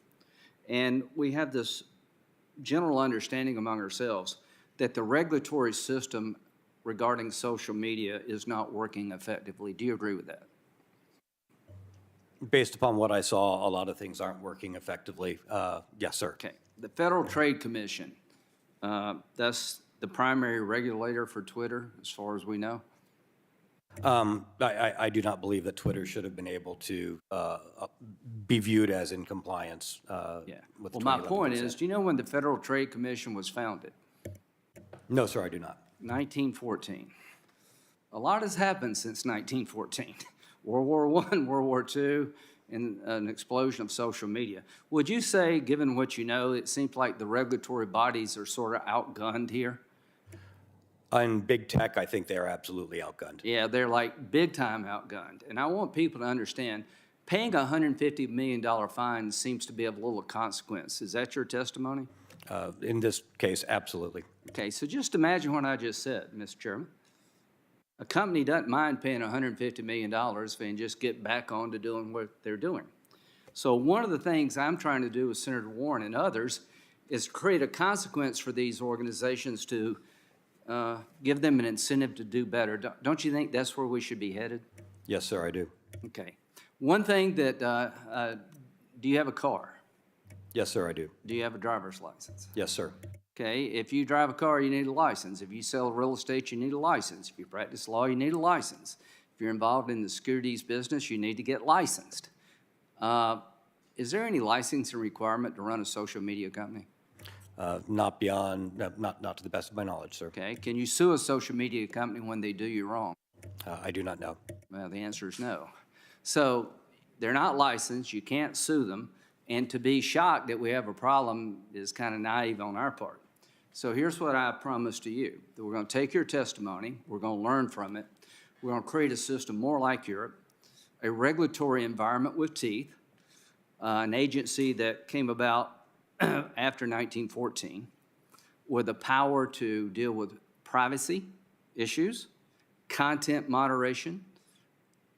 P: And we have this general understanding among ourselves that the regulatory system regarding social media is not working effectively. Do you agree with that?
C: Based upon what I saw, a lot of things aren't working effectively. Yes, sir.
P: Okay. The Federal Trade Commission, that's the primary regulator for Twitter, as far as we know?
C: I do not believe that Twitter should have been able to be viewed as in compliance with
P: Well, my
C: 2011
P: point
C: consent.
P: is, do you know when the Federal Trade Commission was founded?
C: No, sir, I do not.
P: 1914. A lot has happened since 1914. World War I, World War II, and an explosion of social media. Would you say, given what you know, it seems like the regulatory bodies are sort of outgunned here?
C: In big tech, I think they are absolutely outgunned.
P: Yeah, they're like big time outgunned. And I want people to understand, paying a $150 million fine seems to be of little consequence. Is that your testimony?
C: In this case, absolutely.
P: Okay, so just imagine what I just said, Mr. Chairman. A company doesn't mind paying $150 million if they can just get back on to doing what they're doing. So one of the things I'm trying to do with Senator Warren and others is create a consequence for these organizations to give them an incentive to do better. Don't you think that's where we should be headed?
C: Yes, sir, I do.
P: Okay. One thing that, do you have a car?
C: Yes, sir, I do.
P: Do you have a driver's license?
C: Yes, sir.
P: Okay, if you drive a car, you need a license. If you sell real estate, you need a license. If you practice law, you need a license. If you're involved in the securities business, you need to get licensed. Is there any licensing requirement to run a social media company?
C: Not beyond, not to the best of my knowledge, sir.
P: Okay, can you sue a social media company when they do you wrong?
C: I do not know.
P: Well, the answer is no. So they're not licensed, you can't sue them, and to be shocked that we have a problem is kind of naive on our part. So here's what I promise to you, that we're going to take your testimony, we're going to learn from it, we're going to create a system more like Europe, a regulatory environment with teeth, an agency that came about after 1914, with the power to deal with privacy issues, content moderation.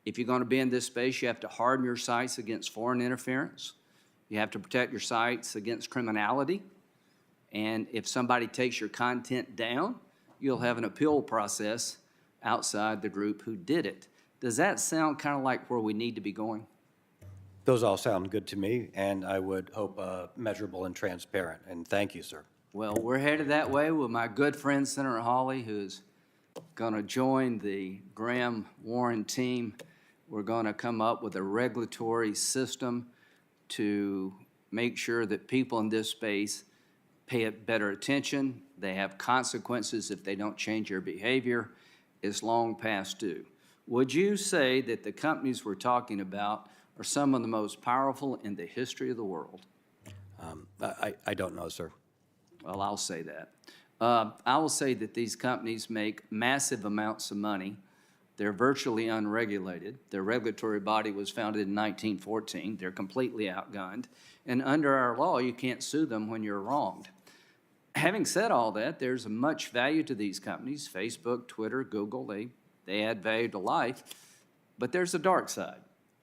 P: If you're going to be in this space, you have to harden your sites against foreign interference. You have to protect your sites against criminality. And if somebody takes your content down, you'll have an appeal process outside the group who did it. Does that sound kind of like where we need to be going?
C: Those all sound good to me, and I would hope measurable and transparent, and thank you, sir.
P: Well, we're headed that way with my good friend Senator Hawley, who's going to join the Graham-Warren team. We're going to come up with a regulatory system to make sure that people in this space pay better attention. They have consequences if they don't change their behavior. It's long past due. Would you say that the companies we're talking about are some of the most powerful in the history of the world?
C: I don't know, sir.
P: Well, I'll say that. I will say that these companies make massive amounts of money. They're virtually unregulated. Their regulatory body was founded in 1914. They're completely outgunned. And under our law, you can't sue them when you're wronged. Having said all that, there's much value to these companies, Facebook, Twitter, Google. They add value to life. But there's a dark side,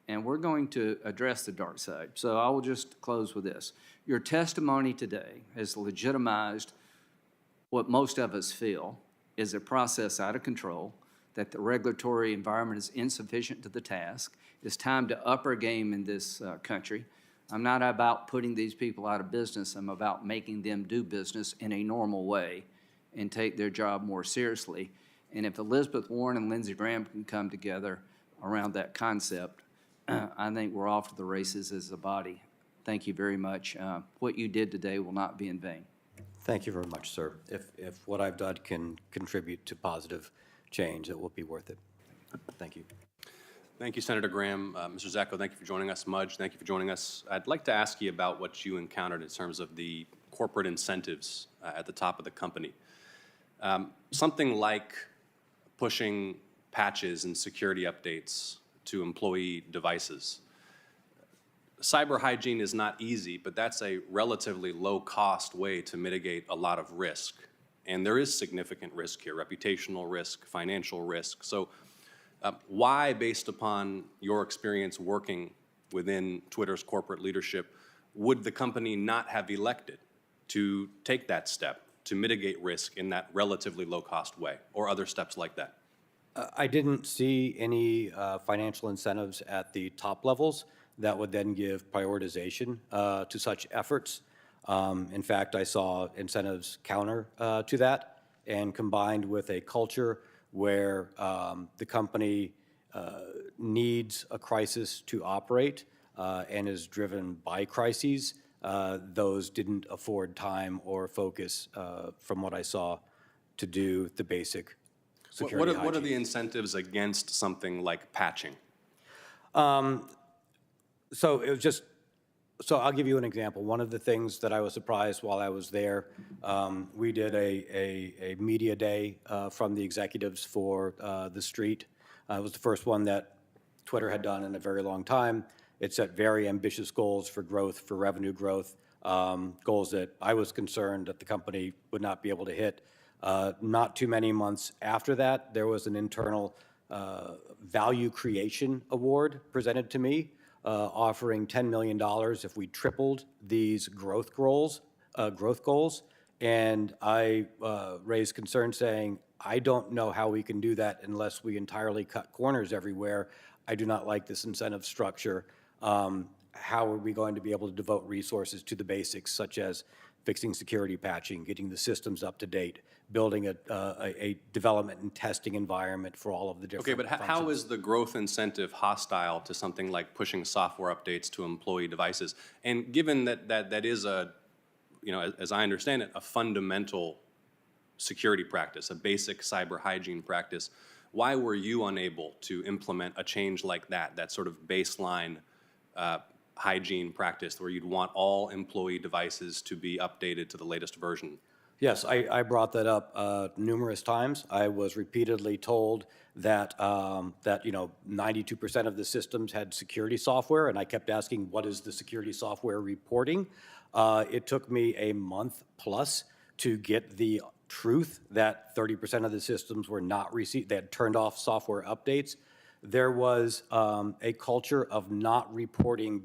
P: and we're going to address the dark side. So I will just close with this. Your testimony today has legitimized what most of us feel is a process out of control, that the regulatory environment is insufficient to the task. It's time to up our game in this country. I'm not about putting these people out of business. I'm about making them do business in a normal way and take their job more seriously. And if Elizabeth Warren and Lindsey Graham can come together around that concept, I think we're off to the races as a body. Thank you very much. What you did today will not be in vain.
C: Thank you very much, sir. If what I've done can contribute to positive change, it will be worth it. Thank you.
O: Thank you, Senator Graham. Mr. Zatko, thank you for joining us. Mudge, thank you for joining us. I'd like to ask you about what you encountered in terms of the corporate incentives at the top of the company. Something like pushing patches and security updates to employee devices. Cyber hygiene is not easy, but that's a relatively low-cost way to mitigate a lot of risk. And there is significant risk here, reputational risk, financial risk. So why, based upon your experience working within Twitter's corporate leadership, would the company not have elected to take that step to mitigate risk in that relatively low-cost way, or other steps like that?
C: I didn't see any financial incentives at the top levels that would then give prioritization to such efforts. In fact, I saw incentives counter to that, and combined with a culture where the company needs a crisis to operate and is driven by crises, those didn't afford time or focus, from what I saw, to do the basic security hygiene.
O: What are the incentives against something like patching?
C: So it was just, so I'll give you an example. One of the things that I was surprised while I was there, we did a media day from the executives for the street. It was the first one that Twitter had done in a very long time. It set very ambitious goals for growth, for revenue growth, goals that I was concerned that the company would not be able to hit. Not too many months after that, there was an internal value creation award presented to me, offering $10 million if we tripled these growth goals. And I raised concern saying, I don't know how we can do that unless we entirely cut corners everywhere. I do not like this incentive structure. How are we going to be able to devote resources to the basics, such as fixing security patching, getting the systems up to date, building a development and testing environment for all of the different
O: Okay, but how is the growth incentive hostile to something like pushing software updates to employee devices? And given that is a, you know, as I understand it, a fundamental security practice, a basic cyber hygiene practice, why were you unable to implement a change like that sort of baseline hygiene practice where you'd want all employee devices to be updated to the latest version?
C: Yes, I brought that up numerous times. I was repeatedly told that, 92% of the systems had security software, and I kept asking, what is the security software reporting? It took me a month plus to get the truth that 30% of the systems were not received, they had turned off software updates. There was a culture of not reporting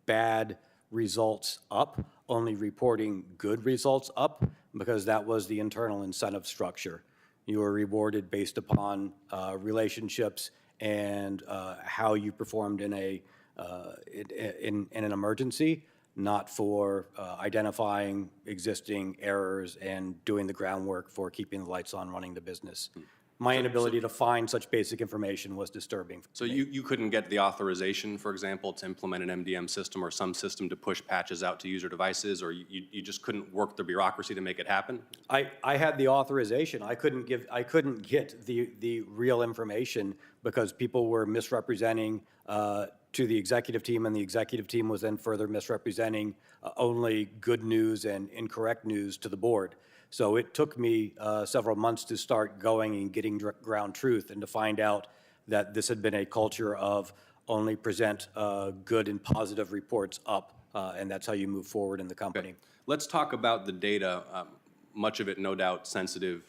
C: bad results up, only reporting good results up, because that was the internal incentive structure. You were rewarded based upon relationships and how you performed in an emergency, not for identifying existing errors and doing the groundwork for keeping the lights on, running the business. My inability to find such basic information was disturbing.
O: So you couldn't get the authorization, for example, to implement an MDM system or some system to push patches out to user devices, or you just couldn't work the bureaucracy to make it happen?
C: I had the authorization. I couldn't get the real information because people were misrepresenting to the executive team, and the executive team was then further misrepresenting only good news and incorrect news to the board. So it took me several months to start going and getting ground truth and to find out that this had been a culture of only present good and positive reports up, and that's how you move forward in the company.
O: Okay. Let's talk about the data, much of it no doubt sensitive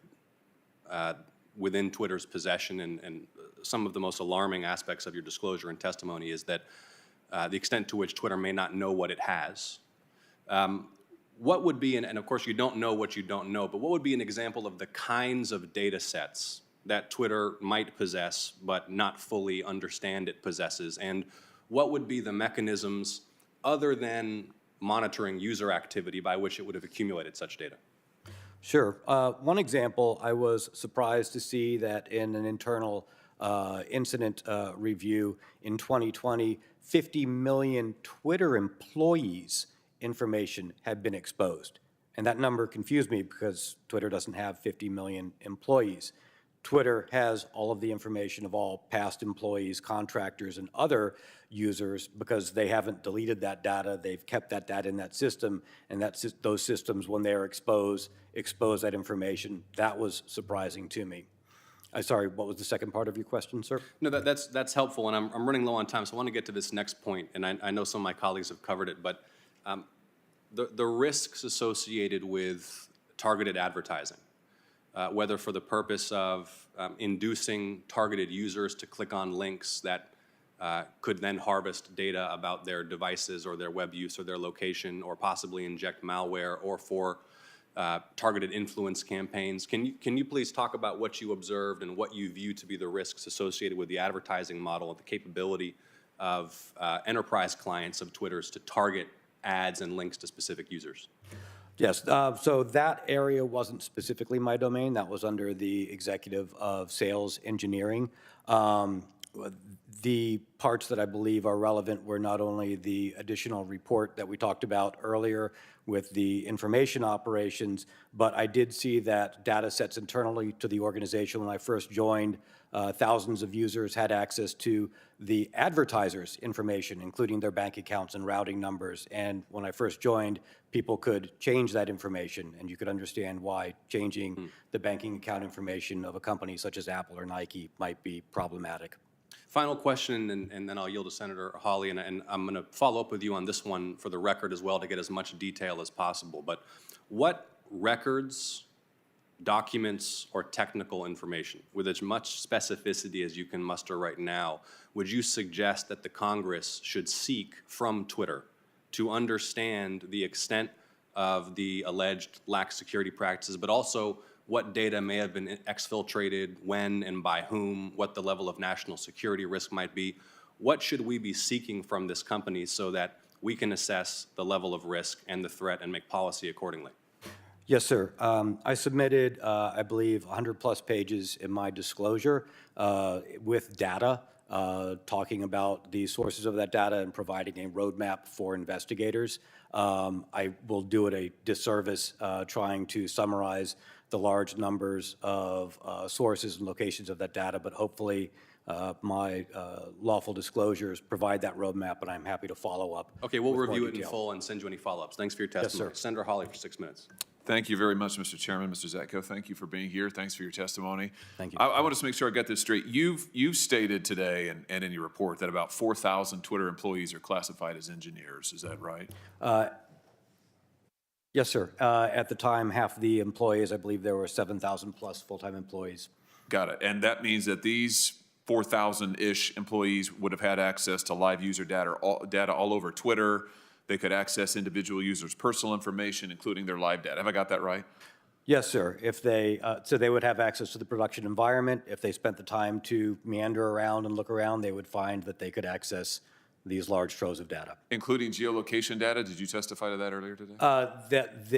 O: within Twitter's possession, and some of the most alarming aspects of your disclosure and testimony is that the extent to which Twitter may not know what it has. What would be, and of course you don't know what you don't know, but what would be an example of the kinds of data sets that Twitter might possess but not fully understand it possesses? And what would be the mechanisms other than monitoring user activity by which it would have accumulated such data?
C: Sure. One example, I was surprised to see that in an internal incident review in 2020, 50 million Twitter employees' information had been exposed. And that number confused me because Twitter doesn't have 50 million employees. Twitter has all of the information of all past employees, contractors, and other users because they haven't deleted that data. They've kept that data in that system, and those systems, when they are expose that information. That was surprising to me. Sorry, what was the second part of your question, sir?
O: No, that's helpful, and I'm running low on time, so I want to get to this next point, and I know some of my colleagues have covered it, but the risks associated with targeted advertising, whether for the purpose of inducing targeted users to click on links that could then harvest data about their devices or their web use or their location, or possibly inject malware, or for targeted influence campaigns. Can you please talk about what you observed and what you view to be the risks associated with the advertising model and the capability of enterprise clients of Twitter's to target ads and links to specific users?
C: Yes, so that area wasn't specifically my domain. That was under the executive of sales engineering. The parts that I believe are relevant were not only the additional report that we talked about earlier with the information operations, but I did see that data sets internally to the organization when I first joined, thousands of users had access to the advertisers' information, including their bank accounts and routing numbers. And when I first joined, people could change that information, and you could understand why changing the banking account information of a company such as Apple or Nike might be problematic.
O: Final question, and then I'll yield to Senator Hawley, and I'm going to follow up with you on this one for the record as well to get as much detail as possible. But what records, documents, or technical information, with as much specificity as you can muster right now, would you suggest that the Congress should seek from Twitter to understand the extent of the alleged lax security practices, but also what data may have been exfiltrated, when and by whom, what the level of national security risk might be? What should we be seeking from this company so that we can assess the level of risk and the threat and make policy accordingly?
C: Yes, sir. I submitted, I believe, 100-plus pages in my disclosure with data, talking about the sources of that data and providing a roadmap for investigators. I will do it a disservice trying to summarize the large numbers of sources and locations of that data, but hopefully my lawful disclosures provide that roadmap, and I'm happy to follow up.
O: Okay, we'll
C: with more
O: review it in
C: detail.
O: full and send you any follow-ups. Thanks for your testimony.
C: sir.
O: Senator Hawley for 6 minutes.
Q: Thank you very much, Mr. Chairman. Mr. Zatko, thank you for being here. Thanks for your testimony.
C: Thank you.
Q: I want to make sure I get this straight. You've stated today and in your report that about 4,000 Twitter employees are classified as engineers. Is that right?
C: Yes, sir. At the time, half of the employees, I believe there were 7,000 plus full-time employees.
Q: Got it. And that means that these 4,000-ish employees would have had access to live user data all over Twitter. They could access individual users' personal information, including their live data. Have I got that right?
C: Yes, sir. If they, so they would have access to the production environment. If they spent the time to meander around and look around, they would find that they could access these large troves of data.
Q: Including geolocation data? Did you testify to that earlier today?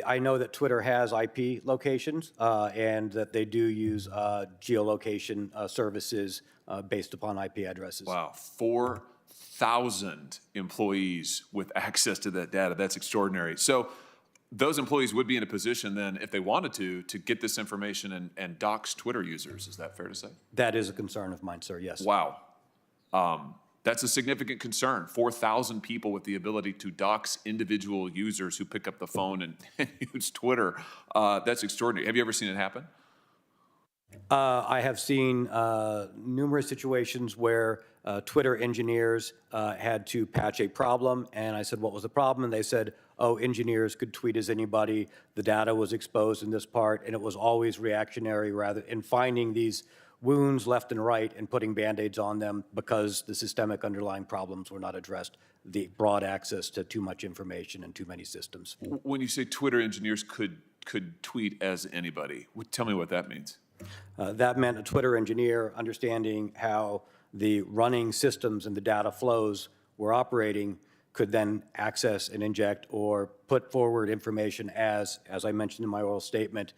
C: I know that Twitter has IP locations and that they do use geolocation services based upon IP addresses.
Q: Wow, 4,000 employees with access to that data. That's extraordinary. So those employees would be in a position then, if they wanted to get this information and dox Twitter users. Is that fair to say?
C: That is a concern of mine, sir, yes.
Q: Wow. That's a significant concern. 4,000 people with the ability to dox individual users who pick up the phone and use Twitter. That's extraordinary. Have you ever seen it happen?
C: I have seen numerous situations where Twitter engineers had to patch a problem, and I said, what was the problem? And they said, oh, engineers could tweet as anybody. The data was exposed in this part, and it was always reactionary rather in finding these wounds left and right and putting Band-Aids on them because the systemic underlying problems were not addressed, the broad access to too much information and too many systems.
Q: When you say Twitter engineers could tweet as anybody, tell me what that means.
C: That meant a Twitter engineer understanding how the running systems and the data flows were operating could then access and inject or put forward information as I mentioned in my oral statement,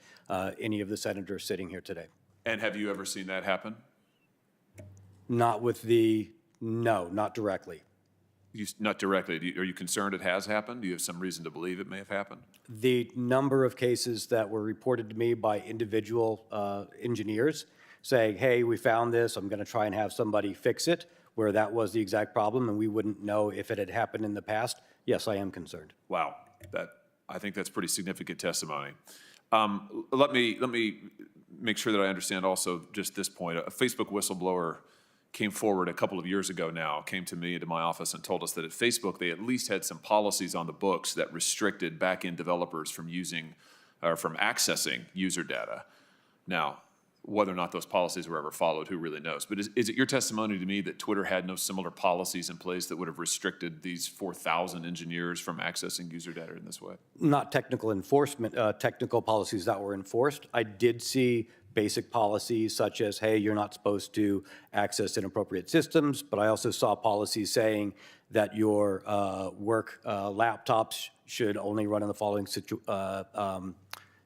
C: any of the senators sitting here today.
Q: And have you ever seen that happen?
C: No, not directly.
Q: Not directly. Are you concerned it has happened? Do you have some reason to believe it may have happened?
C: The number of cases that were reported to me by individual engineers saying, hey, we found this, I'm going to try and have somebody fix it, where that was the exact problem and we wouldn't know if it had happened in the past, yes, I am concerned.
Q: Wow, I think that's pretty significant testimony. Let me make sure that I understand also just this point. A Facebook whistleblower came forward a couple of years ago now, came to me, to my office, and told us that at Facebook, they at least had some policies on the books that restricted back-end developers from using or from accessing user data. Now, whether or not those policies were ever followed, who really knows? But is it your testimony to me that Twitter had no similar policies in place that would have restricted these 4,000 engineers from accessing user data in this way?
C: Not technical enforcement, technical policies that were enforced. I did see basic policies such as, hey, you're not supposed to access inappropriate systems, but I also saw policies saying that your work laptops should only run in the following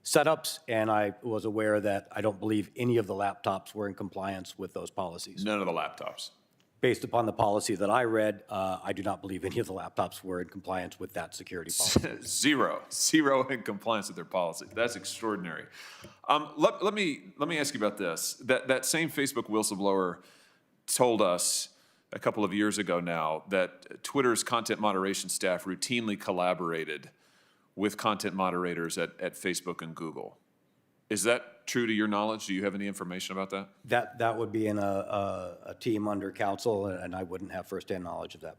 C: setups, and I was aware that I don't believe any of the laptops were in compliance with those policies.
Q: None of the laptops?
C: Based upon the policy that I read, I do not believe any of the laptops were in compliance with that security policy.
Q: Zero in compliance with their policy. That's extraordinary. Let me ask you about this. That same Facebook whistleblower told us a couple of years ago now that Twitter's content moderation staff routinely collaborated with content moderators at Facebook and Google. Is that true to your knowledge? Do you have any information about that?
C: That would be in a team under counsel, and I wouldn't have firsthand knowledge of that.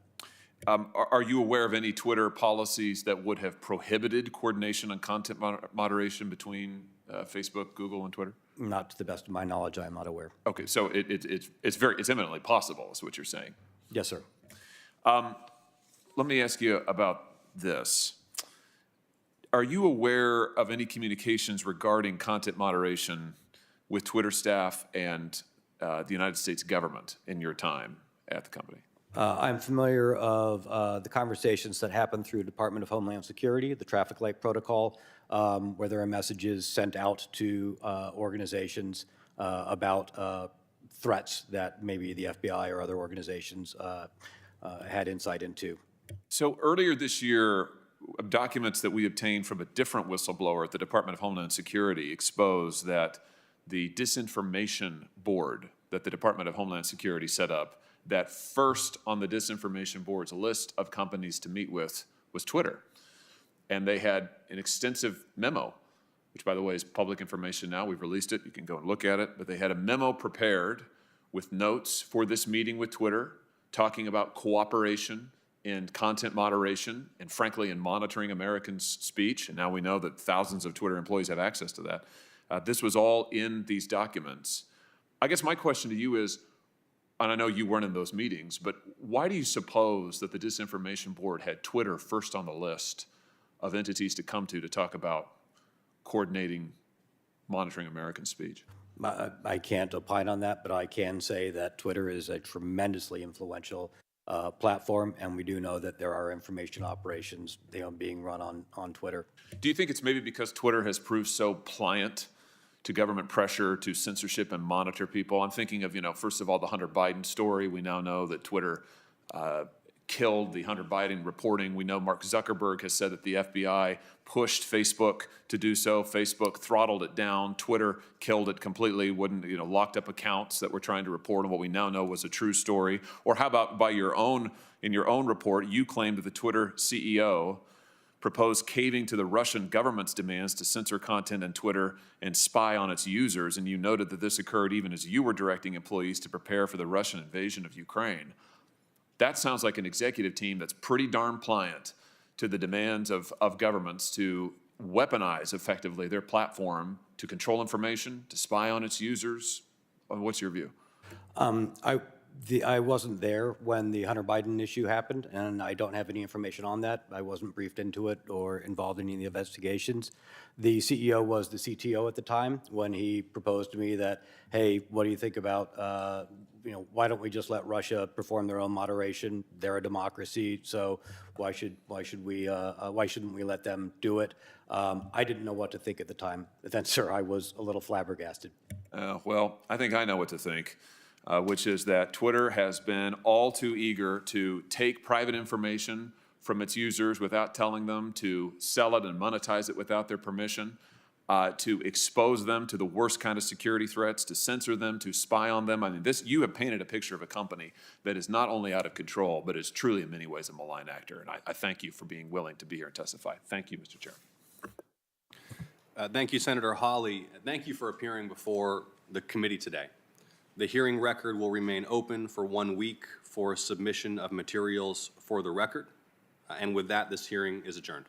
Q: Are you aware of any Twitter policies that would have prohibited coordination on content moderation between Facebook, Google, and Twitter?
C: Not to the best of my knowledge, I am not aware.
Q: Okay, so it's eminently possible, is what you're saying.
C: Yes, sir.
Q: Let me ask you about this. Are you aware of any communications regarding content moderation with Twitter staff and the United States government in your time at the company?
C: I'm familiar of the conversations that happen through Department of Homeland Security, the traffic light protocol, where there are messages sent out to organizations about threats that maybe the FBI or other organizations had insight into.
Q: So earlier this year, documents that we obtained from a different whistleblower at the Department of Homeland Security exposed that the disinformation board that the Department of Homeland Security set up, that first on the disinformation board's list of companies to meet with was Twitter. And they had an extensive memo which by the way is public information now. We've released it. You can go and look at it. But they had a memo prepared with notes for this meeting with Twitter, talking about cooperation in content moderation and frankly in monitoring Americans' speech. And now we know that thousands of Twitter employees have access to that. This was all in these documents. I guess my question to you is, and I know you weren't in those meetings, but why do you suppose that the Disinformation Board had Twitter first on the list of entities to come to talk about coordinating, monitoring American speech?
C: I can't opine on that, but I can say that Twitter is a tremendously influential platform, and we do know that there are information operations being run on Twitter.
Q: Do you think it's maybe because Twitter has proved so pliant to government pressure, to censorship and monitor people? I'm thinking of, first of all, the Hunter Biden story. We now know that Twitter killed the Hunter Biden reporting. We know Mark Zuckerberg has said that the FBI pushed Facebook to do so. Facebook throttled it down. Twitter killed it completely, locked up accounts that were trying to report on what we now know was a true story. Or how about in your own report, you claimed that the Twitter CEO proposed caving to the Russian government's demands to censor content on Twitter and spy on its users, and you noted that this occurred even as you were directing employees to prepare for the Russian invasion of Ukraine. That sounds like an executive team that's pretty darn pliant to the demands of governments to weaponize effectively their platform to control information, to spy on its users. What's your view?
C: I wasn't there when the Hunter Biden issue happened, and I don't have any information on that. I wasn't briefed into it or involved in any of the investigations. The CEO was the CTO at the time when he proposed to me that, hey, what do you think about, why don't we just let Russia perform their own moderation? They're a democracy, so why shouldn't we let them do it? I didn't know what to think at the time. Then, sir, I was a little flabbergasted.
Q: Well, I think I know what to think. Which is that Twitter has been all too eager to take private information from its users without telling them, to sell it and monetize it without their permission, to expose them to the worst kind of security threats, to censor them, to spy on them. I mean, you have painted a picture of a company that is not only out of control, but is truly in many ways a malign actor. And I thank you for being willing to be here and testify. Thank you, Mr. Chairman.
O: Thank you, Senator Hawley. Thank you for appearing before the committee today. The hearing record will remain open for 1 week for submission of materials for the record. And with that, this hearing is adjourned.